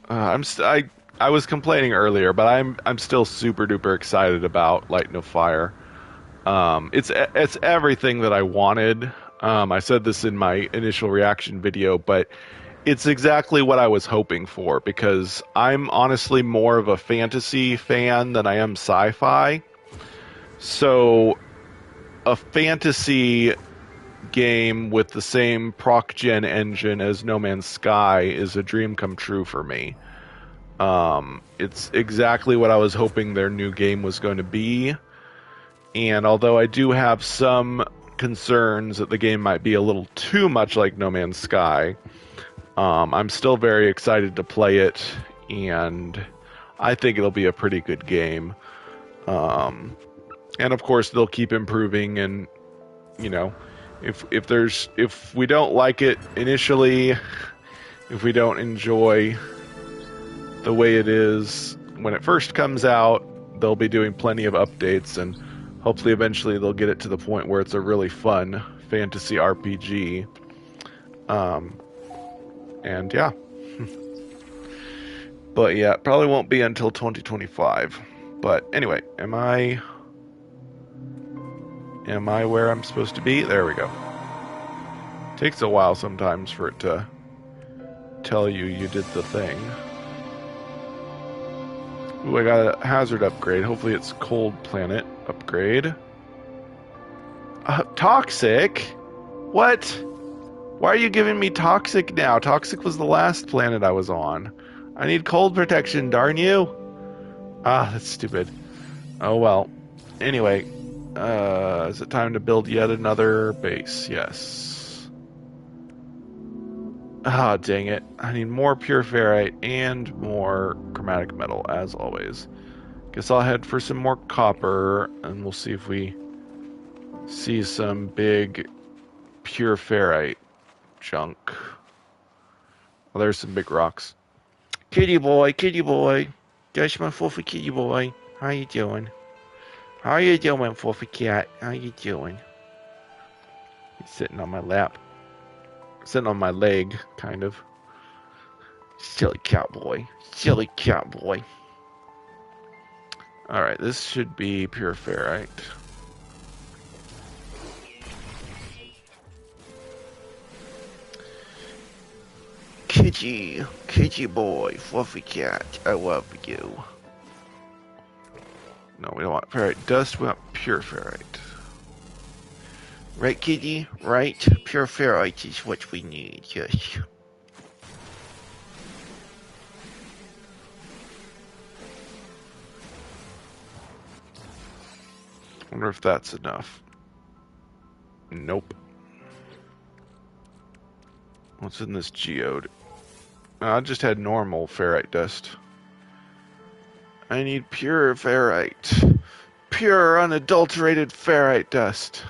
I was complaining earlier, but I'm still super duper excited about Light No Fire. It's everything that I wanted. I said this in my initial reaction video, but it's exactly what I was hoping for, because I'm honestly more of a fantasy fan than I am sci-fi. So a fantasy game with the same proc gen engine as No Man's Sky is a dream come true for me. It's exactly what I was hoping their new game was going to be. And although I do have some concerns that the game might be a little too much like No Man's Sky, I'm still very excited to play it, and I think it'll be a pretty good game. And of course, they'll keep improving, and you know, if we don't like it initially, if we don't enjoy the way it is when it first comes out, they'll be doing plenty of updates, and hopefully eventually they'll get it to the point where it's a really fun fantasy RPG. And yeah. But yeah, it probably won't be until 2025. But anyway, am I where I'm supposed to be? There we go. Takes a while sometimes for it to tell you did the thing. Ooh, I got a hazard upgrade. Hopefully it's cold planet upgrade. Toxic? What? Why are you giving me toxic now? Toxic was the last planet I was on. I need cold protection, darn you. Ah, that's stupid. Oh well. Anyway, is it time to build yet another base? Yes. Ah, dang it. I need more pure ferrite and more chromatic metal, as always. Guess I'll head for some more copper, and we'll see if we see some big pure ferrite junk. Well, there's some big rocks. Kitty boy, that's my fluffy kitty boy. How you doing? How you doing, fluffy cat? How you doing? He's sitting on my lap. Sitting on my leg, kind of. Silly cat boy. Silly cat boy. Alright, this should be pure ferrite. Kitty boy, fluffy cat, I love you. No, we don't want ferrite dust, we want pure ferrite. Right, kitty? Right? Pure ferrite is what we need, yes. Wonder if that's enough. Nope. What's in this geode? I just had normal ferrite dust. I need pure ferrite. Pure, unadulterated ferrite dust.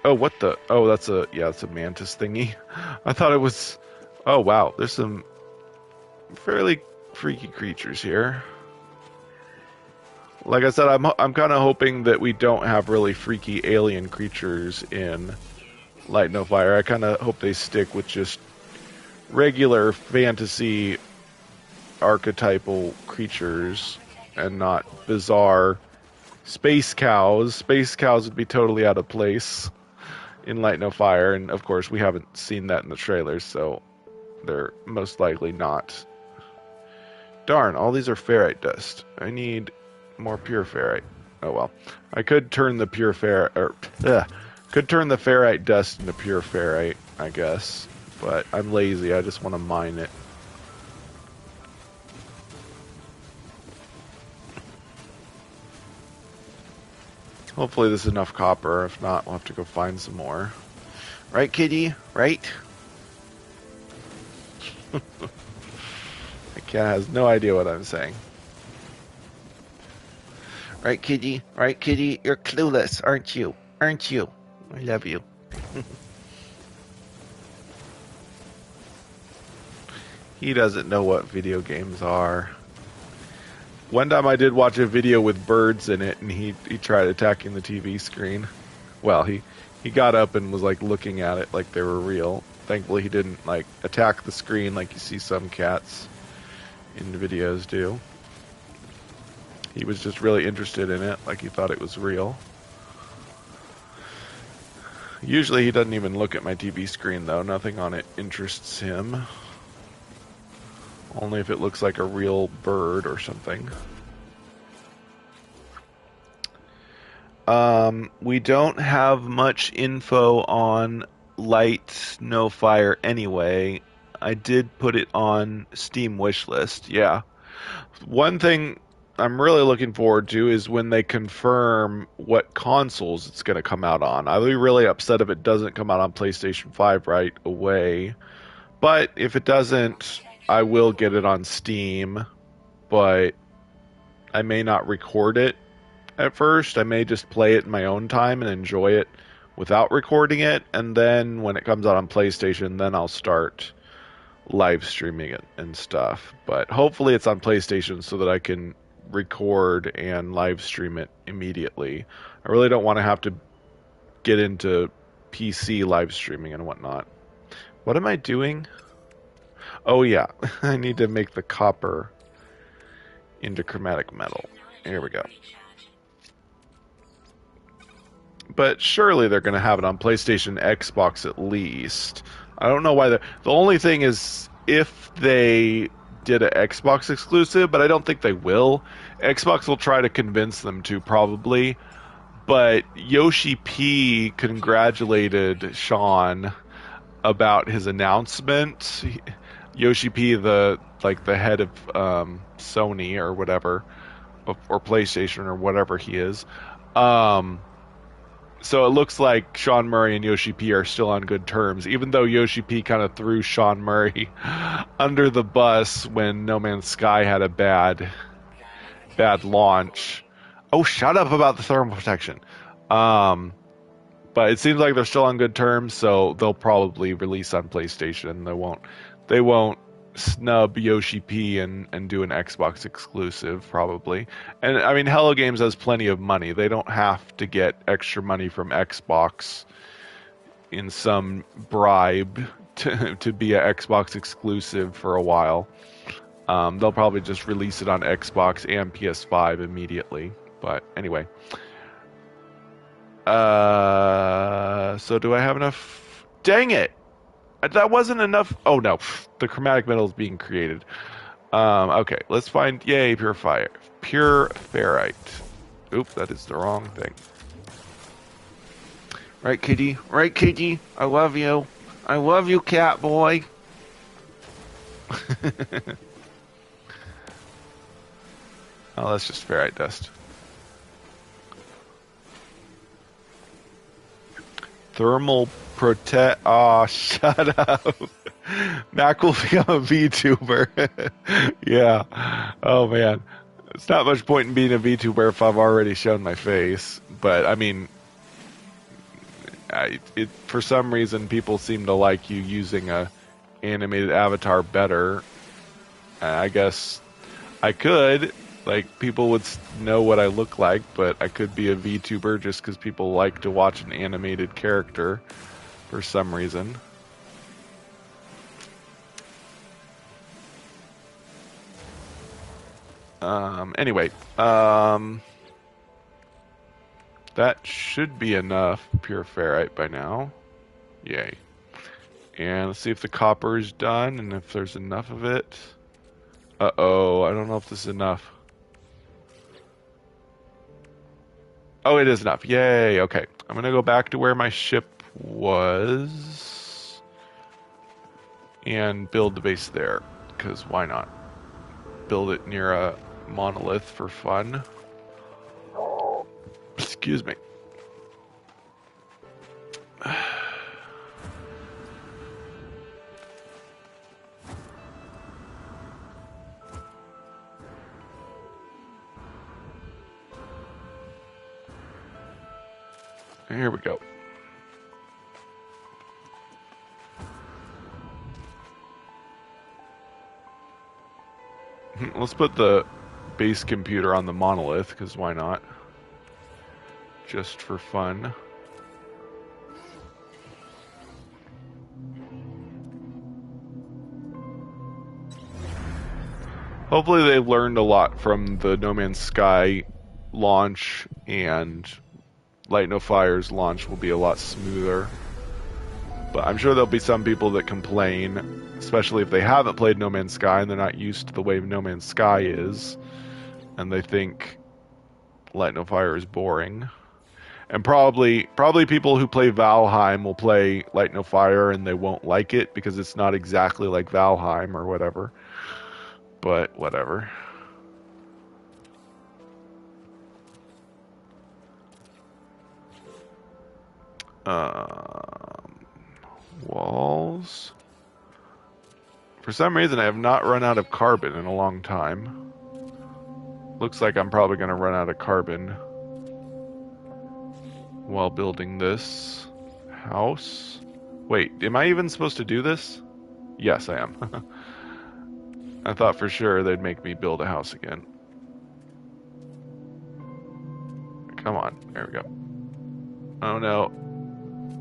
Oh, what the? Oh, that's a mantis thingy. I thought it was. Oh wow, there's some fairly freaky creatures here. Like I said, I'm kind of hoping that we don't have really freaky alien creatures in Light No Fire. I kind of hope they stick with just regular fantasy archetypal creatures and not bizarre space cows. Space cows would be totally out of place in Light No Fire, and of course we haven't seen that in the trailers, so they're most likely not. Darn, all these are ferrite dust. I need more pure ferrite. Oh well. I could turn the pure could turn the ferrite dust into pure ferrite, I guess. But I'm lazy, I just want to mine it. Hopefully this is enough copper. If not, we'll have to go find some more. Right, kitty? Right? The cat has no idea what I'm saying. Right, kitty? Right, kitty? You're clueless, aren't you? Aren't you? I love you. He doesn't know what video games are. One time I did watch a video with birds in it, and he tried attacking the TV screen. Well, he got up and was like looking at it like they were real. Thankfully, he didn't like attack the screen like you see some cats in videos do. He was just really interested in it, like he thought it was real. Usually he doesn't even look at my TV screen though. Nothing on it interests him. Only if it looks like a real bird or something. We don't have much info on Light No Fire anyway. I did put it on Steam wishlist, yeah. One thing I'm really looking forward to is when they confirm what consoles it's going to come out on. I'll be really upset if it doesn't come out on PlayStation 5 right away. But if it doesn't, I will get it on Steam. But I may not record it at first. I may just play it in my own time and enjoy it without recording it. And then when it comes out on PlayStation, then I'll start live streaming it and stuff. But hopefully it's on PlayStation so that I can record and live stream it immediately. I really don't want to have to get into PC live streaming and whatnot. What am I doing? Oh yeah, I need to make the copper into chromatic metal. Here we go. But surely they're going to have it on PlayStation, Xbox at least. I don't know why the only thing is if they did an Xbox exclusive, but I don't think they will. Xbox will try to convince them to probably. But Yoshi P congratulated Sean about his announcement. Yoshi P, the head of Sony or whatever, or PlayStation or whatever he is. So it looks like Sean Murray and Yoshi P are still on good terms, even though Yoshi P kind of threw Sean Murray under the bus when No Man's Sky had a bad launch. Oh, shut up about the thermal protection. But it seems like they're still on good terms, so they'll probably release on PlayStation. They won't snub Yoshi P and do an Xbox exclusive, probably. And I mean, Hello Games has plenty of money. They don't have to get extra money from Xbox in some bribe to be an Xbox exclusive for a while. They'll probably just release it on Xbox and PS5 immediately. But anyway. So do I have enough? Dang it! That wasn't enough. Oh no, the chromatic metal is being created. Okay, let's find. Yay, pure ferrite. Oop, that is the wrong thing. Right, kitty. Right, kitty. I love you. I love you, cat boy. Oh, that's just ferrite dust. Thermal protect. Oh, shut up. Mac will become a VTuber. Yeah. Oh, man. It's not much point in being a VTuber if I've already shown my face. But, I mean, for some reason, people seem to like you using a animated avatar better. I guess I could. Like, people would know what I look like, but I could be a VTuber just because people like to watch an animated character for some reason. Anyway, that should be enough pure ferrite by now. Yay. And let's see if the copper is done and if there's enough of it. Uh-oh, I don't know if this is enough. Oh, it is enough. Yay. Okay. I'm going to go back to where my ship was and build the base there, because why not? Build it near a monolith for fun. Excuse me. Here we go. Let's put the base computer on the monolith, because why not? Just for fun. Hopefully they learned a lot from the No Man's Sky launch, and Light No Fire's launch will be a lot smoother. But I'm sure there'll be some people that complain, especially if they haven't played No Man's Sky and they're not used to the way No Man's Sky is, and they think Light No Fire is boring. And probably people who play Valheim will play Light No Fire and they won't like it because it's not exactly like Valheim or whatever. But whatever. Walls. For some reason, I have not run out of carbon in a long time. Looks like I'm probably going to run out of carbon while building this house. Wait, am I even supposed to do this? Yes, I am. I thought for sure they'd make me build a house again. Come on, there we go. Oh no.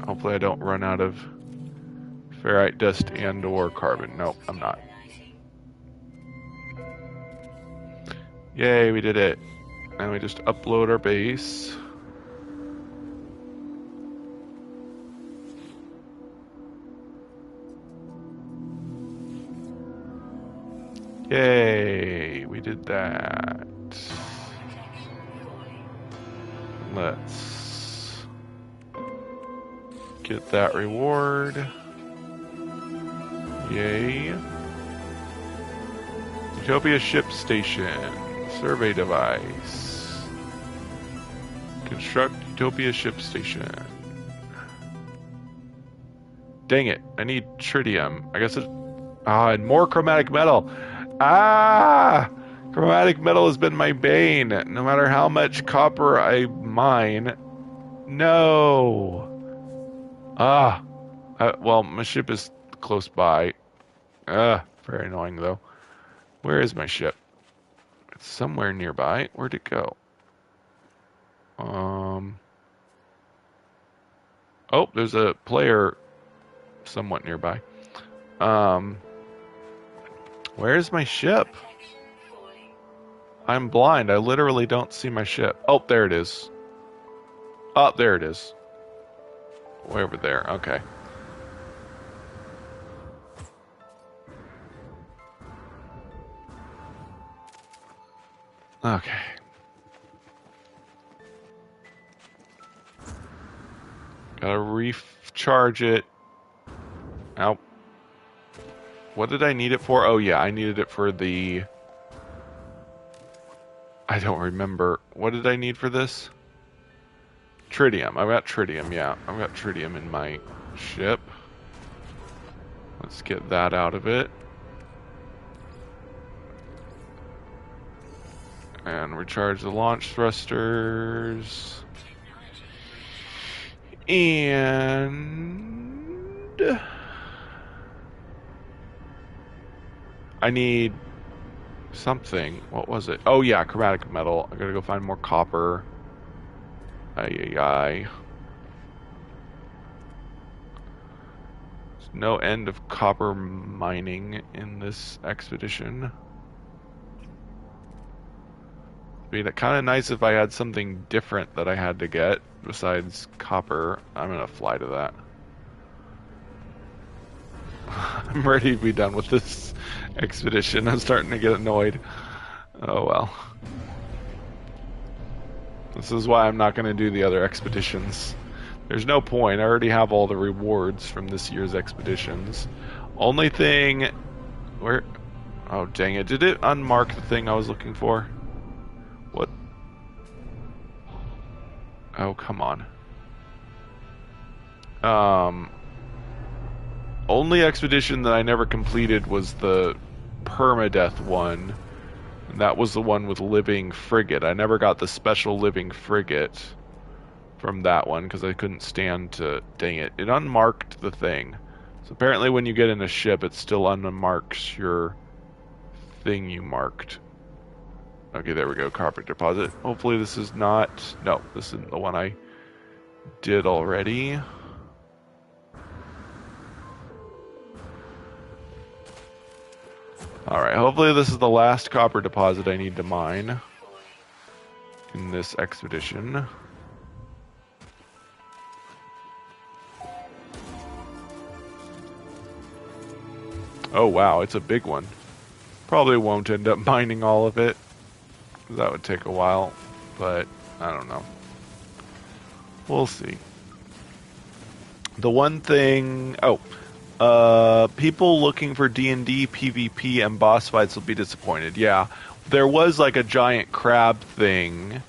Hopefully I don't run out of ferrite dust and or carbon. No, I'm not. Yay, we did it. Now we just upload our base. Yay, we did that. Let's get that reward. Yay. Utopia ship station. Survey device. Construct Utopia ship station. Dang it, I need tritium. I guess it... Ah, and more chromatic metal. Ah! Chromatic metal has been my bane. No matter how much copper I mine. No! Ah! Well, my ship is close by. Very annoying though. Where is my ship? It's somewhere nearby. Where'd it go? Oh, there's a player somewhat nearby. Where's my ship? I'm blind. I literally don't see my ship. Oh, there it is. Oh, there it is. Way over there. Okay. Okay. Gotta recharge it. Ow. What did I need it for? Oh yeah, I needed it for the... I don't remember. What did I need for this? Tritium. I've got tritium, yeah. I've got tritium in my ship. Let's get that out of it. And recharge the launch thrusters. And... I need something. What was it? Oh yeah, chromatic metal. I gotta go find more copper. There's no end of copper mining in this expedition. It'd be kind of nice if I had something different that I had to get besides copper. I'm gonna fly to that. I'm ready to be done with this expedition. I'm starting to get annoyed. Oh well. This is why I'm not going to do the other expeditions. There's no point. I already have all the rewards from this year's expeditions. Only thing... Where... Oh, dang it. Did it unmark the thing I was looking for? What? Oh, come on. Only expedition that I never completed was the permadeath one. And that was the one with living frigate. I never got the special living frigate from that one because I couldn't stand to... Dang it. It unmarked the thing. So apparently when you get in a ship, it still unmarks your thing you marked. Okay, there we go. Copper deposit. Hopefully this is not... No, this isn't the one I did already. Alright, hopefully this is the last copper deposit I need to mine in this expedition. Oh wow, it's a big one. Probably won't end up mining all of it. That would take a while, but I don't know. We'll see. The one thing... people looking for D&D, PvP, and boss fights will be disappointed. Yeah, there was like a giant crab thing,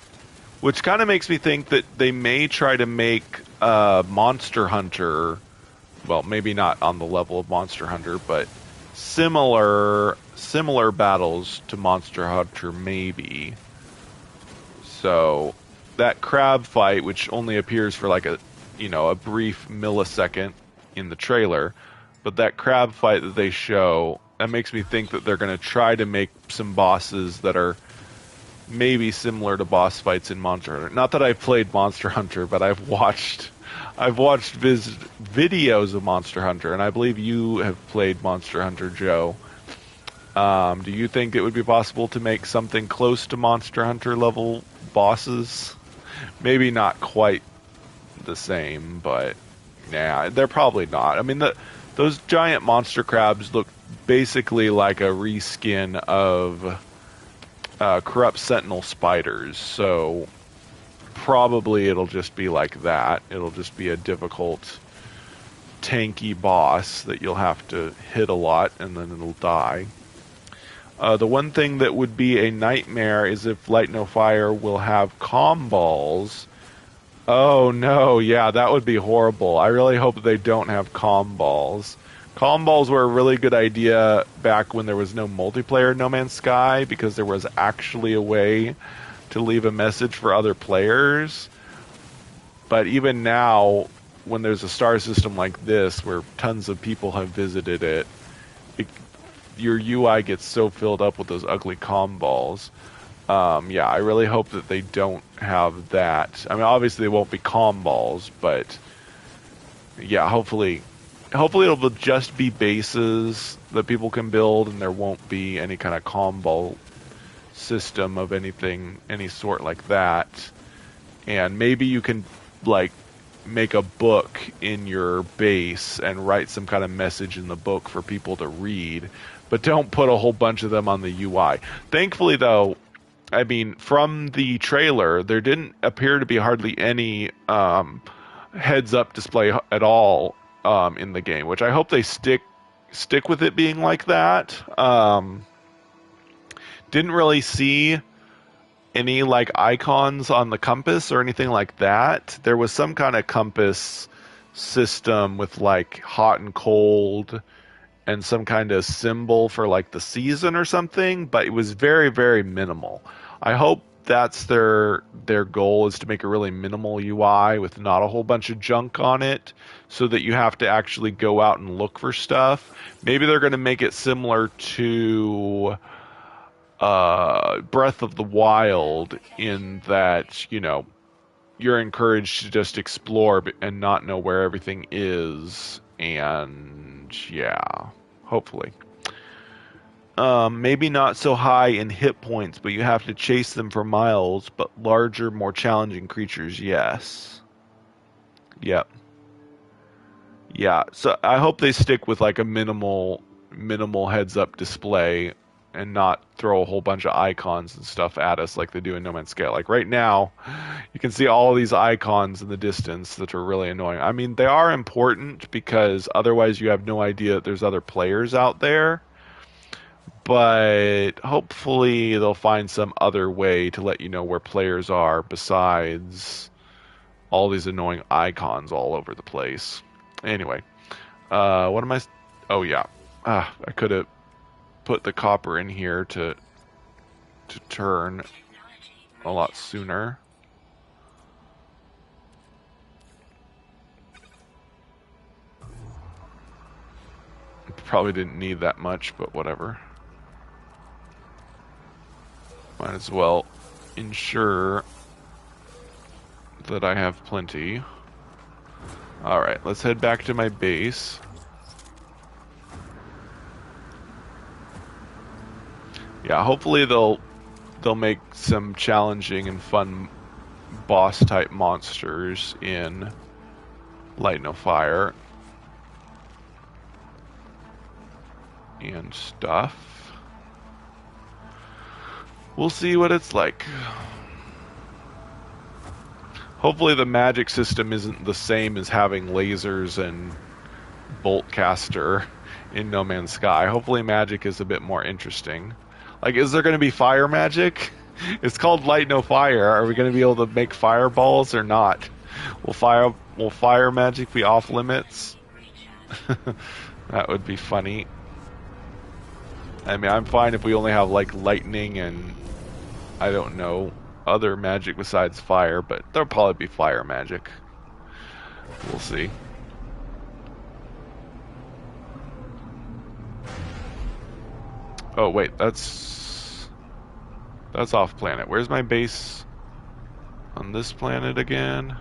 which kind of makes me think that they may try to make Monster Hunter, well, maybe not on the level of Monster Hunter, but similar battles to Monster Hunter, maybe. So that crab fight, which only appears for like a brief millisecond in the trailer, but that crab fight that they show, that makes me think that they're going to try to make some bosses that are maybe similar to boss fights in Monster Hunter. Not that I've played Monster Hunter, but I've watched videos of Monster Hunter, and I believe you have played Monster Hunter, Joe. Do you think it would be possible to make something close to Monster Hunter level bosses? Maybe not quite the same, but nah, they're probably not. I mean, those giant monster crabs look basically like a reskin of corrupt sentinel spiders, so probably it'll just be like that. It'll just be a difficult, tanky boss that you'll have to hit a lot and then it'll die. The one thing that would be a nightmare is if Light No Fire will have comm balls. Oh no, yeah, that would be horrible. I really hope they don't have comm balls. Comm balls were a really good idea back when there was no multiplayer No Man's Sky, because there was actually a way to leave a message for other players. But even now, when there's a star system like this, where tons of people have visited it, your UI gets so filled up with those ugly comm balls. Yeah, I really hope that they don't have that. I mean, obviously they won't be comm balls, but yeah, hopefully it'll just be bases that people can build, and there won't be any kind of comm ball system of any sort like that. And maybe you can like make a book in your base and write some kind of message in the book for people to read, but don't put a whole bunch of them on the UI. Thankfully, though, I mean, from the trailer, there didn't appear to be hardly any heads-up display at all in the game, which I hope they stick with it being like that. Didn't really see any like icons on the compass or anything like that. There was some kind of compass system with like hot and cold and some kind of symbol for like the season or something, but it was very, very minimal. I hope that's their goal, is to make a really minimal UI with not a whole bunch of junk on it, so that you have to actually go out and look for stuff. Maybe they're going to make it similar to Breath of the Wild, in that, you're encouraged to just explore and not know where everything is. And yeah, hopefully. Maybe not so high in hit points, but you have to chase them for miles, but larger, more challenging creatures, yes. Yep. Yeah, so I hope they stick with like a minimal heads-up display and not throw a whole bunch of icons and stuff at us like they do in No Man's Sky. Like right now, you can see all of these icons in the distance that are really annoying. I mean, they are important because otherwise you have no idea that there's other players out there. But hopefully they'll find some other way to let you know where players are besides all these annoying icons all over the place. Anyway, what am I... Oh, yeah. I could have put the copper in here to turn a lot sooner. Probably didn't need that much, but whatever. Might as well ensure that I have plenty. Alright, let's head back to my base. Yeah, hopefully they'll make some challenging and fun boss type monsters in Light No Fire and stuff. We'll see what it's like. Hopefully the magic system isn't the same as having lasers and bolt caster in No Man's Sky. Hopefully magic is a bit more interesting. Like, is there going to be fire magic? It's called Light No Fire. Are we going to be able to make fireballs or not? Will fire magic be off limits? That would be funny. I mean, I'm fine if we only have like lightning and I don't know, other magic besides fire, but there'll probably be fire magic. We'll see. Oh wait, that's off planet. Where's my base on this planet again?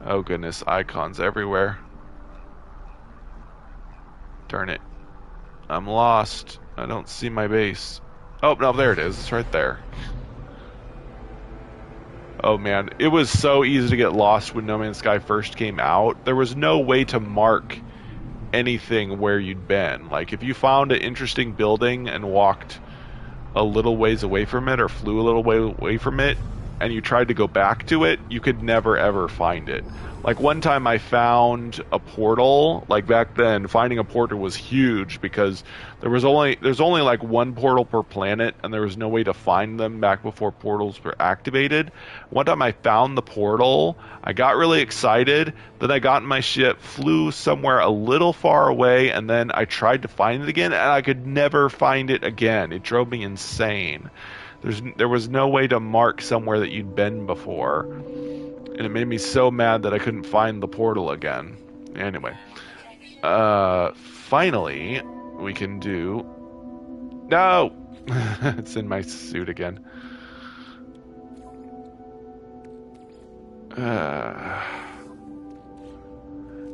Oh goodness, icons everywhere. Darn it. I'm lost. I don't see my base. Oh, no, there it is. It's right there. Oh man, it was so easy to get lost when No Man's Sky first came out. There was no way to mark anything where you'd been. Like, if you found an interesting building and walked a little ways away from it or flew a little way away from it and you tried to go back to it, you could never ever find it. Like, one time I found a portal. Like, back then finding a portal was huge because there's only like one portal per planet and there was no way to find them back before portals were activated. One time I found the portal, I got really excited, then I got in my ship, flew somewhere a little far away, and then I tried to find it again and I could never find it again. It drove me insane. There was no way to mark somewhere that you'd been before. And it made me so mad that I couldn't find the portal again. Anyway. Finally, we can do... No! It's in my suit again. In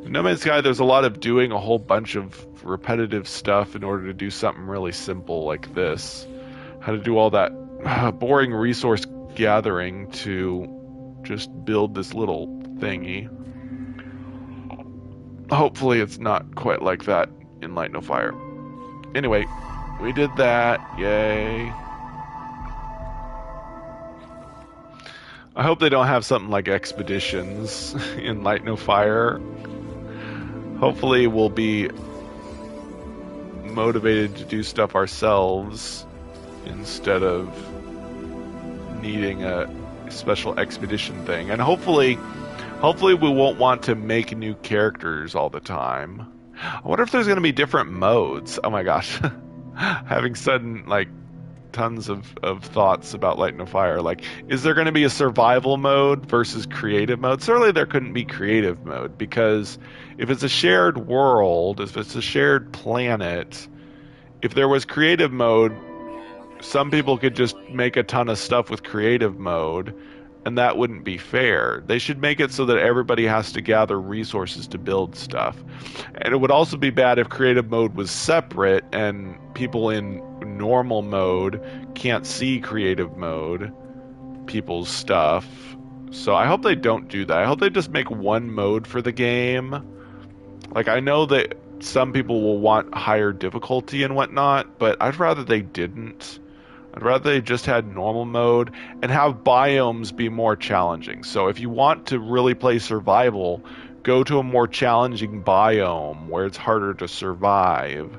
No Man's Sky, there's a lot of doing a whole bunch of repetitive stuff in order to do something really simple like this. How to do all that boring resource gathering to just build this little thingy. Hopefully it's not quite like that in Light No Fire. Anyway, we did that. Yay. I hope they don't have something like expeditions in Light No Fire. Hopefully we'll be motivated to do stuff ourselves instead of needing a special expedition thing. And hopefully we won't want to make new characters all the time. I wonder if there's going to be different modes. Oh my gosh. Having sudden, like, tons of thoughts about Light No Fire. Like, is there going to be a survival mode versus creative mode? Certainly there couldn't be creative mode, because if it's a shared world, if it's a shared planet, if there was creative mode, some people could just make a ton of stuff with creative mode, and that wouldn't be fair. They should make it so that everybody has to gather resources to build stuff. And it would also be bad if creative mode was separate and people in normal mode can't see creative mode people's stuff. So I hope they don't do that. I hope they just make one mode for the game. Like, I know that some people will want higher difficulty and whatnot, but I'd rather they didn't. I'd rather they just had normal mode and have biomes be more challenging. So if you want to really play survival, go to a more challenging biome where it's harder to survive.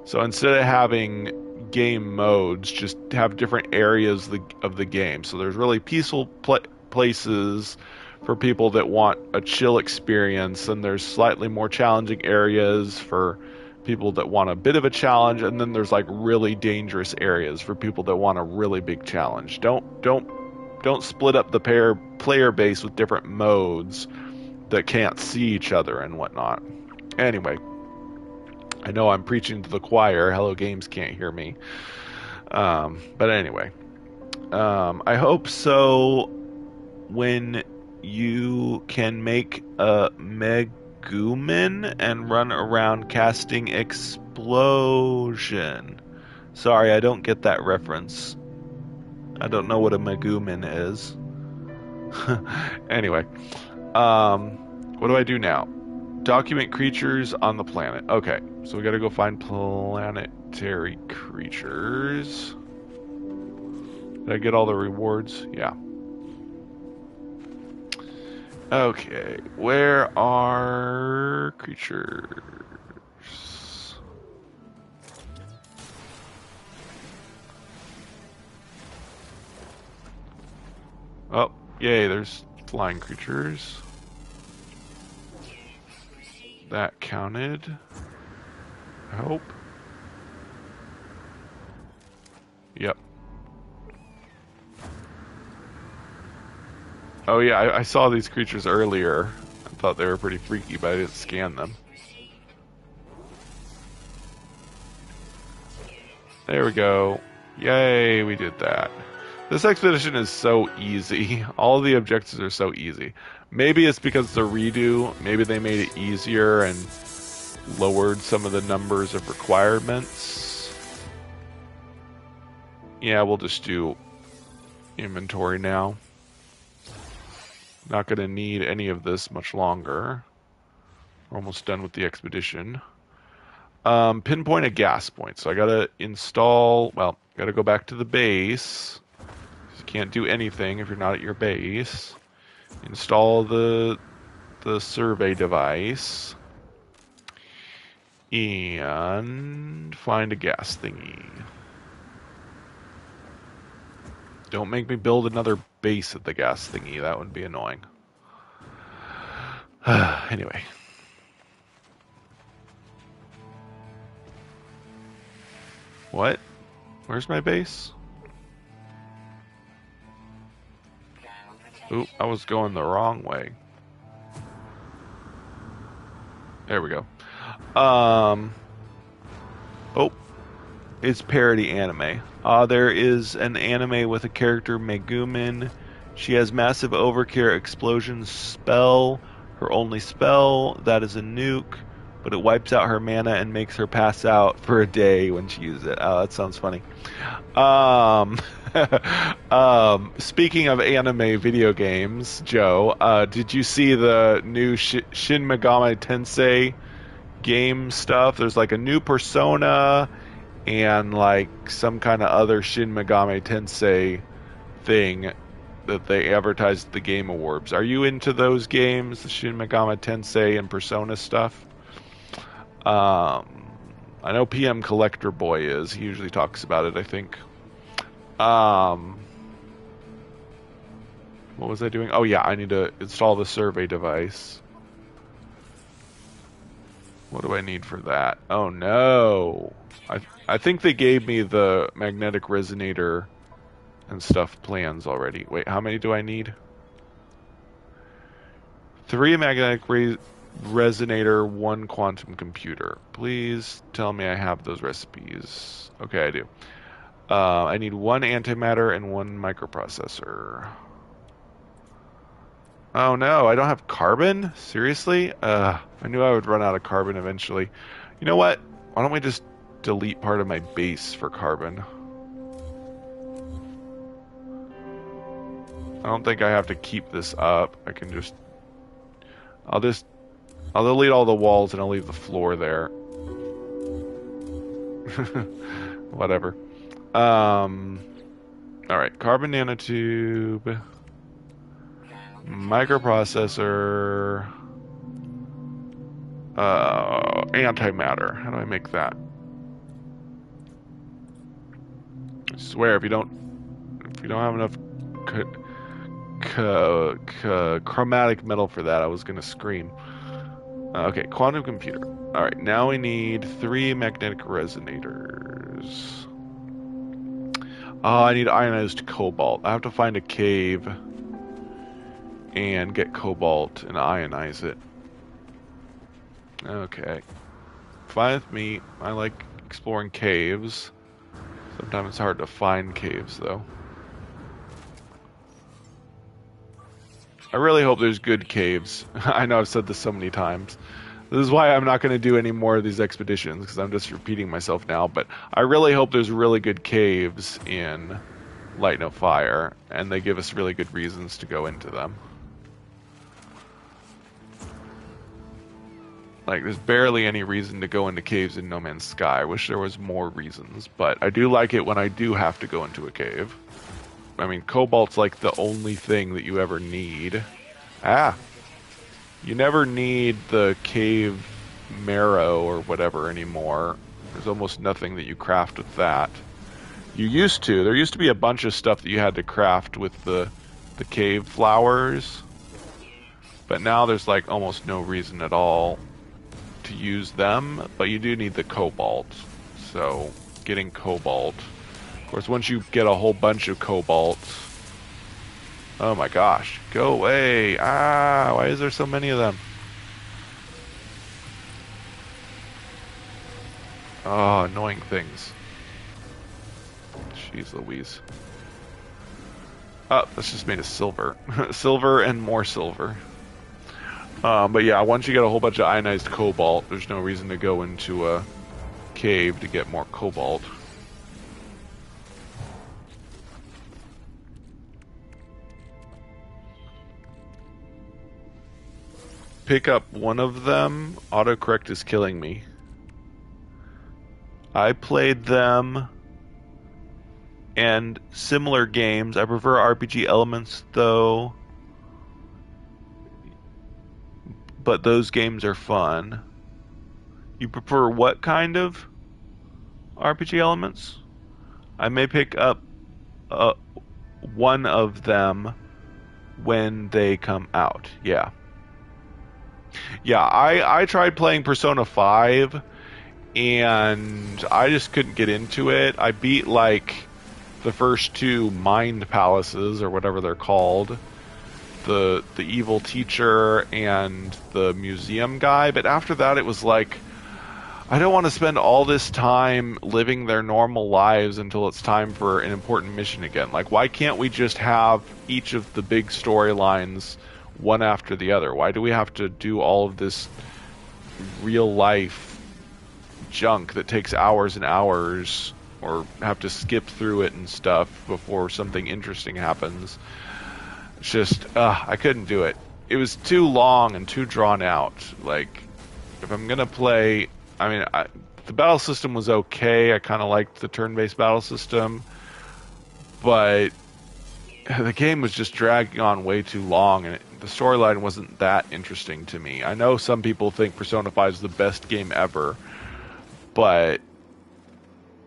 So instead of having game modes, just have different areas of the game. So there's really peaceful places for people that want a chill experience, and there's slightly more challenging areas for people that want a bit of a challenge, and then there's like really dangerous areas for people that want a really big challenge. Don't split up the player base with different modes that can't see each other and whatnot. Anyway, I know I'm preaching to the choir. Hello Games can't hear me. But anyway, I hope so when you can make a Megumin and run around casting explosion. Sorry, I don't get that reference. I don't know what a Megumin is. Anyway, what do I do now? Document creatures on the planet. Okay, so we gotta go find planetary creatures. Did I get all the rewards? Yeah. Okay, where are creatures? Oh, yay, there's flying creatures. That counted. I hope. Yep. Oh yeah, I saw these creatures earlier. I thought they were pretty freaky, but I didn't scan them. There we go. Yay, we did that. This expedition is so easy. All the objectives are so easy. Maybe it's because it's a redo. Maybe they made it easier and lowered some of the numbers of requirements. Yeah, we'll just do inventory now. Not going to need any of this much longer. We're almost done with the expedition. Pinpoint a gas point. So I got to install, well, got to go back to the base. You can't do anything if you're not at your base. Install the survey device. And find a gas thingy. Don't make me build another base at the gas thingy. That would be annoying. Anyway. What? Where's my base? Oop, I was going the wrong way. There we go. Oh, it's parody anime. There is an anime with a character, Megumin. She has massive overkill explosion spell. Her only spell, that is a nuke, but it wipes out her mana and makes her pass out for a day when she uses it. Oh, that sounds funny. Speaking of anime video games, Joe, did you see the new Shin Megami Tensei game stuff? There's like a new Persona and like some kind of other Shin Megami Tensei thing that they advertised at the Game Awards. Are you into those games, the Shin Megami Tensei and Persona stuff? I know PM Collector Boy is. He usually talks about it, I think. What was I doing? Oh yeah, I need to install the survey device. What do I need for that? Oh no. I think they gave me the magnetic resonator and stuff plans already. Wait, how many do I need? 3 magnetic resonator, 1 quantum computer. Please tell me I have those recipes. Okay, I do. I need 1 antimatter and 1 microprocessor. Oh no, I don't have carbon? Seriously? I knew I would run out of carbon eventually. You know what? Why don't we just delete part of my base for carbon? I don't think I have to keep this up. I can just... I'll delete all the walls and I'll leave the floor there. Whatever. Alright, carbon nanotube... Microprocessor, antimatter. How do I make that? I swear, if you don't have enough chromatic metal for that, I was gonna scream. Okay, quantum computer. All right, now we need 3 magnetic resonators. Oh, I need ionized cobalt. I have to find a cave and get cobalt and ionize it. Okay. Fine with me. I like exploring caves. Sometimes it's hard to find caves, though. I really hope there's good caves. I know I've said this so many times. This is why I'm not going to do any more of these expeditions, because I'm just repeating myself now, but I really hope there's really good caves in Light No Fire, and they give us really good reasons to go into them. Like, there's barely any reason to go into caves in No Man's Sky. I wish there was more reasons, but I do like it when I do have to go into a cave. I mean, cobalt's like the only thing that you ever need. Ah! You never need the cave marrow or whatever anymore. There's almost nothing that you craft with that. You used to. There used to be a bunch of stuff that you had to craft with the cave flowers. But now there's like almost no reason at all to use them, but you do need the cobalt. So, getting cobalt. Of course, once you get a whole bunch of cobalt... Oh my gosh, go away! Ah, why is there so many of them? Oh, annoying things. Jeez Louise. Oh, that's just made of silver. Silver and more silver. But yeah, once you get a whole bunch of ionized cobalt, there's no reason to go into a cave to get more cobalt. Pick up one of them. Autocorrect is killing me. I played them and similar games. I prefer RPG elements though. But those games are fun. You prefer what kind of RPG elements? I may pick up one of them when they come out. Yeah. Yeah, I tried playing Persona 5 and I just couldn't get into it. I beat like the first two mind palaces or whatever they're called. The evil teacher and the museum guy, but after that it was like I don't want to spend all this time living their normal lives until it's time for an important mission again. Like, why can't we just have each of the big storylines one after the other? Why do we have to do all of this real life junk that takes hours and hours, or have to skip through it and stuff before something interesting happens? It's just, I couldn't do it. It was too long and too drawn out. Like, if I'm gonna play, I mean, the battle system was okay. I kind of liked the turn-based battle system, but the game was just dragging on way too long, and the storyline wasn't that interesting to me. I know some people think Persona 5 is the best game ever, but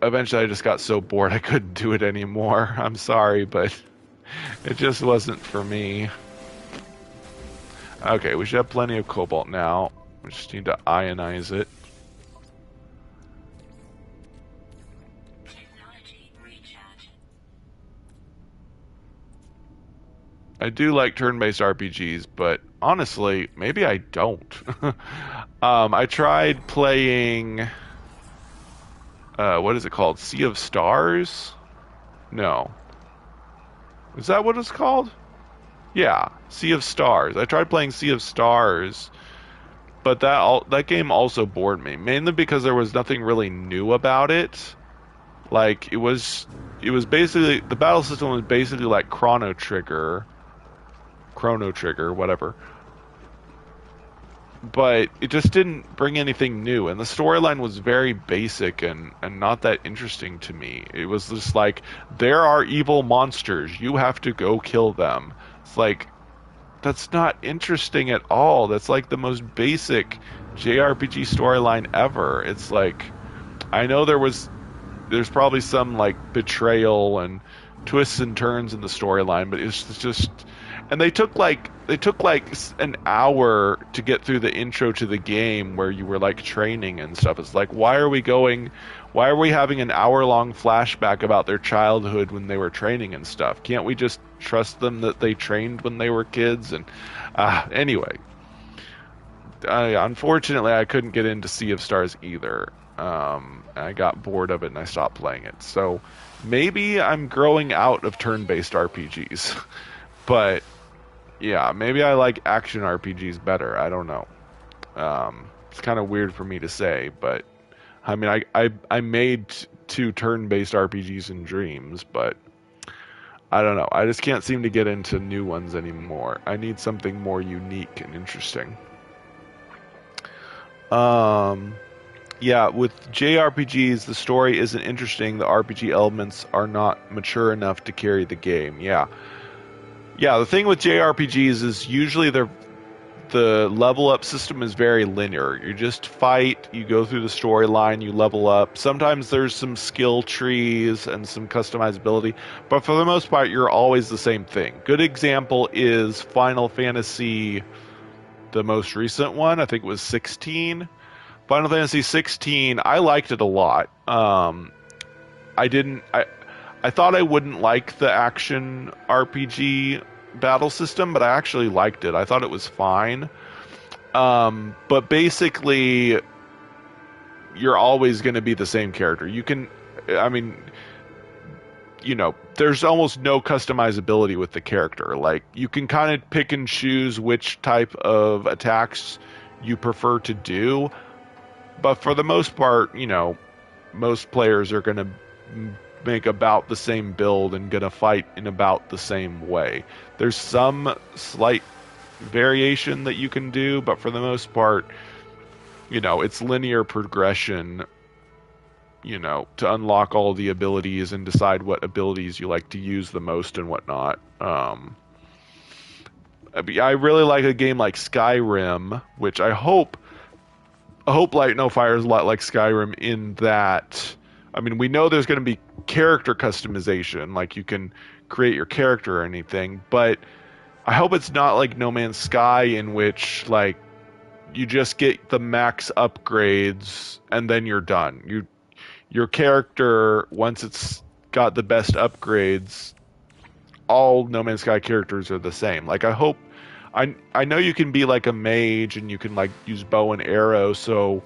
eventually I just got so bored I couldn't do it anymore. I'm sorry, but it just wasn't for me. Okay, we should have plenty of cobalt now. We just need to ionize it. I do like turn-based RPGs, but honestly, maybe I don't. I tried playing... what is it called? Sea of Stars? No. Is that what it's called? Yeah, Sea of Stars. I tried playing Sea of Stars, but that game also bored me, mainly because there was nothing really new about it. Like, it was basically, the battle system was basically like Chrono Trigger, whatever. But it just didn't bring anything new, and the storyline was very basic and not that interesting to me. It was just like, there are evil monsters, you have to go kill them. It's like, that's not interesting at all. That's like the most basic JRPG storyline ever. It's like, I know there's probably some like betrayal and twists and turns in the storyline, but it's just, and they took like an hour to get through the intro to the game where you were like training and stuff. It's like, why are we having an hour-long flashback about their childhood when they were training and stuff? Can't we just trust them that they trained when they were kids? And anyway, unfortunately I couldn't get into Sea of Stars either. And I got bored of it and I stopped playing it. So maybe I'm growing out of turn-based RPGs. But yeah, maybe I like action RPGs better. I don't know. It's kind of weird for me to say, but I mean, I made two turn-based RPGs in Dreams, but I don't know. I just can't seem to get into new ones anymore. I need something more unique and interesting. Yeah, with JRPGs, the story isn't interesting. The RPG elements are not mature enough to carry the game. Yeah. Yeah, the thing with JRPGs is usually the level up system is very linear. You just fight, you go through the storyline, you level up. Sometimes there's some skill trees and some customizability, but for the most part, you're always the same thing. Good example is Final Fantasy, the most recent one. I think it was 16. Final Fantasy 16. I liked it a lot. I didn't. I thought I wouldn't like the action RPG battle system, but I actually liked it. I thought it was fine. But basically, you're always going to be the same character. You can, I mean, you know, there's almost no customizability with the character. Like, you can kind of pick and choose which type of attacks you prefer to do. But for the most part, you know, most players are going to make about the same build and going to fight in about the same way. There's some slight variation that you can do, but for the most part, you know, it's linear progression, you know, to unlock all the abilities and decide what abilities you like to use the most and whatnot. I really like a game like Skyrim, which I hope Light No Fire is a lot like Skyrim in that, I mean, we know there's going to be character customization, like you can create your character or anything, but I hope it's not like No Man's Sky in which, like, you just get the max upgrades and then you're done. Your character, once it's got the best upgrades, all No Man's Sky characters are the same. Like, I know you can be like a mage and you can like use bow and arrow, so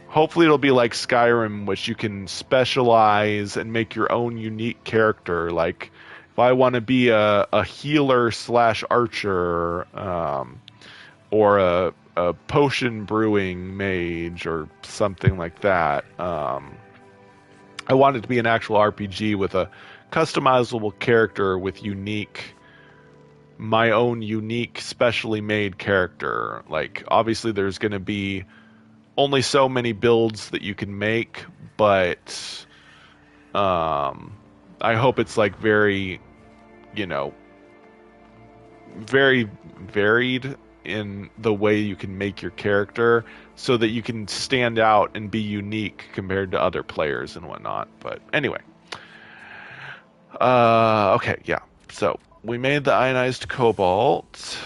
hopefully it'll be like Skyrim, which you can specialize and make your own unique character. Like, if I want to be a healer / archer, or a potion brewing mage or something like that, I want it to be an actual RPG with a customizable character with my own unique, specially made character. Like, obviously there's going to be only so many builds that you can make, but I hope it's like very, you know, very varied in the way you can make your character so that you can stand out and be unique compared to other players and whatnot. But anyway, okay, yeah. So we made the ionized cobalt.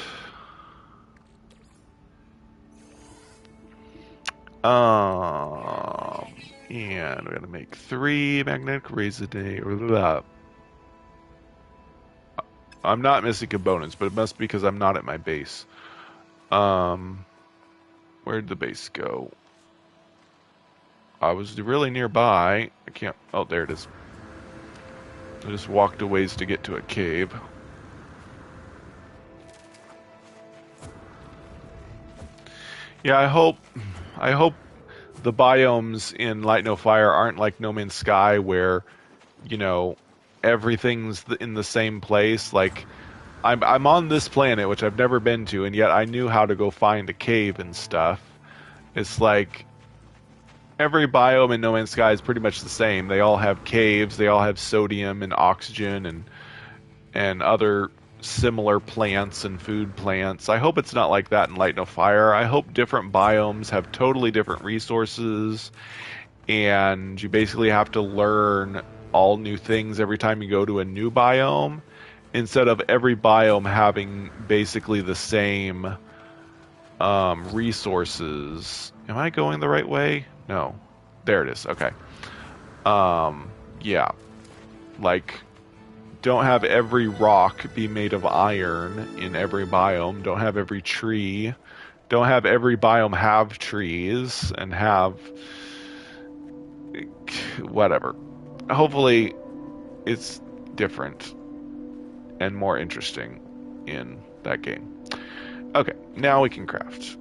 And we're gonna make 3 magnetic rays a day. I'm not missing components, but it must be because I'm not at my base. Where'd the base go? I was really nearby. I can't. Oh, there it is. I just walked a ways to get to a cave. Yeah, I hope the biomes in Light No Fire aren't like No Man's Sky, where, you know, everything's in the same place. Like, I'm on this planet, which I've never been to, and yet I knew how to go find a cave and stuff. It's like every biome in No Man's Sky is pretty much the same. They all have caves, they all have sodium and oxygen and other similar plants and food plants. I hope it's not like that in Light No Fire. I hope different biomes have totally different resources, and you basically have to learn all new things every time you go to a new biome, instead of every biome having basically the same resources. Am I going the right way? No. There it is. Okay. Yeah. Like, don't have every rock be made of iron in every biome. Don't have every tree. Don't have every biome have trees and have whatever. Hopefully, it's different and more interesting in that game. Okay, now we can craft.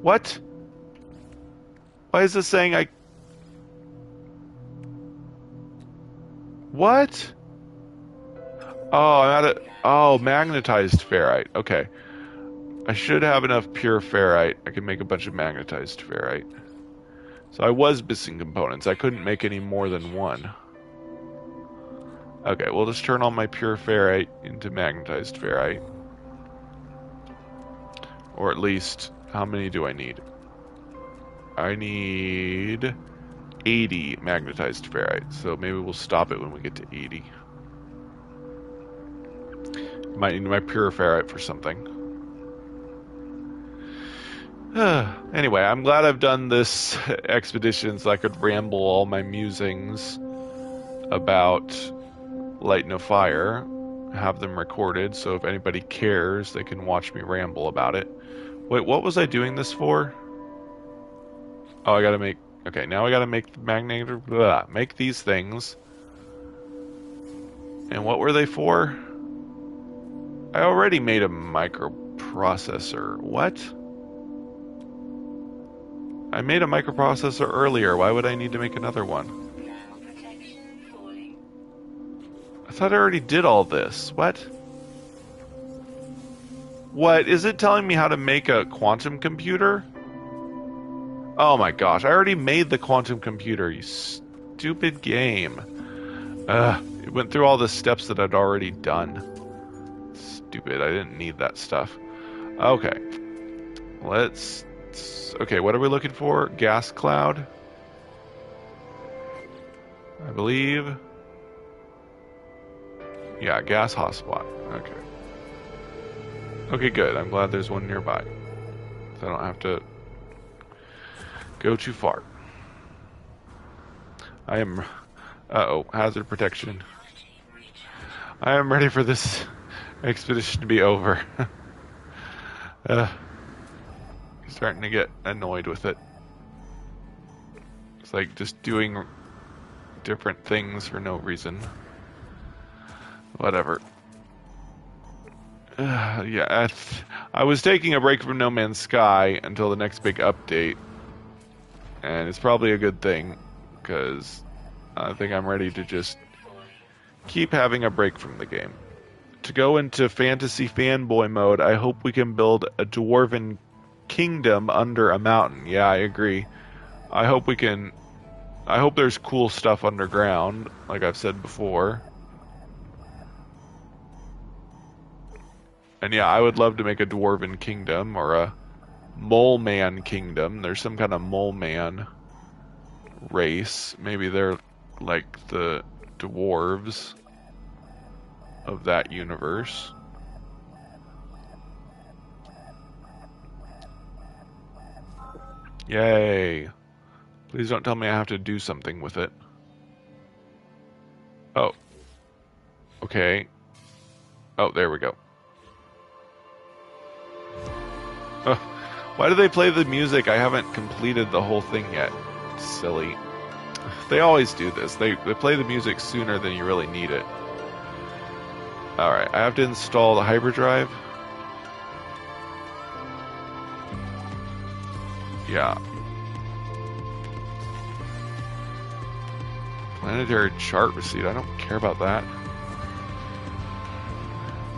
What? Why is this saying I... What? Oh, I'm at a... Oh, magnetized ferrite. Okay. I should have enough pure ferrite. I can make a bunch of magnetized ferrite. So I was missing components. I couldn't make any more than one. Okay, we'll just turn all my pure ferrite into magnetized ferrite. Or at least, how many do I need? I need 80 magnetized ferrite. So maybe we'll stop it when we get to 80. Might need my pure ferrite for something. Anyway, I'm glad I've done this expedition so I could ramble all my musings about Light No Fire, have them recorded, so if anybody cares, they can watch me ramble about it. Wait, what was I doing this for? Oh, I gotta make... Okay, now I gotta make the magnetic... Blah, make these things. And what were they for? I already made a microprocessor. What? I made a microprocessor earlier. Why would I need to make another one? I thought I already did all this. What? What? Is it telling me how to make a quantum computer? Oh my gosh, I already made the quantum computer, you stupid game. It went through all the steps that I'd already done. Stupid, I didn't need that stuff. Okay. Let's... Okay, what are we looking for? Gas cloud? I believe. Yeah, gas hotspot. Okay. Okay, good. I'm glad there's one nearby. So I don't have to go too far. I am... Uh-oh, hazard protection. I am ready for this expedition to be over. Starting to get annoyed with it. It's like just doing different things for no reason. Whatever. Yeah, I was taking a break from No Man's Sky until the next big update. And it's probably a good thing, because I think I'm ready to just keep having a break from the game. To go into fantasy fanboy mode, I hope we can build a dwarven kingdom under a mountain. Yeah, I agree. I hope we can... I hope there's cool stuff underground, like I've said before. And yeah, I would love to make a dwarven kingdom, or a mole man kingdom. There's some kind of mole man race. Maybe they're like the dwarves of that universe. Yay. Please don't tell me I have to do something with it. Oh. Okay. Oh, there we go. Oh, why do they play the music? I haven't completed the whole thing yet. Silly. They always do this. They play the music sooner than you really need it. Alright, I have to install the hyperdrive. Yeah. Planetary chart receipt. I don't care about that.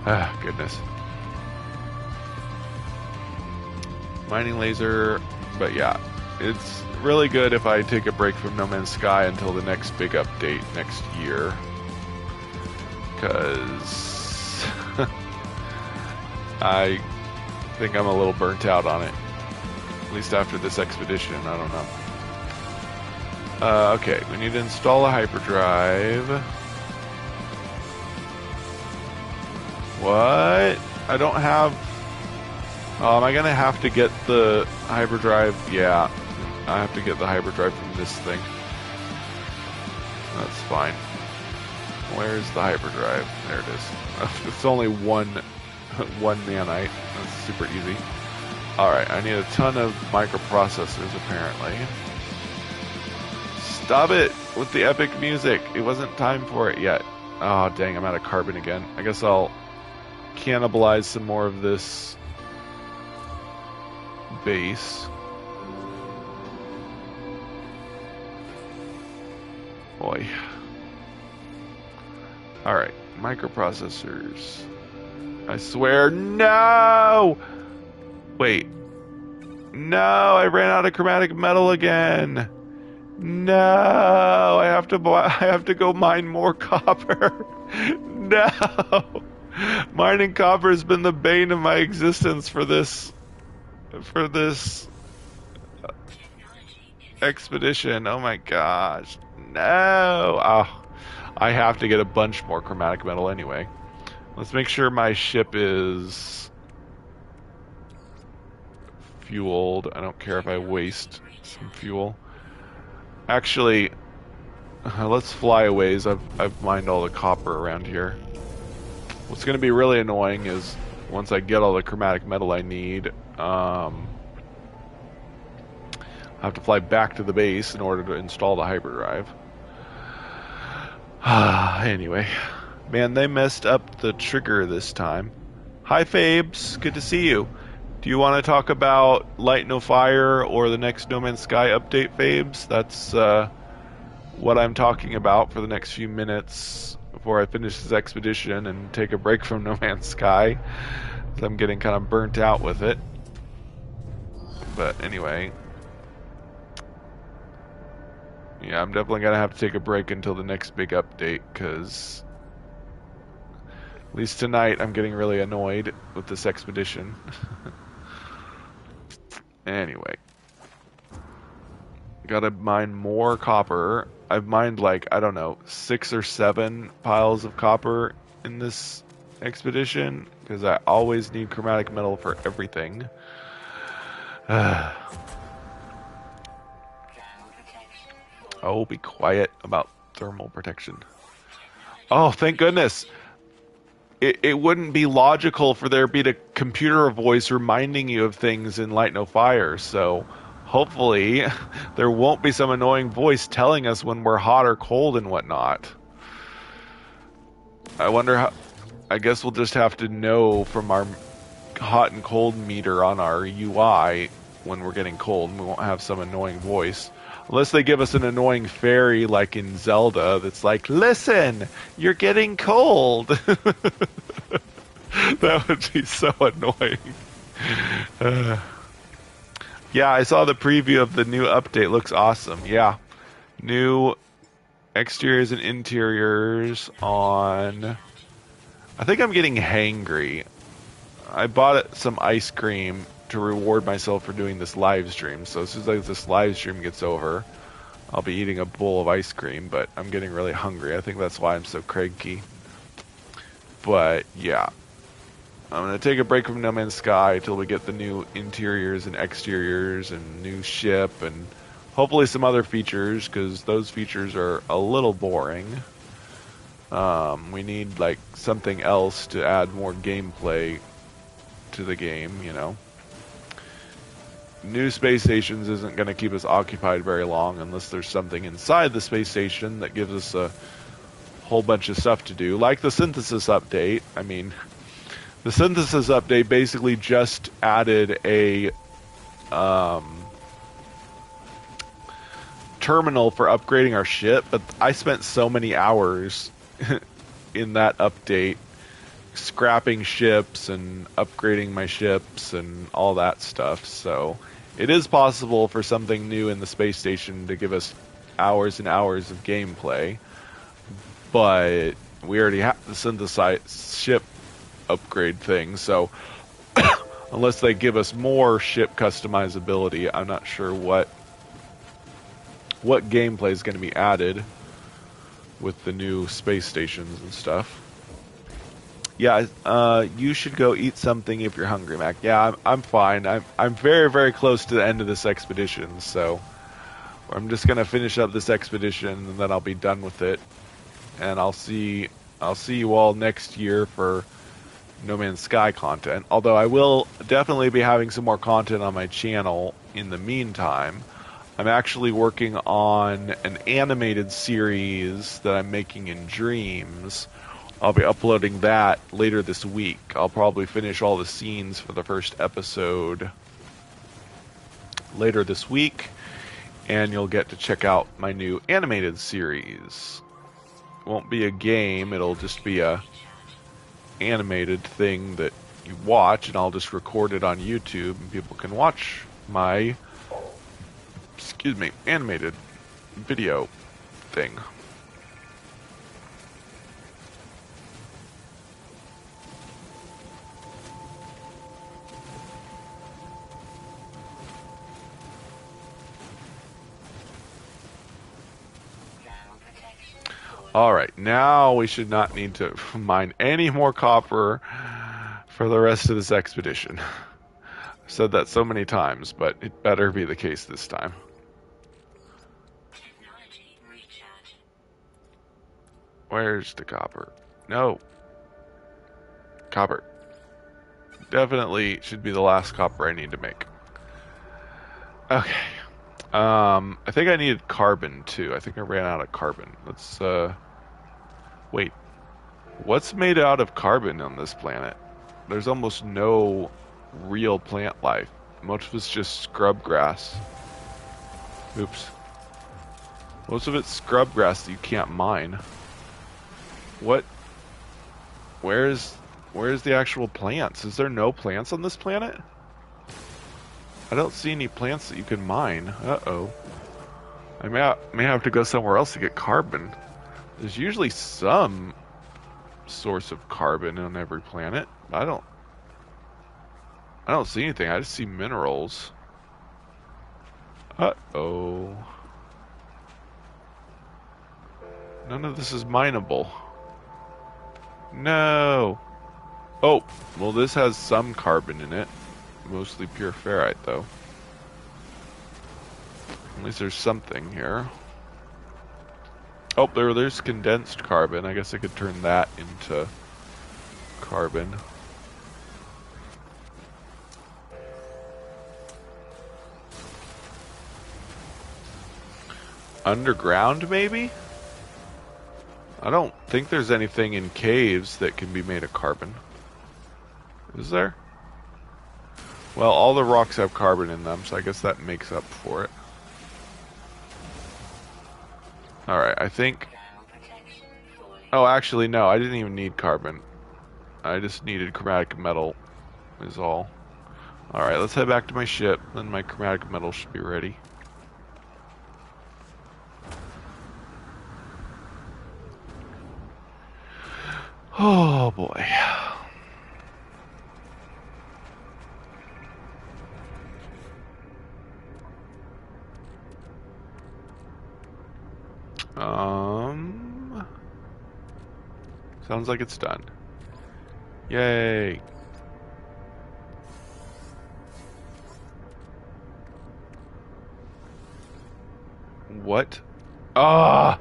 Ah, goodness. Mining laser. But yeah, it's really good if I take a break from No Man's Sky until the next big update next year. Because I think I'm a little burnt out on it. At least after this expedition, I don't know. Okay, we need to install a hyperdrive. What? I don't have... am I going to have to get the hyperdrive? Yeah, I have to get the hyperdrive from this thing. That's fine. Where's the hyperdrive? There it is. It's only one nanite. That's super easy. Alright, I need a ton of microprocessors apparently. Stop it with the epic music. It wasn't time for it yet. Oh, dang, I'm out of carbon again. I guess I'll cannibalize some more of this base. Boy. Alright, microprocessors. I swear, no! Wait. No, I ran out of chromatic metal again. No, I have to go mine more copper. No. Mining copper has been the bane of my existence for this expedition. Oh my gosh. No. Oh, I have to get a bunch more chromatic metal anyway. Let's make sure my ship is fueled. I don't care if I waste some fuel. Actually, let's fly a ways. I've mined all the copper around here. What's going to be really annoying is once I get all the chromatic metal I need, I have to fly back to the base in order to install the hyperdrive. Anyway, man, they messed up the trigger this time. Hi, Fabes. Good to see you. Do you want to talk about Light No Fire or the next No Man's Sky update, Fabes? That's what I'm talking about for the next few minutes before I finish this expedition and take a break from No Man's Sky. I'm getting kind of burnt out with it. But anyway. Yeah, I'm definitely going to have to take a break until the next big update, because at least tonight I'm getting really annoyed with this expedition. Anyway. Gotta mine more copper. I've mined like, I don't know, 6 or 7 piles of copper in this expedition, because I always need chromatic metal for everything. Oh, be quiet about thermal protection. Oh, thank goodness. It wouldn't be logical for there to be a computer voice reminding you of things in Light No Fire, so hopefully there won't be some annoying voice telling us when we're hot or cold and whatnot. I wonder how... I guess we'll just have to know from our hot and cold meter on our UI when we're getting cold, and we won't have some annoying voice. Unless they give us an annoying fairy like in Zelda that's like, listen, you're getting cold. That would be so annoying. Yeah, I saw the preview of the new update. Looks awesome. Yeah. New exteriors and interiors on... I think I'm getting hangry. I bought some ice cream to reward myself for doing this live stream. So as soon as this live stream gets over, I'll be eating a bowl of ice cream, but I'm getting really hungry. I think that's why I'm so cranky. But yeah, I'm going to take a break from No Man's Sky till we get the new interiors and exteriors and new ship and hopefully some other features, because those features are a little boring. We need like something else to add more gameplay to the game, you know. New space stations isn't going to keep us occupied very long unless there's something inside the space station that gives us a whole bunch of stuff to do, like the synthesis update. I mean, the synthesis update basically just added a terminal for upgrading our ship, but I spent so many hours in that update scrapping ships and upgrading my ships and all that stuff, so it is possible for something new in the space station to give us hours and hours of gameplay, but we already have the synthesized ship upgrade thing, so unless they give us more ship customizability, I'm not sure what gameplay is going to be added with the new space stations and stuff. Yeah, you should go eat something if you're hungry, Mac. Yeah, I'm fine. I'm very, very close to the end of this expedition, so I'm just gonna finish up this expedition and then I'll be done with it. And I'll see you all next year for No Man's Sky content. Although I will definitely be having some more content on my channel in the meantime. I'm actually working on an animated series that I'm making in Dreams. I'll be uploading that later this week. I'll probably finish all the scenes for the first episode later this week, and you'll get to check out my new animated series. It won't be a game, it'll just be a animated thing that you watch, and I'll just record it on YouTube, and people can watch my, animated video thing. Alright, now we should not need to mine any more copper for the rest of this expedition. I've said that so many times, but it better be the case this time. Where's the copper? No. Copper. Definitely should be the last copper I need to make. Okay. I think I needed carbon too. I think I ran out of carbon. Let's wait. What's made out of carbon on this planet? There's almost no real plant life. Most of it's just scrub grass. Oops. Most of it's scrub grass that you can't mine. What? Where's the actual plants? Is there no plants on this planet? I don't see any plants that you can mine. Uh-oh. I may have to go somewhere else to get carbon. There's usually some source of carbon on every planet. I don't see anything. I just see minerals. Uh-oh. None of this is mineable. No. Oh, well this has some carbon in it. Mostly pure ferrite, though. At least there's something here. Oh, there's condensed carbon. I guess I could turn that into carbon. Underground, maybe? I don't think there's anything in caves that can be made of carbon. Is there? Well, all the rocks have carbon in them, so I guess that makes up for it. Alright, I think... Oh, actually, no, I didn't even need carbon. I just needed chromatic metal, is all. Alright, let's head back to my ship, then my chromatic metal should be ready. Oh, boy. Sounds like it's done. Yay. What? Ah!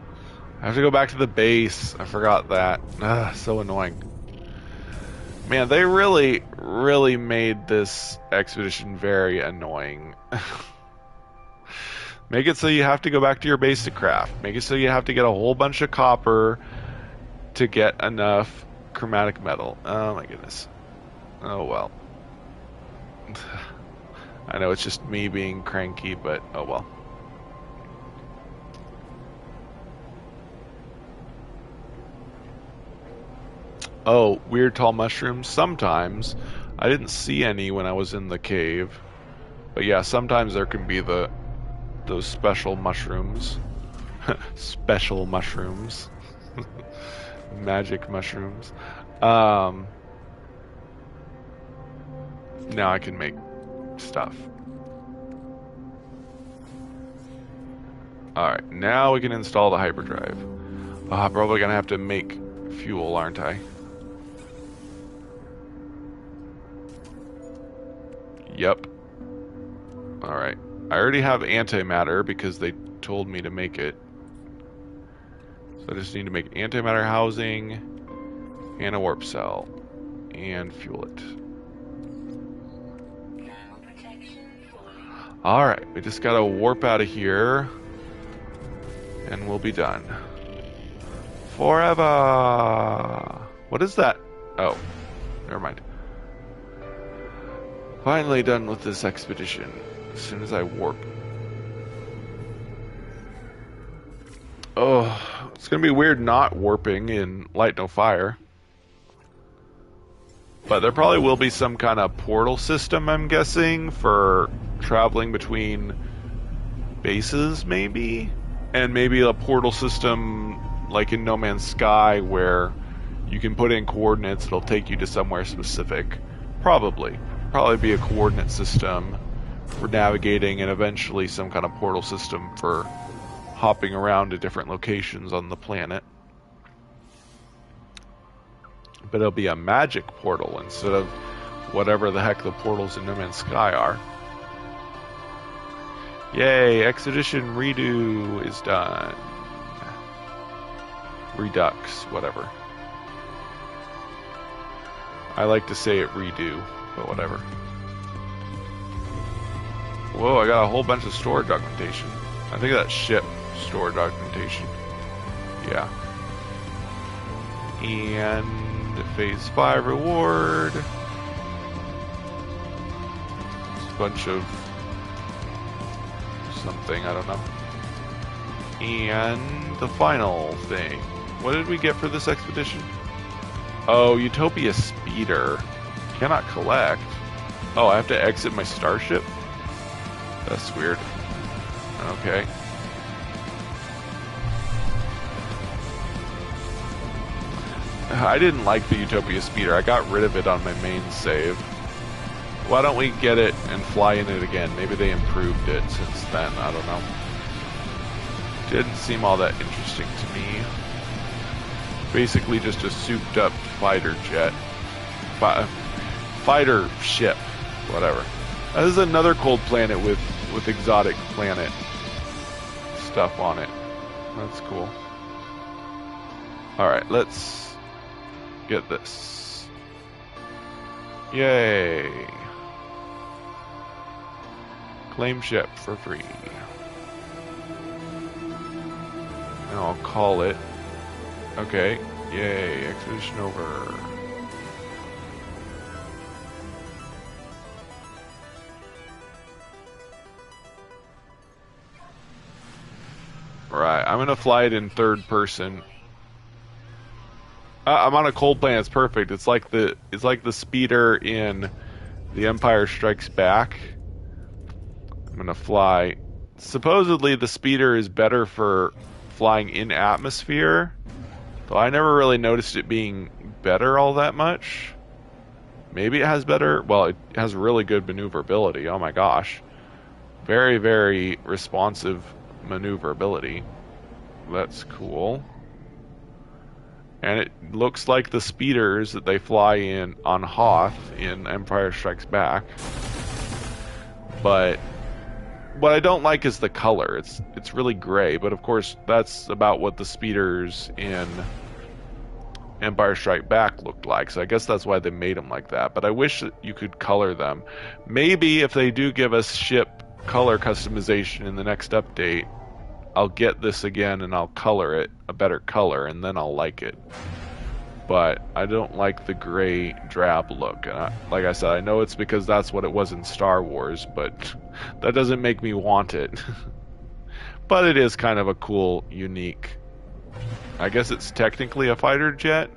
I have to go back to the base. I forgot that. So annoying. Man, they really, really made this expedition very annoying. Make it so you have to go back to your base to craft. Make it so you have to get a whole bunch of copper to get enough chromatic metal. Oh my goodness. Oh well. I know it's just me being cranky, but oh well. Oh, weird tall mushrooms? Sometimes. I didn't see any when I was in the cave. But yeah, sometimes there can be those special mushrooms. Special mushrooms. Magic mushrooms. Now I can make stuff. Alright, now we can install the hyperdrive. I'm probably gonna have to make fuel, aren't I? Yep. Alright. I already have antimatter because they told me to make it. So I just need to make antimatter housing and a warp cell. and fuel it. Alright, we just gotta warp out of here, and we'll be done. Forever! What is that? Oh, never mind. Finally done with this expedition, as soon as I warp. Oh, it's gonna be weird not warping in Light No Fire. But there probably will be some kind of portal system, I'm guessing, for traveling between bases, maybe? And maybe a portal system like in No Man's Sky where you can put in coordinates, it'll take you to somewhere specific. Probably be a coordinate system for navigating, and eventually some kind of portal system for hopping around to different locations on the planet. But it'll be a magic portal instead of whatever the heck the portals in No Man's Sky are. Yay, Expedition Redo is done. Redux, whatever. I like to say it redo, but whatever. Whoa, I got a whole bunch of storage documentation. I think that's ship storage documentation. Yeah. And Phase 5 reward. Just a bunch of something, I don't know. And the final thing. What did we get for this expedition? Oh, Utopia Speeder. Cannot collect. Oh, I have to exit my starship? That's weird. Okay. I didn't like the Utopia Speeder. I got rid of it on my main save. Why don't we get it and fly in it again? Maybe they improved it since then. I don't know. Didn't seem all that interesting to me. Basically just a souped up fighter jet. Fighter ship. Whatever. This is another cold planet with exotic planet stuff on it. That's cool. Alright, let's get this. Yay. Claim ship for free. And I'll call it. Okay. Yay. Expedition over. Right. I'm gonna fly it in third person. I'm on a cold planet. It's perfect. It's like the speeder in The Empire Strikes Back. I'm gonna fly. Supposedly the speeder is better for flying in atmosphere, though I never really noticed it being better all that much. Maybe it has better. Well, it has really good maneuverability. Oh my gosh, very, very responsive maneuverability. That's cool. And it looks like the speeders that they fly in on Hoth in Empire Strikes Back. But what I don't like is the color. It's really gray, but of course that's about what the speeders in Empire Strikes Back looked like. So I guess that's why they made them like that. But I wish that you could color them. Maybe if they do give us ship color customization in the next update, I'll get this again and I'll color it a better color, and then I'll like it. But I don't like the gray drab look. And like I said, I know it's because that's what it was in Star Wars, but that doesn't make me want it. But it is kind of a cool, unique. I guess it's technically a fighter jet.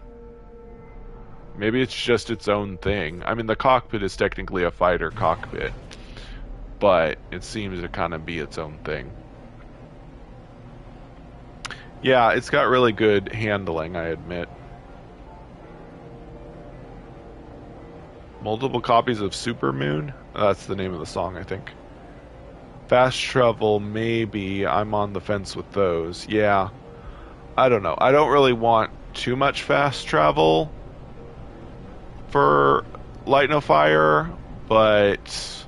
Maybe it's just its own thing. I mean, the cockpit is technically a fighter cockpit, but it seems to kind of be its own thing. Yeah, it's got really good handling, I admit. Multiple copies of Supermoon? That's the name of the song, I think. Fast travel, maybe. I'm on the fence with those. Yeah. I don't know. I don't really want too much fast travel for Light No Fire, but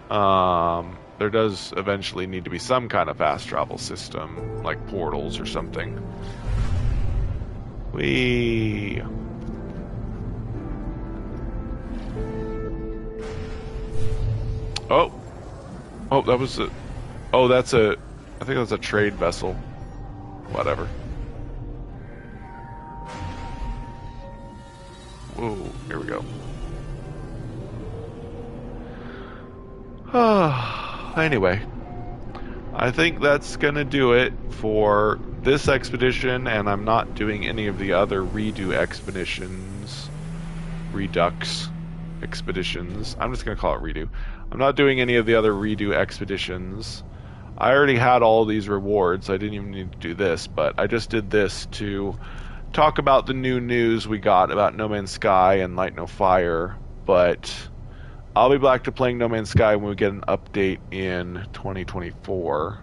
there does eventually need to be some kind of fast travel system, like portals or something. Whee! Oh, oh, that was a. Oh, that's a. I think that's a trade vessel. Whatever. Whoa, here we go. Anyway, I think that's gonna do it for this expedition, and I'm not doing any of the other redo expeditions. Redux expeditions. I'm just gonna call it redo. I'm not doing any of the other redo expeditions. I already had all these rewards. I didn't even need to do this, but I just did this to talk about the new news we got about No Man's Sky and Light No Fire. But I'll be back to playing No Man's Sky when we get an update in 2024.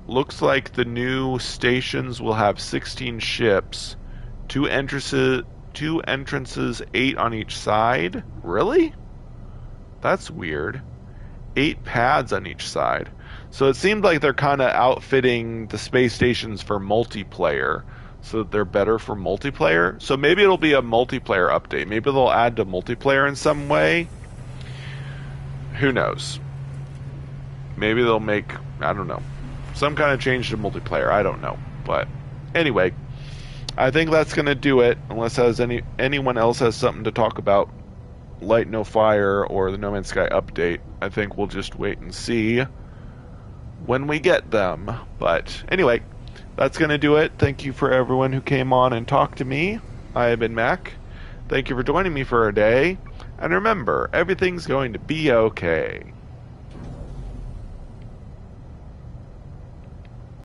Looks like the new stations will have 16 ships, two entrances, 8 on each side. Really? That's weird. 8 pads on each side. So it seemed like they're kind of outfitting the space stations for multiplayer, so that they're better for multiplayer. So maybe it'll be a multiplayer update. Maybe they'll add to multiplayer in some way. Who knows? Maybe they'll make, I don't know, some kind of change to multiplayer. I don't know. But anyway, I think that's going to do it, unless anyone else has something to talk about Light No Fire or the No Man's Sky update. I think we'll just wait and see when we get them. But anyway, that's going to do it. Thank you for everyone who came on and talked to me. I have been Mac. Thank you for joining me for a day. And remember, everything's going to be okay.